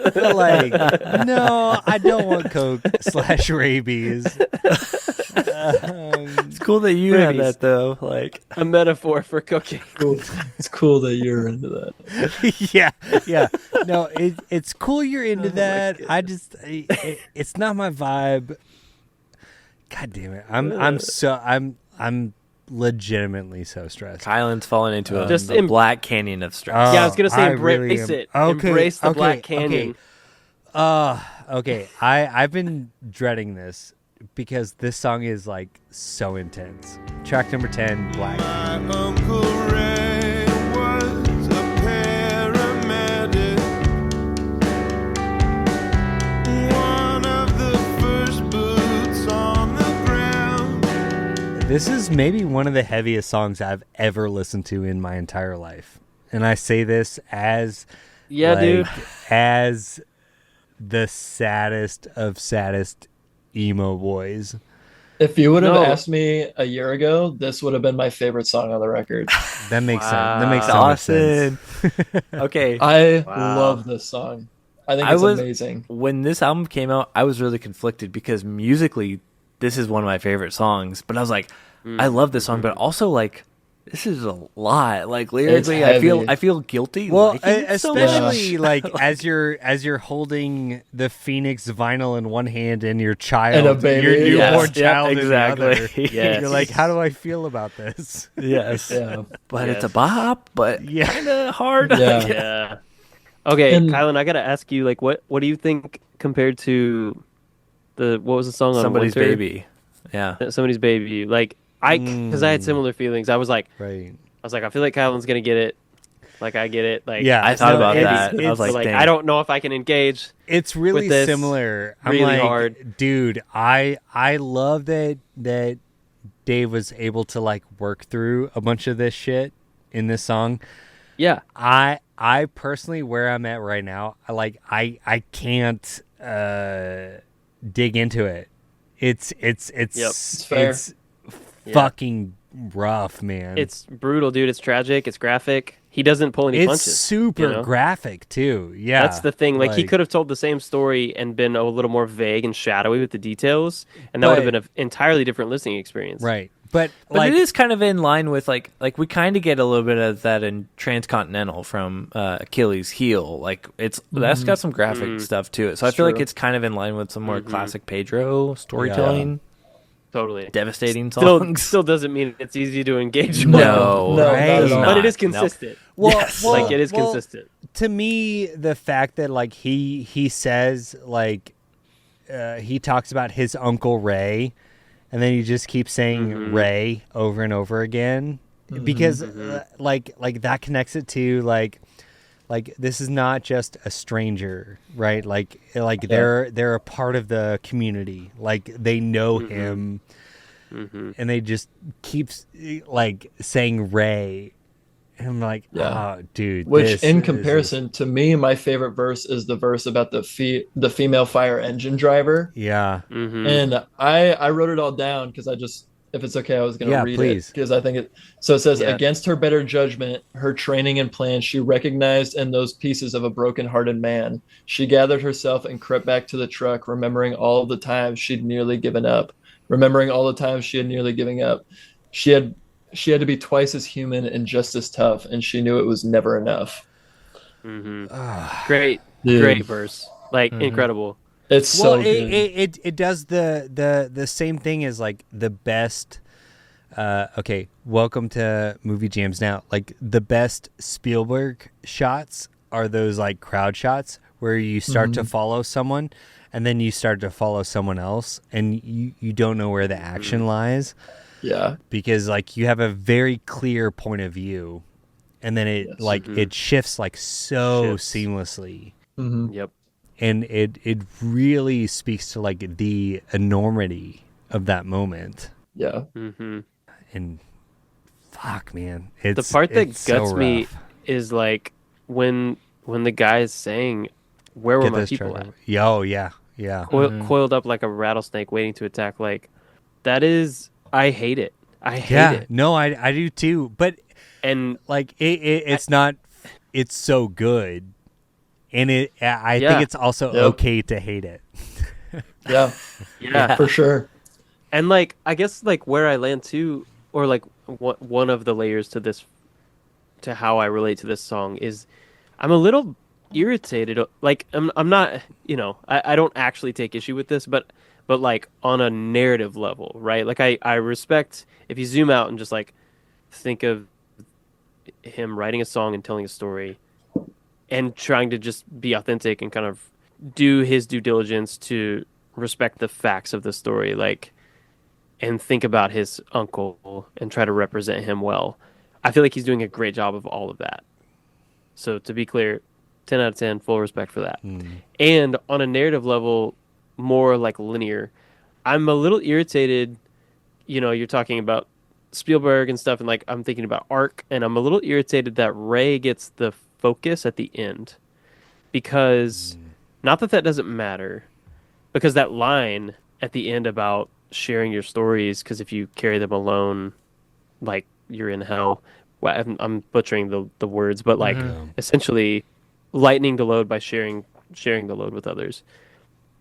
but But like, no, I don't want Coke / rabies. It's cool that you have Rabies. that though. Like, a metaphor for cooking. Cool. It's cool that you're into that. yeah. No, it's cool you're into that. I just, it's not my vibe. God damn it! I'm legitimately so stressed. Kylan's falling into a Just the black canyon of stress. Yeah, I was gonna say I embrace really am. it. Okay, Embrace the okay, Black Canyon. Okay. I've been dreading this because this song is like so intense. Track number 10, Black. My Uncle Ray was a paramedic. One of the first boots on the ground. This is maybe one of the heaviest songs I've ever listened to in my entire life. And I say this as Yeah, dude. as the saddest of saddest emo boys. If you would have No. asked me a year ago, this would have been my favorite song on the record. That makes sense. That makes so much sense. Dawson. Okay. I Wow. love this song. I think I it's was- amazing. When this album came out, I was really conflicted because musically, this is one of my favorite songs. But I was like, I love this song, but also like, this is a lot. Like lyrically, I heavy. feel guilty. Well, liking it so much. especially like as you're holding the Phoenix vinyl in one hand and your child, And a baby. your newborn Yes, yeah, child in the exactly. other. Yes. You're like, how do I feel about this? Yes, Yeah. but Yes. it's a bop, but Yeah. kind of hard. Yeah. Yeah. Okay, And- Kylan, I gotta ask you, like, what do you think compared to what was the song on Somebody's Winter? baby. Yeah. Somebody's baby. Like because I had similar feelings. I was like, Right. I feel like Kylan's gonna get it. Like I get it. Like Yeah, I thought no, about it's- that. I was but, like, like dang. I don't know if I can engage. It's really with this similar. I'm really like, hard. dude, I love that Dave was able to like work through a bunch of this shit in this song. Yeah. I personally, where I'm at right now, I can't dig into it. It's fair. fucking rough, man. It's brutal, dude. It's tragic. It's graphic. He doesn't pull any It's punches. super you know? graphic too. Yeah, That's the thing. Like, he could have told the same story and been a little more vague and shadowy with the details, and that would have But- been an entirely different listening experience. right, but But like it is kind of in line with like we kind of get a little bit of that in Transcontinental from Achilles' Heel. Like that's got some graphic stuff to it. So I feel like true. it's kind of in line with some more classic Pedro storytelling, Totally. devastating Still, songs. still doesn't mean it's easy to engage with. no, No, Right. not at all. But it is No. consistent. well, Yes. well, Like, it is well, consistent. to me, the fact that like he says like he talks about his uncle Ray, and then he just keeps saying Ray over and over again because like that connects it to like this is not just a stranger, right? Like they're a part of the community. Like they know him, and they just keeps like saying Ray. And I'm like, Yeah. oh, dude. Which, this in is- comparison to me, my favorite verse is the verse about the female fire engine driver. yeah, Mm-hmm. And I wrote it all down because if it's okay, I was going to Yeah, read please. it because I think it. So it says, Yeah. against her better judgment, her training and plans, she recognized in those pieces of a broken-hearted man. She gathered herself and crept back to the truck, remembering all of the times she'd nearly given up. Remembering all the times she had nearly given up. She had she had to be twice as human and just as tough, and she knew it was never enough. Great, Dude. great verse. Like incredible. It's Well, so good. it does the same thing as like the best. Okay, welcome to Movie Jams Now. Like the best Spielberg shots are those like crowd shots where you start to follow someone, and then you start to follow someone else, and you don't know where the action lies Yeah. because like you have a very clear point of view, and then it it shifts like so Shifts. seamlessly. Hmm. Yep. And it really speaks to like the enormity of that moment. Yeah. hmm And fuck, man, The it's part that it's so guts me rough. is like when the guy is saying, "Where were Get my this people truck at?" over. Yo, yeah, yeah. Coiled up like a rattlesnake, waiting to attack. Like that is, I hate it. I hate Yeah, it. no, I do too. But And like it's not. It's so good, and I Yeah. think it's also Yep. okay to hate it. Yeah. yeah, For sure. and like I guess like where I land too, or like one of the layers to this, to how I relate to this song is, I'm a little irritated. Like I'm not, I don't actually take issue with this, but like on a narrative level, right? Like I respect if you zoom out and just like think of him writing a song and telling a story and trying to just be authentic and kind of do his due diligence to respect the facts of the story, like, and think about his uncle and try to represent him well. I feel like he's doing a great job of all of that. So to be clear, 10 out of 10, full respect for that. And on a narrative level, more like linear, I'm a little irritated. You're talking about Spielberg and stuff, and like I'm thinking about Arc, and I'm a little irritated that Ray gets the focus at the end, because not that doesn't matter, because that line at the end about sharing your stories, because if you carry them alone, like you're in hell. Well, I'm butchering the words, but like essentially lightening the load by sharing the load with others.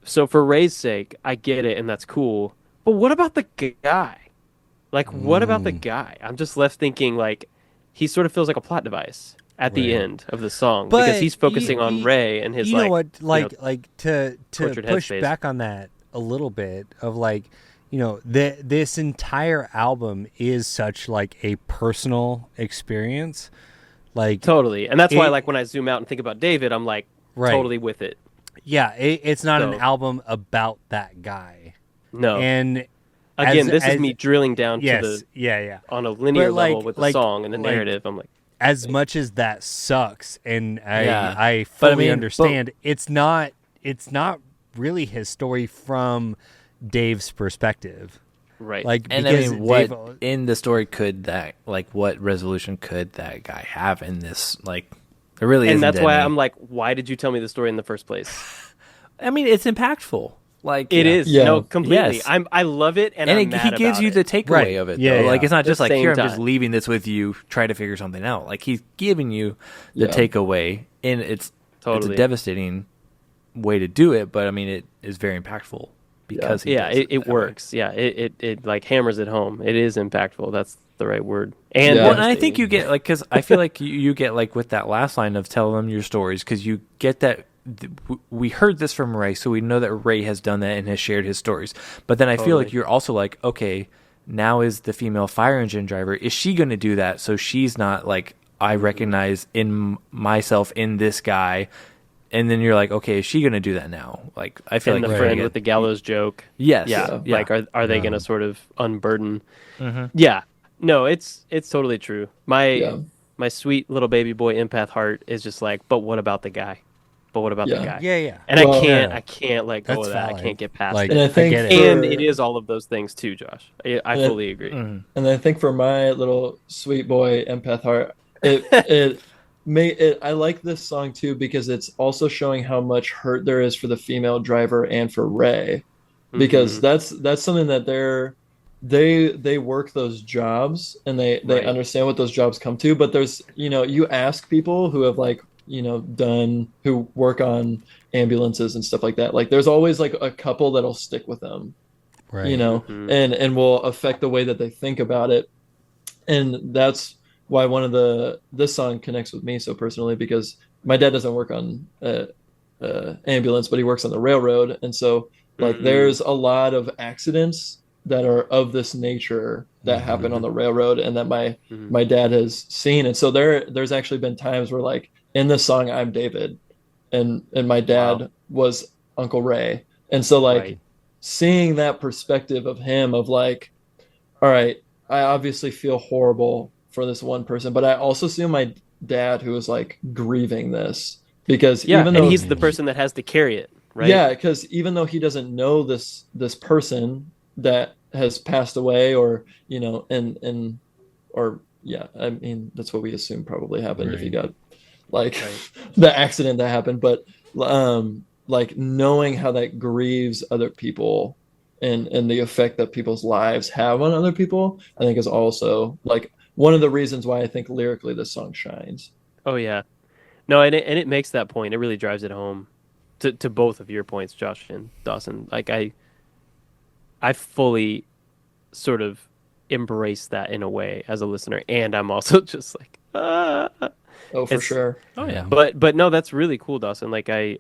So for Ray's sake, I get it, and that's cool. But what about the guy? Like, what about the guy? I'm just left thinking, like, he sort of feels like a plot device at the end of the song, because he's focusing on Ray and his, you know what, like, to tortured push headspace. back on that a little bit of like, this entire album is such like a personal experience, like totally. And that's why, It- like, when I zoom out and think about David, I'm like, Right. totally with it. yeah, it's not an So- album about that guy. No. And Again, this as- is me drilling down yes, to the yeah. on a linear But, like- level with the like- song and the like- narrative. I'm like, As much as that sucks, and Yeah. I But, I fully mean, understand, it's not really his story from Dave's perspective. right. Like, And I because mean, what Dave, in the story could that, like, what resolution could that guy have in this? Like, there really isn't. and that's why any. I'm like, why did you tell me the story in the first place? I mean, it's impactful. Like, It is. Yeah. No, completely. Yes. I love it, and and I'm he mad gives about you it. the takeaway Right. of it. Yeah, though. Like, yeah. it's not just At like, the here, I'm same just time. leaving this with you. Try to figure something out. Like, he's giving you the Yeah. takeaway, and it's Totally. a devastating way to do it. But I mean, it is very impactful because he Yeah, does it that way. works. Yeah, it like hammers it home. It is impactful. That's the right word. And Yeah. Well, and I think devastating. you get like, because I feel like you get like with that last line of tell them your stories, because you get that we heard this from Ray, so we know that Ray has done that and has shared his stories. But then I feel like Totally. you're also like, okay, now is the female fire engine driver, is she going to do that? So she's not like, I recognize in myself in this guy, and then you're like, okay, is she going to do that now? Like, I feel and like the you friend get- with the gallows joke. yes, Yeah, yeah. like are they going to sort of unburden? Yeah, no, it's totally true. My sweet little baby boy empath heart is just like, but what about the guy? But what about the Yeah. guy? yeah. And Well, I can't let go That's of that. I valid. can't get past Like, it. And I think get it. for- And it is all of those things too, Josh. I And- fully agree. And I think for my little sweet boy empath heart, I like this song too because it's also showing how much hurt there is for the female driver and for Ray, because that's something that they work those jobs and they Right. understand what those jobs come to. But there's, you ask people who have like, who work on ambulances and stuff like that. Like there's always like a couple that'll stick with them, Right. and will affect the way that they think about it. And that's why this song connects with me so personally, because my dad doesn't work on ambulance, but he works on the railroad. And so like there's a lot of accidents that are of this nature that happen on the railroad and that my dad has seen. And so there's actually been times where like in this song I'm David and my dad was Uncle Ray. And so like Right. seeing that perspective of him of like, all right, I obviously feel horrible for this one person, but I also see my dad who is like grieving this because Yeah, even and though he's the person that has to carry it, right? yeah, because even though he doesn't know this person that has passed away, or or yeah, I mean that's what we assume probably happened if he got like the accident that happened, but like knowing how that grieves other people and the effect that people's lives have on other people, I think is also like one of the reasons why I think lyrically this song shines. Oh yeah. No, and it makes that point. It really drives it home to both of your points, Josh and Dawson. Like I fully sort of embrace that in a way as a listener, and I'm also just like, ah. Oh, for It's- sure. Oh yeah. But no, that's really cool, Dawson. Like I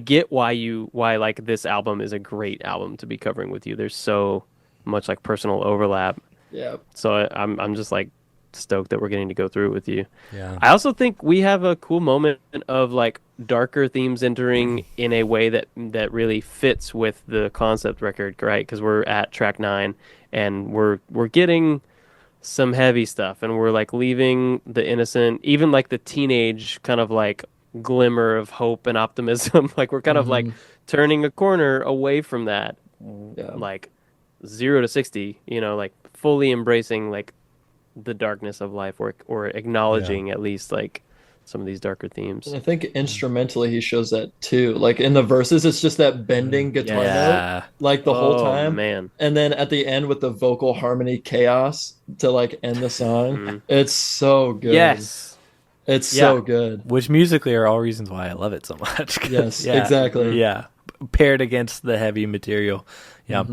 get why like this album is a great album to be covering with you. There's so much like personal overlap. Yeah. So I'm just like stoked that we're getting to go through it with you. Yeah. I also think we have a cool moment of like darker themes entering in a way that really fits with the concept record, right? Because we're at track 9 and we're getting some heavy stuff, and we're like leaving the innocent, even like the teenage kind of like glimmer of hope and optimism. Like we're kind of like turning a corner away from that, Yeah. like 0 to 60, like fully embracing like the darkness of life, or acknowledging at least like some of these darker themes. And I think instrumentally he shows that too. Like in the verses, it's just that bending guitar note, Yeah. like the whole Oh, time. man. And then at the end with the vocal harmony chaos to like end the song. It's so good. Yes. It's Yeah. so good. Which musically are all reasons why I love it so much. 'Cause, Yes, exactly. Yeah. Paired against the heavy material. Yeah.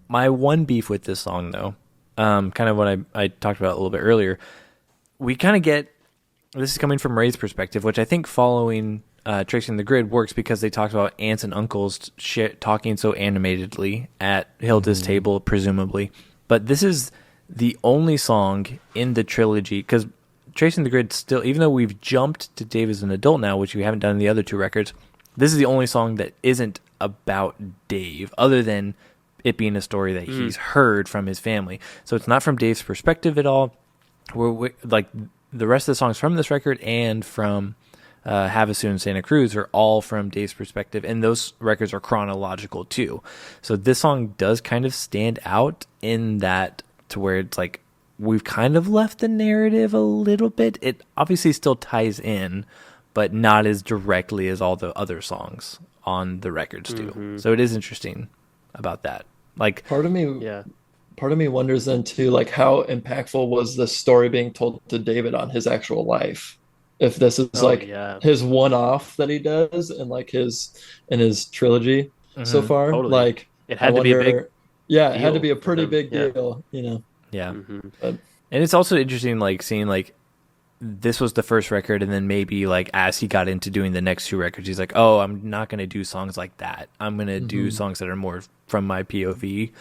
My one beef with this song, though, kind of what I talked about a little bit earlier, we kind of get, this is coming from Ray's perspective, which I think following Tracing the Grid works because they talked about aunts and uncles talking so animatedly at Hilda's table, presumably. But this is the only song in the trilogy, because Tracing the Grid still, even though we've jumped to Dave as an adult now, which we haven't done in the other 2 records, this is the only song that isn't about Dave, other than it being a story that he's heard from his family. So it's not from Dave's perspective at all. We're like the rest of the songs from this record and from Havasu and Santa Cruz are all from Dave's perspective, and those records are chronological too. So this song does kind of stand out in that, to where it's like we've kind of left the narrative a little bit. It obviously still ties in, but not as directly as all the other songs on the records do. So it is interesting about that. Like, Part of me Yeah. wonders then too, like how impactful was the story being told to David on his actual life? If this is like yeah. his one-off that he does in like his trilogy so far, Totally. like It had I to be a wonder- big yeah, it had to deal be a for pretty them. big Yeah. deal, yeah. But And it's also interesting, like, seeing, like, this was the first record, and then maybe, like, as he got into doing the next 2 records, he's like, oh, I'm not going to do songs like that. I'm going to do songs that are more from my POV.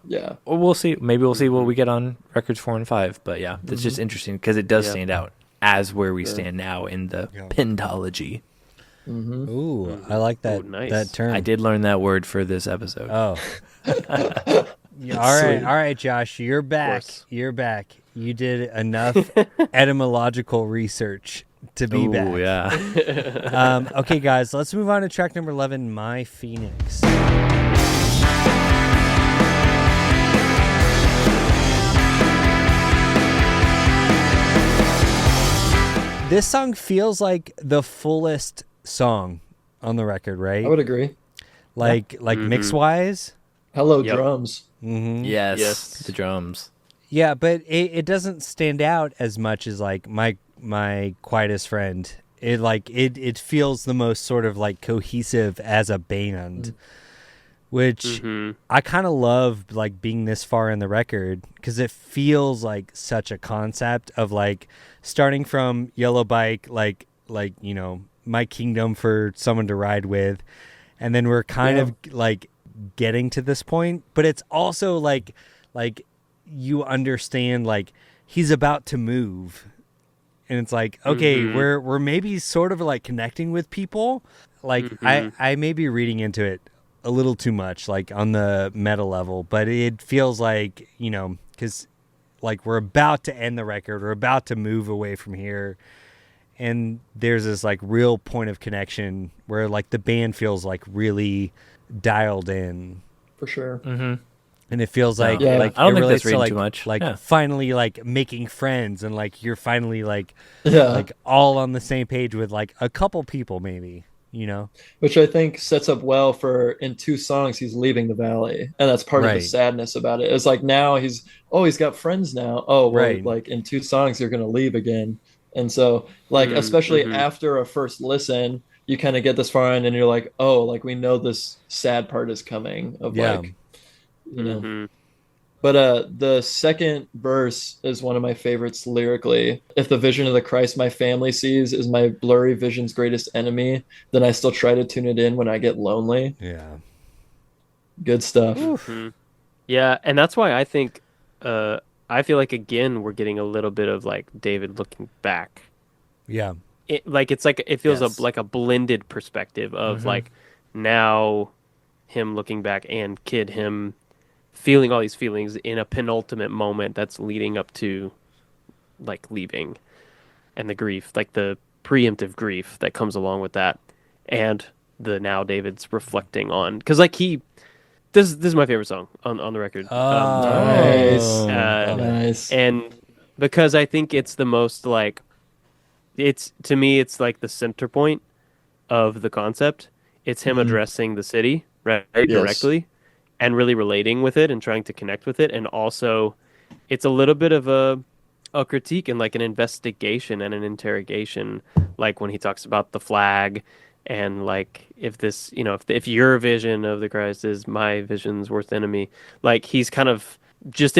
yeah, Or we'll see. Maybe we'll see what we get on records 4 and 5. But, yeah, it's just interesting because it does stand out as where we stand now in the pentology. Ooh, I like that Ooh, nice. that term. I did learn that word for this episode. Oh. Yeah, all right, Josh, you're back. course. You're back. You did enough etymological research to be Ooh, back. yeah. Okay, guys, let's move on to track number 11, My Phoenix. This song feels like the fullest song on the record, right? I would agree. Like mix wise. Hello, Yep. drums. Yes, Yes. the drums. Yeah, but it doesn't stand out as much as like my quietest friend. It feels the most sort of like cohesive as a band, which I kind of love like being this far in the record because it feels like such a concept of like starting from Yellow Bike, like my kingdom for someone to ride with, and then we're kind of like getting to this point, but it's also like you understand like he's about to move, and it's like okay, we're maybe sort of like connecting with people. Like I may be reading into it a little too much, like on the meta level, but it feels like because like we're about to end the record, we're about to move away from here, and there's this like real point of connection where like the band feels like really dialed in. For sure. And it feels like Yeah. like I don't it think relates that's to reading like too much. like Yeah. finally like making friends, and like you're finally like Yeah. like all on the same page with like a couple people maybe, Which I think sets up well for in 2 songs he's leaving the valley, and that's part of the Right. sadness about it. It's like now he's got friends now. Oh well, Right. like in 2 songs you're gonna leave again, and so like especially after a first listen, you kind of get this far in, and you're like, oh, like we know this sad part is coming of Yeah. like, But the second verse is one of my favorites lyrically. If the vision of the Christ my family sees is my blurry vision's greatest enemy, then I still try to tune it in when I get lonely. Yeah. Good stuff. Yeah, and that's why I think I feel like again we're getting a little bit of like David looking back. Yeah. It's like it feels Yes. like a blended perspective of like now him looking back and Kid him feeling all these feelings in a penultimate moment that's leading up to like leaving and the grief, like the preemptive grief that comes along with that, and the now David's reflecting on because like this is my favorite song on the record. Nice. Uh, Nice. and because I think it's the most like it's to me it's like the center point of the concept. It's him addressing the city right directly and really relating with it and trying to connect with it, and also it's a little bit of a critique and like an investigation and an interrogation, like when he talks about the flag and like if this if your vision of the Christ is my vision's worst enemy, like he's kind of just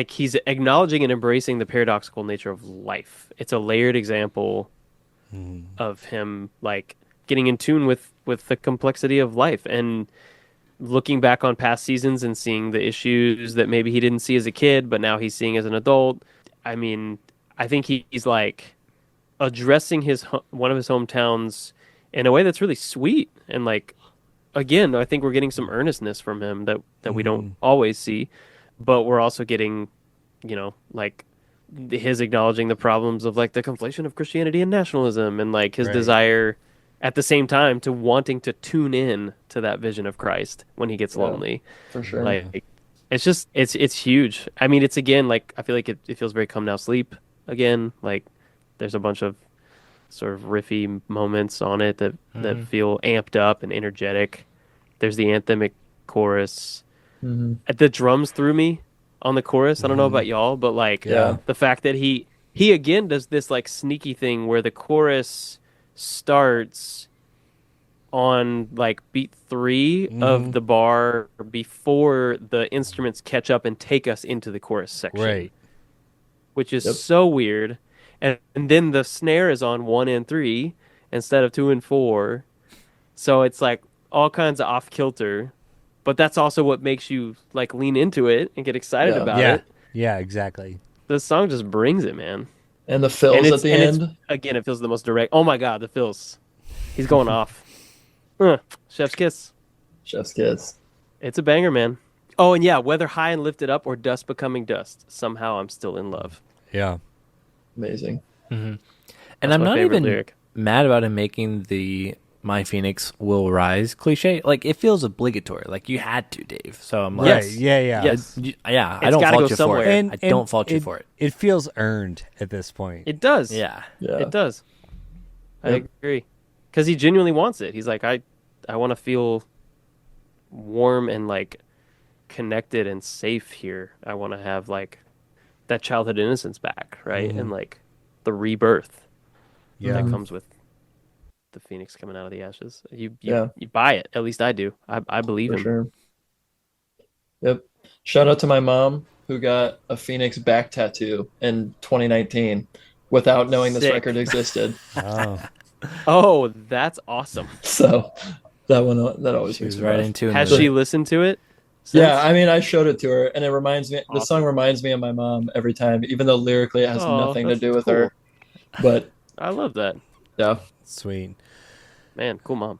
he's acknowledging and embracing the paradoxical nature of life. It's a layered example of him like getting in tune with the complexity of life and looking back on past seasons and seeing the issues that maybe he didn't see as a kid but now he's seeing as an adult. I mean, I think he's like addressing one of his hometowns in a way that's really sweet, and like again, I think we're getting some earnestness from him that we don't always see, but we're also getting, like his acknowledging the problems of like the conflation of Christianity and nationalism, and like his desire at the same time to wanting to tune in to that vision of Christ when he gets lonely. For sure. Like it's just it's huge. I mean, it's again like I feel like it feels very Come Now Sleep again. Like there's a bunch of sort of riffy moments on it that feel amped up and energetic. There's the anthemic chorus. The drums threw me on the chorus. I don't know about y'all, but like the fact that he again does this like sneaky thing where the chorus starts on like beat 3 of the bar before the instruments catch up and take us into the chorus section. Right. Which is so weird. And then the snare is on 1 and 3 instead of 2 and 4. So it's like all kinds of off kilter, but that's also what makes you like lean into it and get excited about it. Yeah, exactly. The song just brings it, man. And the fills at the end. Again, it feels the most direct. Oh my God, the fills. He's going off. Chef's kiss. Chef's kiss. It's a banger, man. Oh, and yeah, whether high and lifted up or dust becoming dust, somehow I'm still in love. Yeah. Amazing. And That's I'm my not favorite even lyric. mad about him making the "My Phoenix Will Rise" cliche. Like it feels obligatory. Like you had to, Dave. So I'm like, Right. Yeah. Yes. yeah. I It's don't gotta fault go you for somewhere. it. I don't fault you for it. It feels earned at this point. It does. Yeah. Yeah. It does. I Yep. agree. Because he genuinely wants it. He's like, I want to feel warm and like connected and safe here. I want to have like that childhood innocence back, right? And like the rebirth that comes with the phoenix coming out of the ashes. You buy it. At least I do. I believe For him. sure. Yep. Shout out to my mom who got a Phoenix back tattoo in 2019 without knowing this Sick. record existed. Oh, Oh, that's awesome. So that always She makes was me right laugh. in tune. Has with she it. listened to it? Yeah, since? I mean, I showed it to her, and it reminds me. The Awesome. song reminds me of my mom every time, even though lyrically it has Oh, nothing to that's do with cool. her. But I love that. yeah, sweet. Man, cool mom.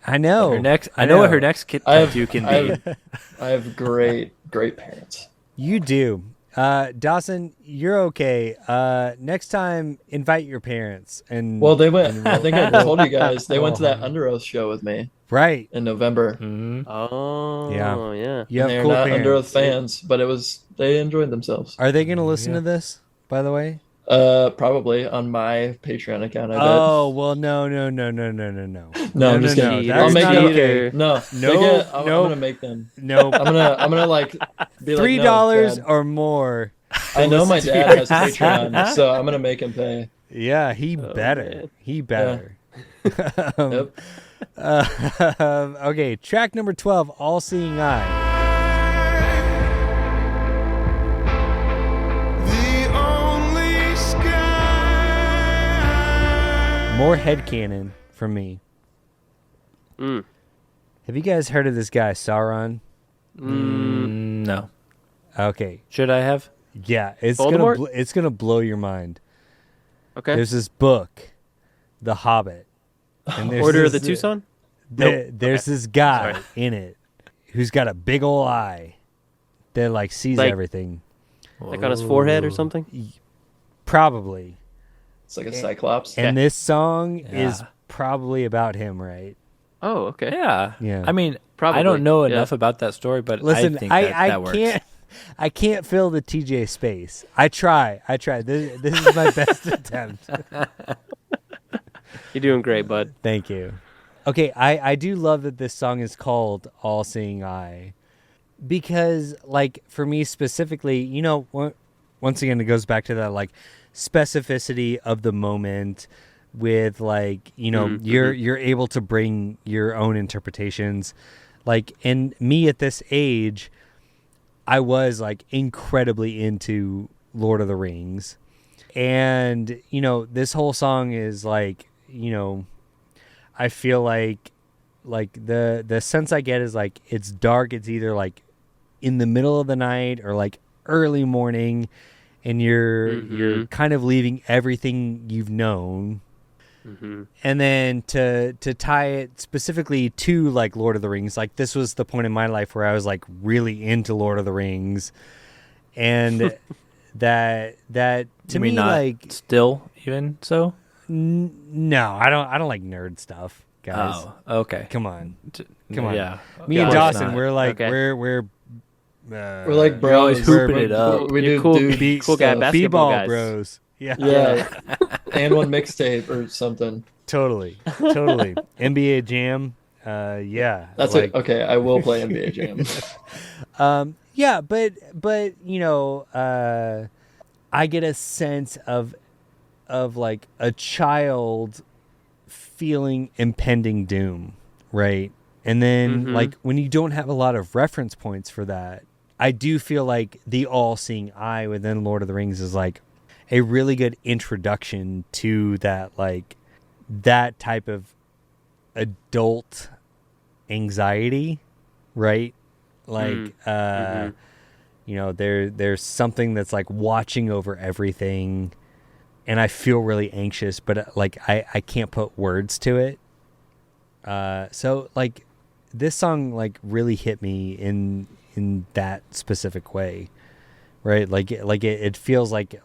I know. Her next, I know what her next I have, tattoo can I be. have, I have great parents. You do. Dawson, you're okay. Next time, invite your parents. And Well, they went. I think I told you guys they went to that Under Oath show with me right. in November. Mhm. Oh, Yeah. yeah. You have They're cool not parents. Under Oath fans, but they enjoyed themselves. Are they going to listen to this, by the way? Probably on my Patreon account. I bet. Oh, well, no. No, I'm just no. kidding. That's I'll make not them. okay. No, I'm no. gonna make them. No. I'm gonna like be like, $3 no, Dad. or more. I know my listen to dad your- has Patreon, so I'm gonna make him pay. Yeah, he better. man. He better. Yep. Okay, track number 12, All Seeing Eye. The only sky. More headcanon from me. Mm. Have you guys heard of this guy, Sauron? No. Okay. Should I have? Yeah, it's Voldemort? it's gonna blow your mind. Okay. There's this book, The Hobbit. And there's Order of the this- Tucson? There's this guy Sorry. in it who's got a big ol' eye that like sees Like- everything. Like on his forehead or something? Probably. It's like a cyclops. And this song Yeah. is probably about him, right? Oh, okay. Yeah. Yeah. I mean, Probably, I don't know yeah. enough about that story, but Listen, I think that works. I can't fill the TJ space. I try. This is my best attempt. You're doing great, bud. Thank you. Okay, I do love that this song is called All Seeing Eye. Because, like, for me specifically, you know, once again, it goes back to that, like, specificity of the moment with, like, you know, you're able to bring your own interpretations. Like, and me at this age, I was, like, incredibly into Lord of the Rings. And, you know, this whole song is, like, you know, I feel like the sense I get is, like, it's dark. It's either, like, in the middle of the night or, like, early morning, and you're kind of leaving everything you've known. And then to tie it specifically to, like, Lord of the Rings, like, this was the point in my life where I was, like, really into Lord of the Rings, and that to You me, mean not like, still even so? no, I don't like nerd stuff, guys. Oh, okay. Come on, come on. Yeah. Me and Of course Dawson, not. we're like Okay. we're We're like You're always bros. hooping We're- it up. We You're do cool- dude cool guy stuff. basketball b-ball guys. bros. Yeah, Yeah, and one mixtape or something. totally. NBA Jam. Yeah, That's like, it. Okay, I will play NBA Jam. Yeah, but you know, I get a sense of like a child feeling impending doom, right? And then like when you don't have a lot of reference points for that, I do feel like the all-seeing eye within Lord of the Rings is like a really good introduction to that, like that type of adult anxiety, right? Like you know, there's something that's like watching over everything, and I feel really anxious, but like I can't put words to it. So like this song like really hit me in that specific way, right? Like it feels like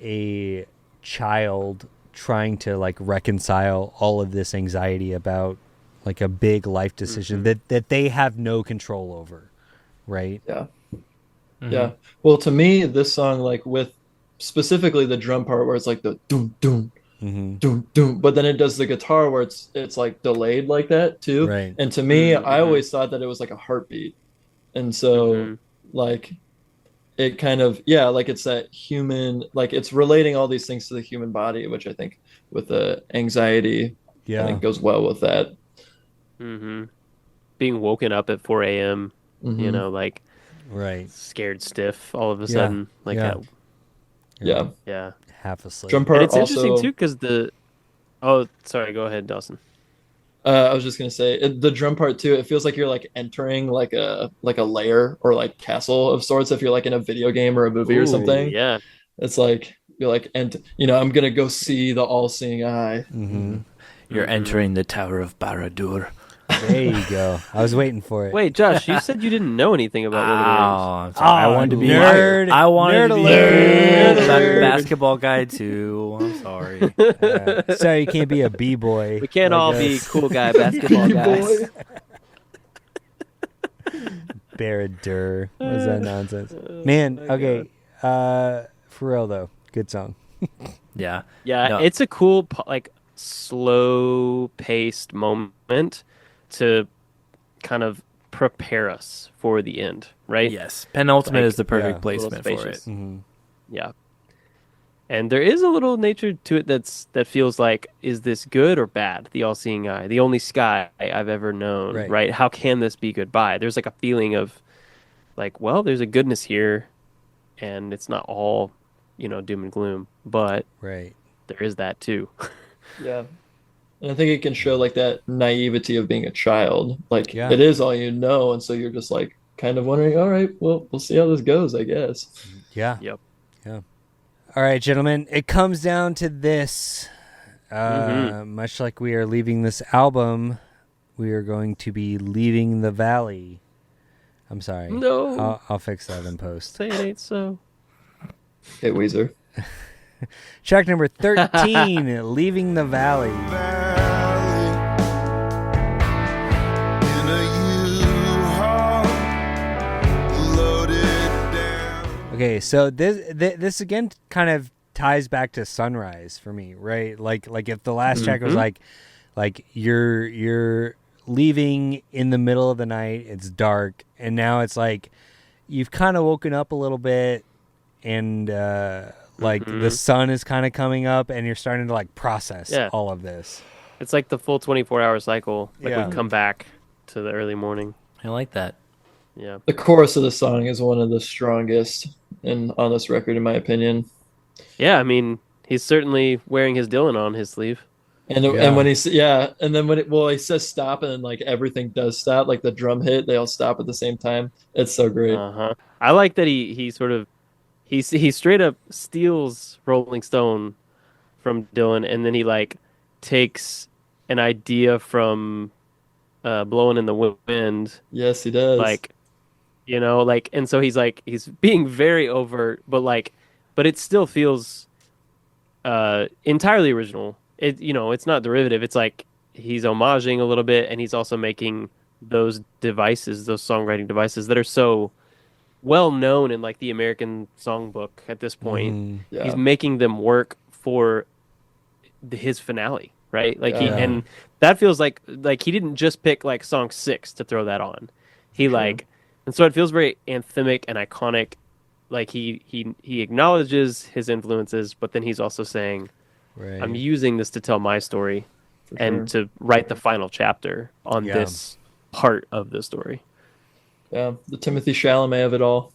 a child trying to like reconcile all of this anxiety about like a big life decision that they have no control over, right? Yeah. Yeah. Well, to me, this song, like with specifically the drum part where it's like the doom doom doom doom, but then it does the guitar where it's like delayed like that too. Right. And to me, I always thought that it was like a heartbeat. And so Mhm. like it kind of, yeah, like it's that human, like it's relating all these things to the human body, which I think with the anxiety, I Yeah. think goes well with that. Mhm. Being woken up at 4 a.m., Hmm. like Right. scared stiff all of a Yeah. sudden. Like, Yeah. Yeah. yeah. Half asleep. Drum And part it's interesting also, too because oh, sorry, go ahead, Dawson. I was just gonna say the drum part too. It feels like you're like entering like a lair or like castle of sorts. If you're like in a video game or a movie or Ooh, something, yeah. it's like you're like, and I'm gonna go see the all-seeing eye. Mm-hmm. You're Mhm. entering the Tower of Barad-dûr. There you go. I was waiting for it. Wait, Josh, you said you didn't know anything about Lord of the Rings. I'm sorry. I Oh, wanted to be nerd. I wanted Nerd to be alert. cool. Nerd alert. Basketball guy too. I'm sorry. Sorry, you can't be a b-boy. We can't like all be us. cool guy basketball guys. Boy. Barad-dûr. What is that nonsense? Man, okay. For real though, good song. Yeah. Yeah, No. it's a cool, like, slow-paced moment to kind of prepare us for the end, right? Yes. Penultimate Like, is the perfect yeah, placement little for it. spacious. Mm-hmm. Yeah. And there is a little nature to it that feels like, is this good or bad? The all-seeing eye, the only sky I've ever known, Right. right? How can this be goodbye? There's like a feeling of like, well, there's a goodness here, and it's not all, doom and gloom, but Right. there is that too. Yeah. And I think it can show like that naivety of being a child. Like Yeah. it is all you know, and so you're just like kind of wondering, all right, well, we'll see how this goes, I guess. Yeah. Yep. Yeah. All right, gentlemen. It comes down to this. Much like we are leaving this album, we are going to be leaving the valley. I'm sorry. No. I'll fix that in post. Say it ain't so. Hey, Weezer. Track number 13, Leaving the Valley. Valley in a U-Haul loaded down. Okay, so this again kind of ties back to Sunrise for me, right? Like if the last track was like you're leaving in the middle of the night, it's dark, and now it's like you've kind of woken up a little bit, and like the sun is kind of coming up, and you're starting to like process Yeah. all of this. It's like the full 24-hour cycle. Like Yeah. we come back to the early morning. I like that. Yeah. The chorus of the song is one of the strongest on this record, in my opinion. Yeah, I mean, he's certainly wearing his Dylan on his sleeve. And Yeah. and when and then he says stop, and then like everything does stop, like the drum hit, they all stop at the same time. It's so great. Uh-huh. I like that he sort of he straight up steals Rolling Stone from Dylan, and then he like takes an idea from Blowing in the Wind, Yes, he does. like and so he's being very overt, but it still feels entirely original. It's not derivative. It's like he's homaging a little bit, and he's also making those songwriting devices that are so well known in like the American songbook at this point. Yeah. He's making them work for his finale, right? Like Yeah. and that feels like he didn't just pick like song 6 to throw that on. He and so it feels very anthemic and iconic. Like he acknowledges his influences, but then he's also saying, Right. I'm using this to tell my story and to write the final chapter on Yeah. this part of the story. Yeah, the Timothy Chalamet of it all.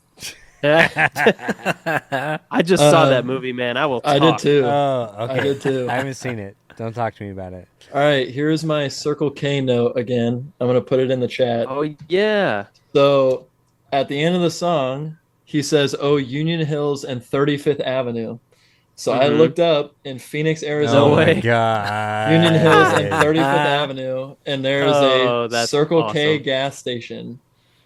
I just saw that movie, man. I will talk. I did too. Oh, okay. I did too. I haven't seen it. Don't talk to me about it. All right, here's my Circle K note again. I'm gonna put it in the chat. Oh, yeah. So at the end of the song, he says, "Oh, Union Hills and 35th Avenue." So I Mhm. looked up in Phoenix, Arizona, Oh my way. god. Union Hills and 35th Avenue, and there's Oh, a that's Circle K awesome. gas station.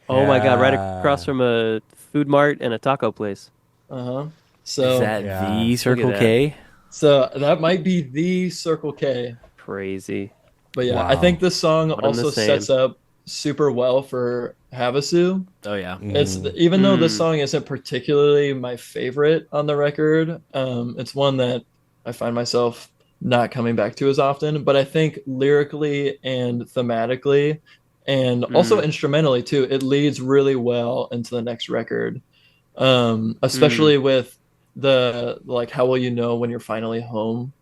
Oh, my God. Right Yeah. across from a food mart and a taco place. Uh-huh. So Is that Yeah. the Circle that. K? so that might be the Circle K. Crazy. But yeah, Wow. I think this song One and the also same. sets up super well for Havasu. Oh yeah. It's even though this Mm. song isn't particularly my favorite on the record, it's one that I find myself not coming back to as often. But I think lyrically and thematically, and also instrumentally too. It leads really well into the next record, especially with the like how will you know when you're finally home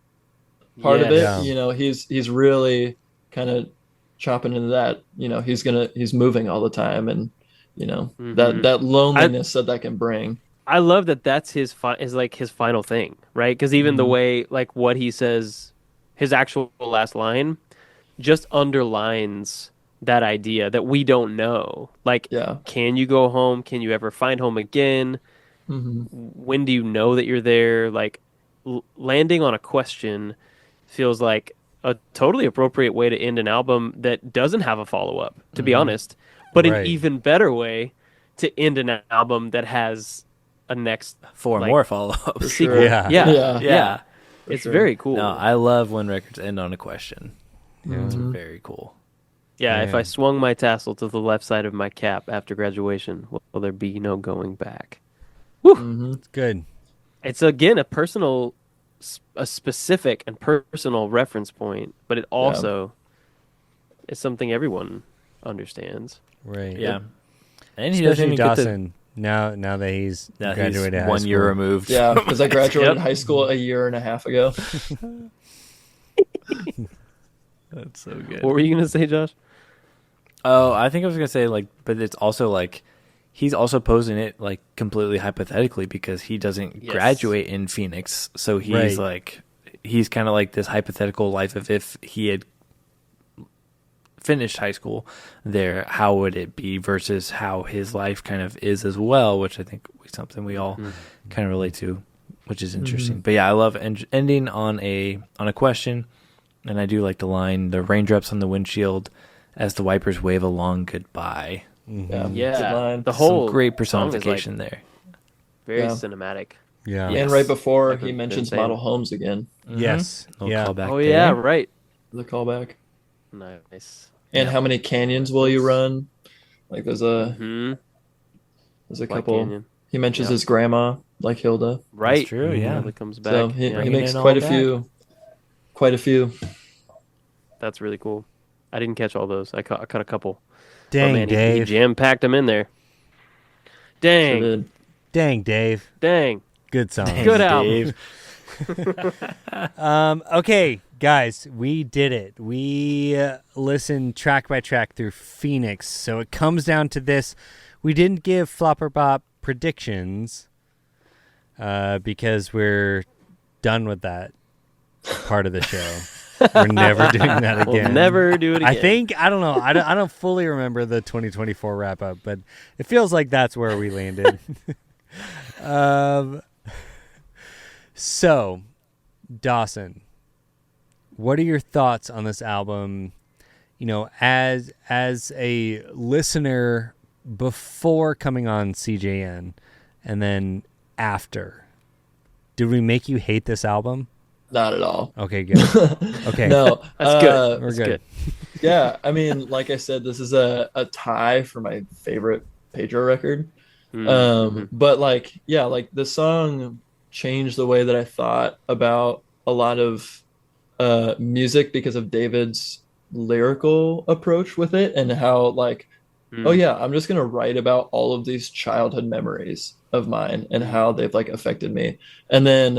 part of it. Yeah. He's really kind of chopping into that. He's moving all the time, and that loneliness that can bring. I love that that's his like his final thing, right? Because even the way like what he says, his actual last line, just underlines that idea that we don't know. Like, can you go home? Can you ever find home again? When do you know that you're there? Like, landing on a question feels like a totally appropriate way to end an album that doesn't have a follow-up, to be honest, but an even better way to end an album that has a next Four more follow-ups. sequel. Yeah. It's very cool. No, I love when records end on a question. It's very cool. Yeah, if I swung my tassel to the left side of my cap after graduation, will there be no going back? Woo! Good. It's again a specific and personal reference point, but it also is something everyone understands. Right. Yeah. And he doesn't Especially even Dawson. Now that he's graduated he's high 1 year school. removed. Yeah, because I graduated high school a year and a half ago. That's so good. What were you gonna say, Josh? Oh, I think I was gonna say like, but it's also like he's also posing it like completely hypothetically because he doesn't graduate in Phoenix, so he's like he's kind of like this hypothetical life of if he had finished high school there, how would it be versus how his life kind of is as well, which I think is something we all kind of relate to, which is interesting. But yeah, I love ending on a question, and I do like the line, the raindrops on the windshield as the wipers wave a long goodbye. Yeah, the Some whole great song is, personification there. very cinematic. Yeah. And right before Like he we've mentions been saying. model homes again, Yes. Little Yeah. callback Oh there. yeah, right. the callback. Nice. And how many canyons will you run? Like there's a White couple. Canyon. He mentions his grandma, like Hilda. Right. That's true, yeah. It comes back. So he Yeah. makes it all quite a back. few. Quite a few. That's really cool. I didn't catch all those. I cut a couple. Dang, Man, he Dave. jam-packed them in there. So Dang. did. Dang, Dave. Dang. Good song. Good album. Okay, guys, we did it. We listened track by track through Phoenix. So it comes down to this. We didn't give Flopper Bop predictions because we're done with that part of the show. We're never doing that again. We'll never do it again. I don't know. I don't fully remember the 2024 wrap up, but it feels like that's where we landed. So, Dawson, what are your thoughts on this album? You know, as a listener before coming on CJN, and then after, did we make you hate this album? Not at all. Okay, good. Okay, No, That's good. we're That's good. yeah, I mean, like I said, this is a tie for my favorite Pedro record. But like, yeah, like the song changed the way that I thought about a lot of music because of David's lyrical approach with it, and how like, oh yeah, I'm just gonna write about all of these childhood memories of mine and how they've like affected me. And then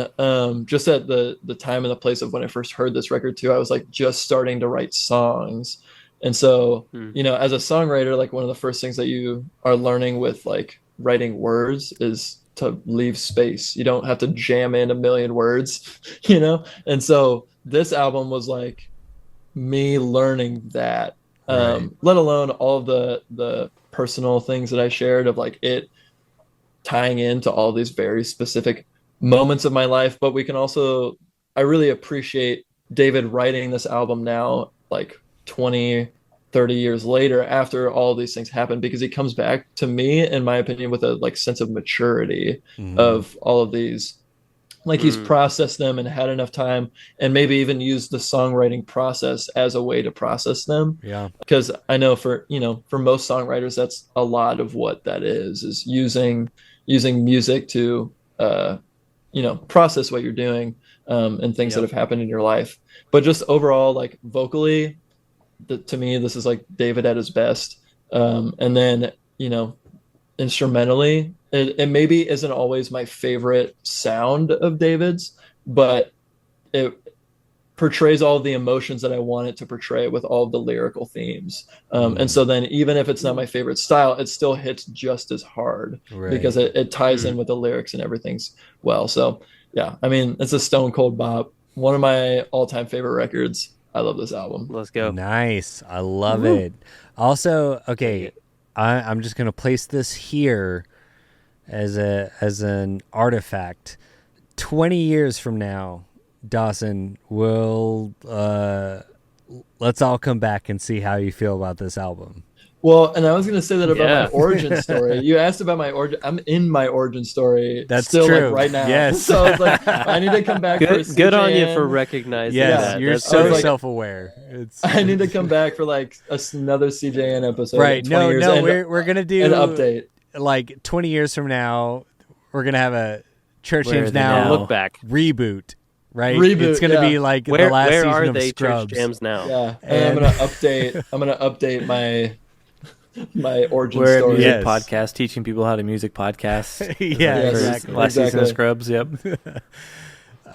just at the time and the place of when I first heard this record too, I was like just starting to write songs. And so, you know, as a songwriter, like one of the first things that you are learning with like writing words is to leave space. You don't have to jam in a million words, you know? And so this album was like me learning that, let alone all of the personal things that I shared of like it tying into all these very specific moments of my life. But we can also, I really appreciate David writing this album now, like 20, 30 years later after all these things happen, because he comes back to me, in my opinion, with a like sense of maturity of all of these. Like he's processed them and had enough time, and maybe even used the songwriting process as a way to process them. Yeah. Because I know for most songwriters, that's a lot of what that is using music to, process what you're doing, and things that have happened in your life. But just overall, like vocally, to me, this is like David at his best. And then, instrumentally, it maybe isn't always my favorite sound of David's, but it portrays all of the emotions that I want it to portray with all of the lyrical themes. And so then even if it's not my favorite style, it still hits just as hard because it ties in with the lyrics and everything's well. So yeah, I mean, it's a stone cold bop. One of my all-time favorite records. I love this album. Let's go. Nice. I love it. Also, okay, I'm just gonna place this here as an artifact. 20 years from now, Dawson, will let's all come back and see how you feel about this album. Well, and I was going to say that about Yeah. my origin story. You asked about my origin. I'm in my origin story. That's still true. like right now. Yes. So I was like, I need to come back. For Good on you CJN. for recognizing Yes, that. you're That's so I was like- self-aware. It's I need to come back for like another CJN episode. right. in 20 No, years no, and we're gonna do an update. like 20 years from now. We're gonna have a Church Where James are they Now now? Look back. reboot. Right, Reboot, it's gonna yeah. be like the Where last season are of they Scrubs. Church Jams now? Yeah, and And- I'm gonna update my origin We're a story. music Yes. podcast teaching people how to music podcasts. Yeah, Yes, exactly. Last season of exactly. Scrubs.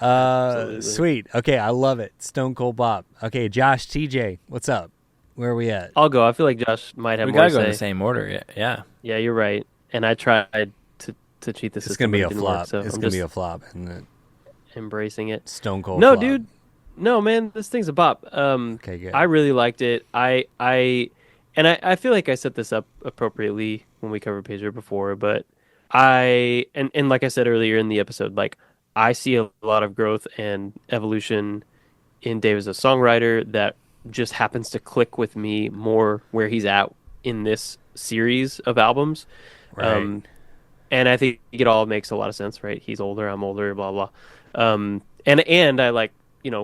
Yep. Sweet. Okay, I love it. Stone Cold Bop. Okay, Josh, TJ, what's up? Where are we at? I'll go. I feel like Josh might have We more gotta to go in say. the same order. Yeah. Yeah, you're right. And I tried to cheat the It's system. gonna be but a it didn't work, flop. so It's I'm gonna be just a flop, and then embracing it. Stone Cold. No, flop. dude. No, man, this thing's a bop. Okay, good. I really liked it. I feel like I set this up appropriately when we covered Pedro before, but and like I said earlier in the episode, like I see a lot of growth and evolution in Dave as a songwriter that just happens to click with me more where he's at in this series of albums. Right. And I think it all makes a lot of sense, right? He's older, I'm older, blah blah. And I like,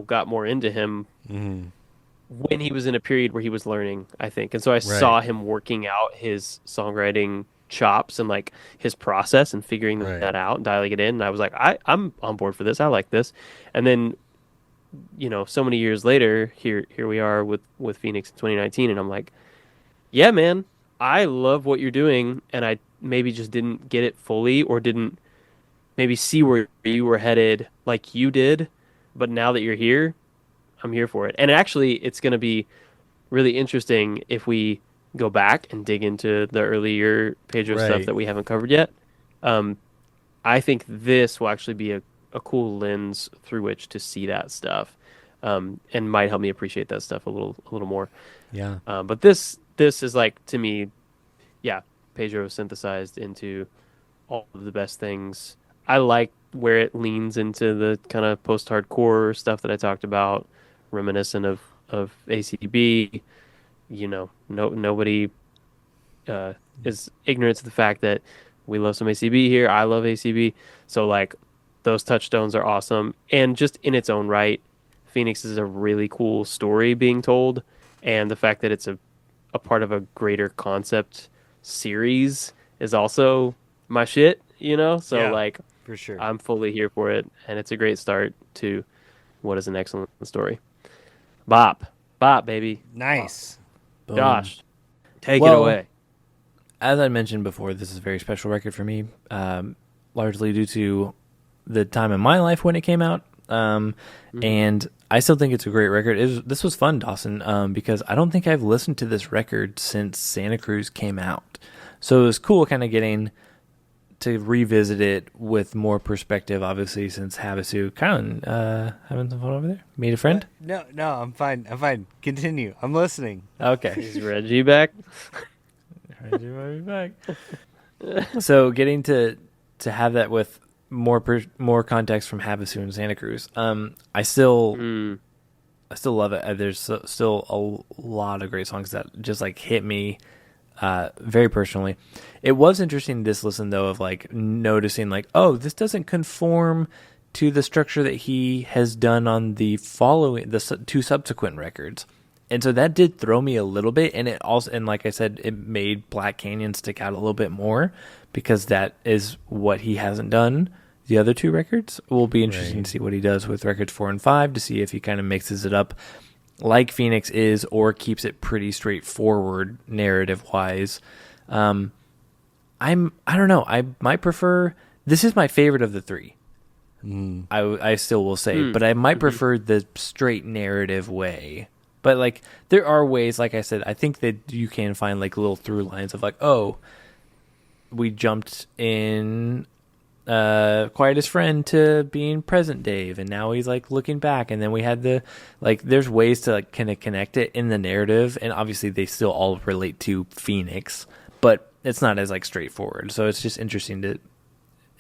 got more into him when he was in a period where he was learning, I think. And so I saw him working out his songwriting chops and like his process and figuring Right. that out and dialing it in. And I was like, I'm on board for this. I like this. And then, so many years later, here we are with Phoenix in 2019, and I'm like, yeah, man, I love what you're doing, and I maybe just didn't get it fully or didn't maybe see where you were headed like you did, but now that you're here, I'm here for it. And actually, it's going to be really interesting if we go back and dig into the earlier Pedro Right. stuff that we haven't covered yet. I think this will actually be a cool lens through which to see that stuff, and might help me appreciate that stuff a little more. Yeah. But this is like, to me, yeah, Pedro synthesized into all of the best things. I like where it leans into the kind of post-hardcore stuff that I talked about, reminiscent of ACDB. Nobody is ignorant to the fact that we love some ACB here. I love ACB. So like those touchstones are awesome. And just in its own right, Phoenix is a really cool story being told. And the fact that it's a part of a greater concept series is also my shit, So Yeah. like For sure. I'm fully here for it. And it's a great start to what is an excellent story. Bop, baby. Nice. Josh, take it Well, away. As I mentioned before, this is a very special record for me, largely due to the time in my life when it came out. And I still think it's a great record. This was fun, Dawson, because I don't think I've listened to this record since Santa Cruz came out. So it was cool kind of getting to revisit it with more perspective, obviously, since Havasu. Kylan, having some fun over there? Meet a friend? No, I'm fine. Continue. I'm listening. Okay. Is Reggie back? So getting to have that with more context from Havasu and Santa Cruz, I still love it. There's still a lot of great songs that just like hit me very personally. It was interesting this listen though of like noticing like, oh, this doesn't conform to the structure that he has done on the two subsequent records. And so that did throw me a little bit, and it also, and like I said, it made Black Canyon stick out a little bit more because that is what he hasn't done. The other two records will be interesting to see what he does with records 4 and 5 to see if he kind of mixes it up like Phoenix is, or keeps it pretty straightforward narrative wise. I don't know. I might prefer. This is my favorite of the three. I still will say, but I might prefer the straight narrative way. But like, there are ways, like I said, I think that you can find like little through lines of like, oh, we jumped in Quietest Friend to being present Dave, and now he's like looking back, and then we had the like, there's ways to like kind of connect it in the narrative, and obviously they still all relate to Phoenix, but it's not as like straightforward. So it's just interesting to,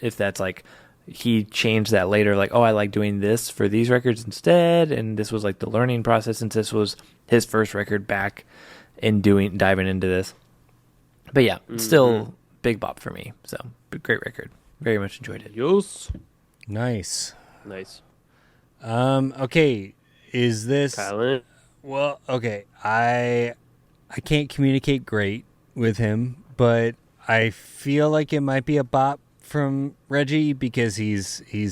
if that's like, he changed that later, like, oh, I like doing this for these records instead, and this was like the learning process since this was his first record back and diving into this. But yeah, still big bop for me. So great record, very much enjoyed it. Yes. Nice. Nice. Okay, is this Kylan. well? Okay, I can't communicate great with him, but I feel like it might be a bop from Reggie because he's He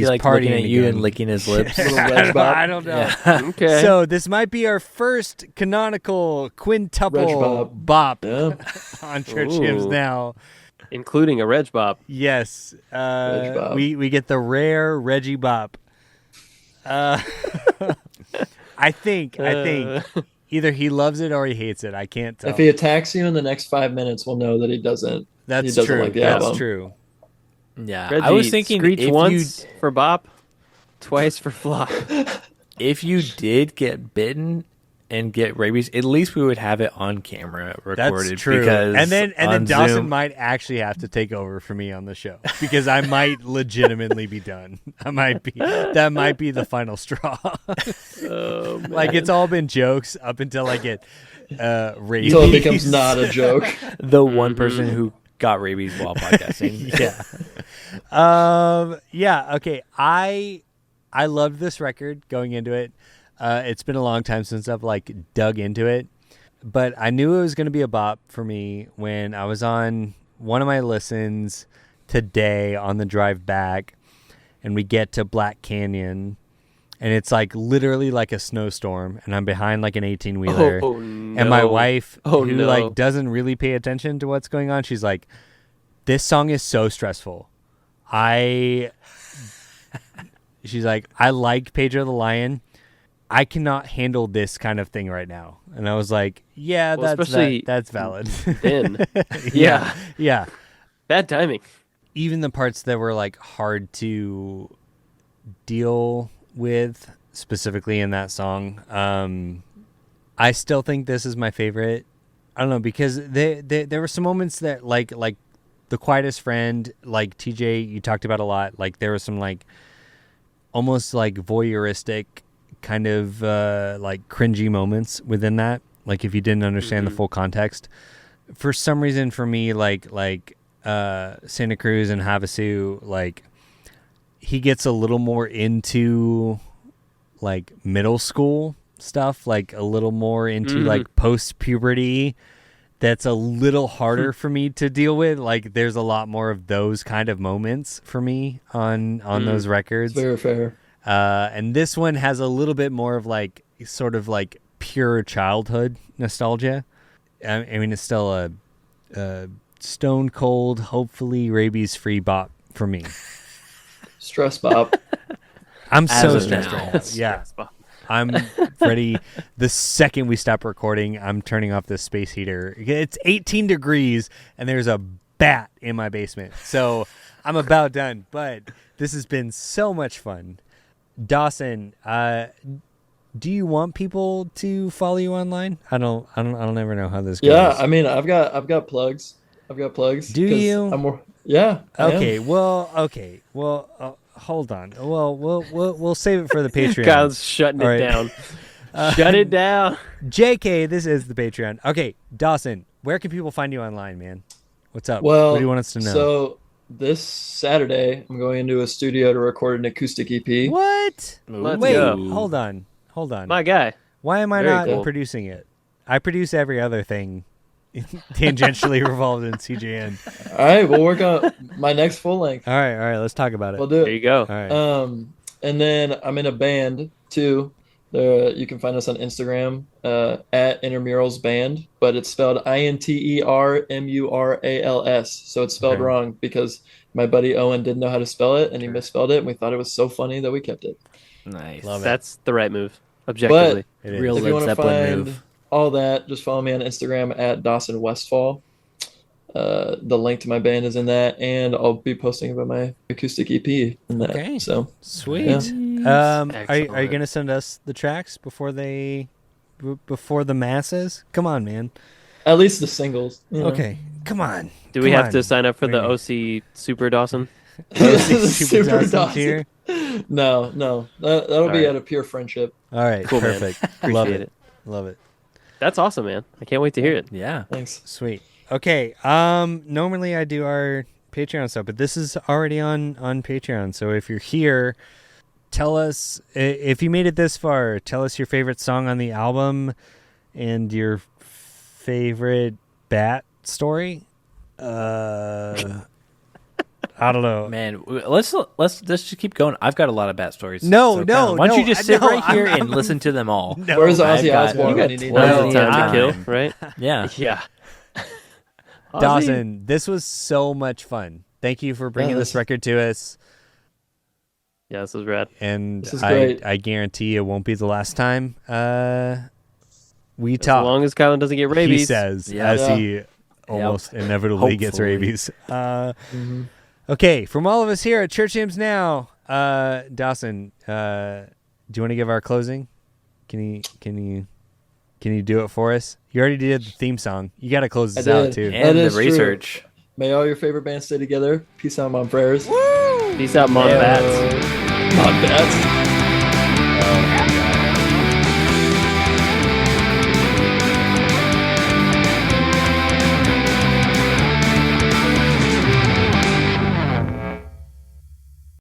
like partying looking at you again. and licking his lips. I don't know. Okay. So this might be our first canonical quintuple Reg bop Yeah. on Church Hymns Ooh. Now. Including a Reg Bop. Yes, Reg bop. we get the rare Reggie bop. I think either he loves it or he hates it. I can't tell. If he attacks you in the next 5 minutes, we'll know that he doesn't. That's he doesn't true. like the That's album. true. Yeah, Reggie, I was thinking screech if once for Bop, twice for Flop. if you did get bitten and get rabies, at least we would have it on camera recorded. That's true. Because And then on Dawson Zoom, might actually have to take over for me on the show because I might legitimately be done. That might be the final straw. Oh, man. Like it's all been jokes up until I get rabies. Until it becomes not a joke. the one person who got rabies while podcasting. Yeah. Okay. I loved this record going into it. It's been a long time since I've like dug into it, but I knew it was going to be a bop for me when I was on one of my listens today on the drive back, and we get to Black Canyon, and it's like literally like a snowstorm, and I'm behind like an 18-wheeler. Oh, no. And my wife, Oh, who no. like doesn't really pay attention to what's going on, she's like, "This song is so stressful." She's like, "I like Pedro the Lion. I cannot handle this kind of thing right now." And I was like, "Yeah, Well, that's especially that's valid." then. yeah, yeah. Bad timing. Even the parts that were like hard to deal with, specifically in that song, I still think this is my favorite. I don't know, because there were some moments that like The Quietest Friend, like TJ, you talked about a lot. Like there was some like almost like voyeuristic kind of like cringy moments within that. Like if you didn't understand the full context, for some reason for me, like Santa Cruz and Havasu, like he gets a little more into like middle school stuff, like a little more into like post puberty. That's a little harder for me to deal with. Like there's a lot more of those kind of moments for me on those records. It's very fair. And this one has a little bit more of like sort of like pure childhood nostalgia. I mean, it's still a stone cold, hopefully rabies free bop for me. Stress bop. I'm As so of stressed now. right now. Yeah. I'm ready. The second we stop recording, I'm turning off the space heater. It's 18 degrees and there's a bat in my basement. So I'm about done, but this has been so much fun. Dawson, do you want people to follow you online? I don't ever know how this goes. Yeah, I mean, I've got plugs. Do 'cause you? I'm more, yeah. I am. Okay. Well, hold on. Well, we'll save it for the Patreon. Kyle's shutting All it right. down. Shut it down. JK, this is the Patreon. Okay, Dawson, where can people find you online, man? What's up? Well, what do you want us to know? So this Saturday, I'm going into a studio to record an acoustic EP. What? Let's Wait, go. hold on. My guy. Why am I Very not cool. producing it? I produce every other thing tangentially revolved in CJN. All right, we'll work on my next full length. All right, let's talk about it. We'll do There it. you go. All right. And then I'm in a band too You can find us on Instagram at Intramurals Band, but it's spelled Intermurals. So it's spelled Okay. wrong because my buddy Owen didn't know how to spell it and he misspelled it, and we thought it was so funny that we kept it. Nice. Love it. That's the right move, objectively. It is. Real If you Led want to Zeppelin find move. all that, just follow me on Instagram at Dawson Westfall. The link to my band is in that, and I'll be posting about my acoustic EP in that. Okay. So Sweet. Yeah. Are you Excellent. gonna send us the tracks before the masses? Come on, man. at least the singles. You know. Okay, come on. Do we Come have on. to sign up for the Maybe. OC Super Dawson? Super Dawson Dawson. tier? No. That'll be right. out of pure friendship. All right, Cool, man. perfect. Appreciate Love it. Love it. That's awesome, man. I can't wait to hear it. Yeah. Thanks. Sweet. Okay. Normally I do our Patreon stuff, but this is already on Patreon. So if you're here, tell us if you made it this far. Tell us your favorite song on the album and your favorite bat story. I don't know. Man, let's just keep going. I've got a lot of bat stories. No, So, no, Colin, why don't you no, just sit no, right here I'm- and listen to them all? No. Where's I've Ozzy got- Osbourne you when got you need plenty Plenty of of time time. to kill, right? Yeah. Yeah. Ozzy. Dawson, this was so much fun. Thank you for bringing Yeah, this this- record to us. Yeah, this is rad. And This is I great. guarantee it won't be the last time we As talk. long as Colin doesn't get rabies. He says Yeah. as Yeah. he almost inevitably gets Hopefully. rabies. Mhm. Okay, from all of us here at Church Hymns Now, Dawson, do you want to give our closing? Can you do it for us? You already did the theme song. You got to close this I out did. too. And That the is true. research. May all your favorite bands stay together. Peace out, Mom Prayers. Peace out, Mom Yeah. Bats.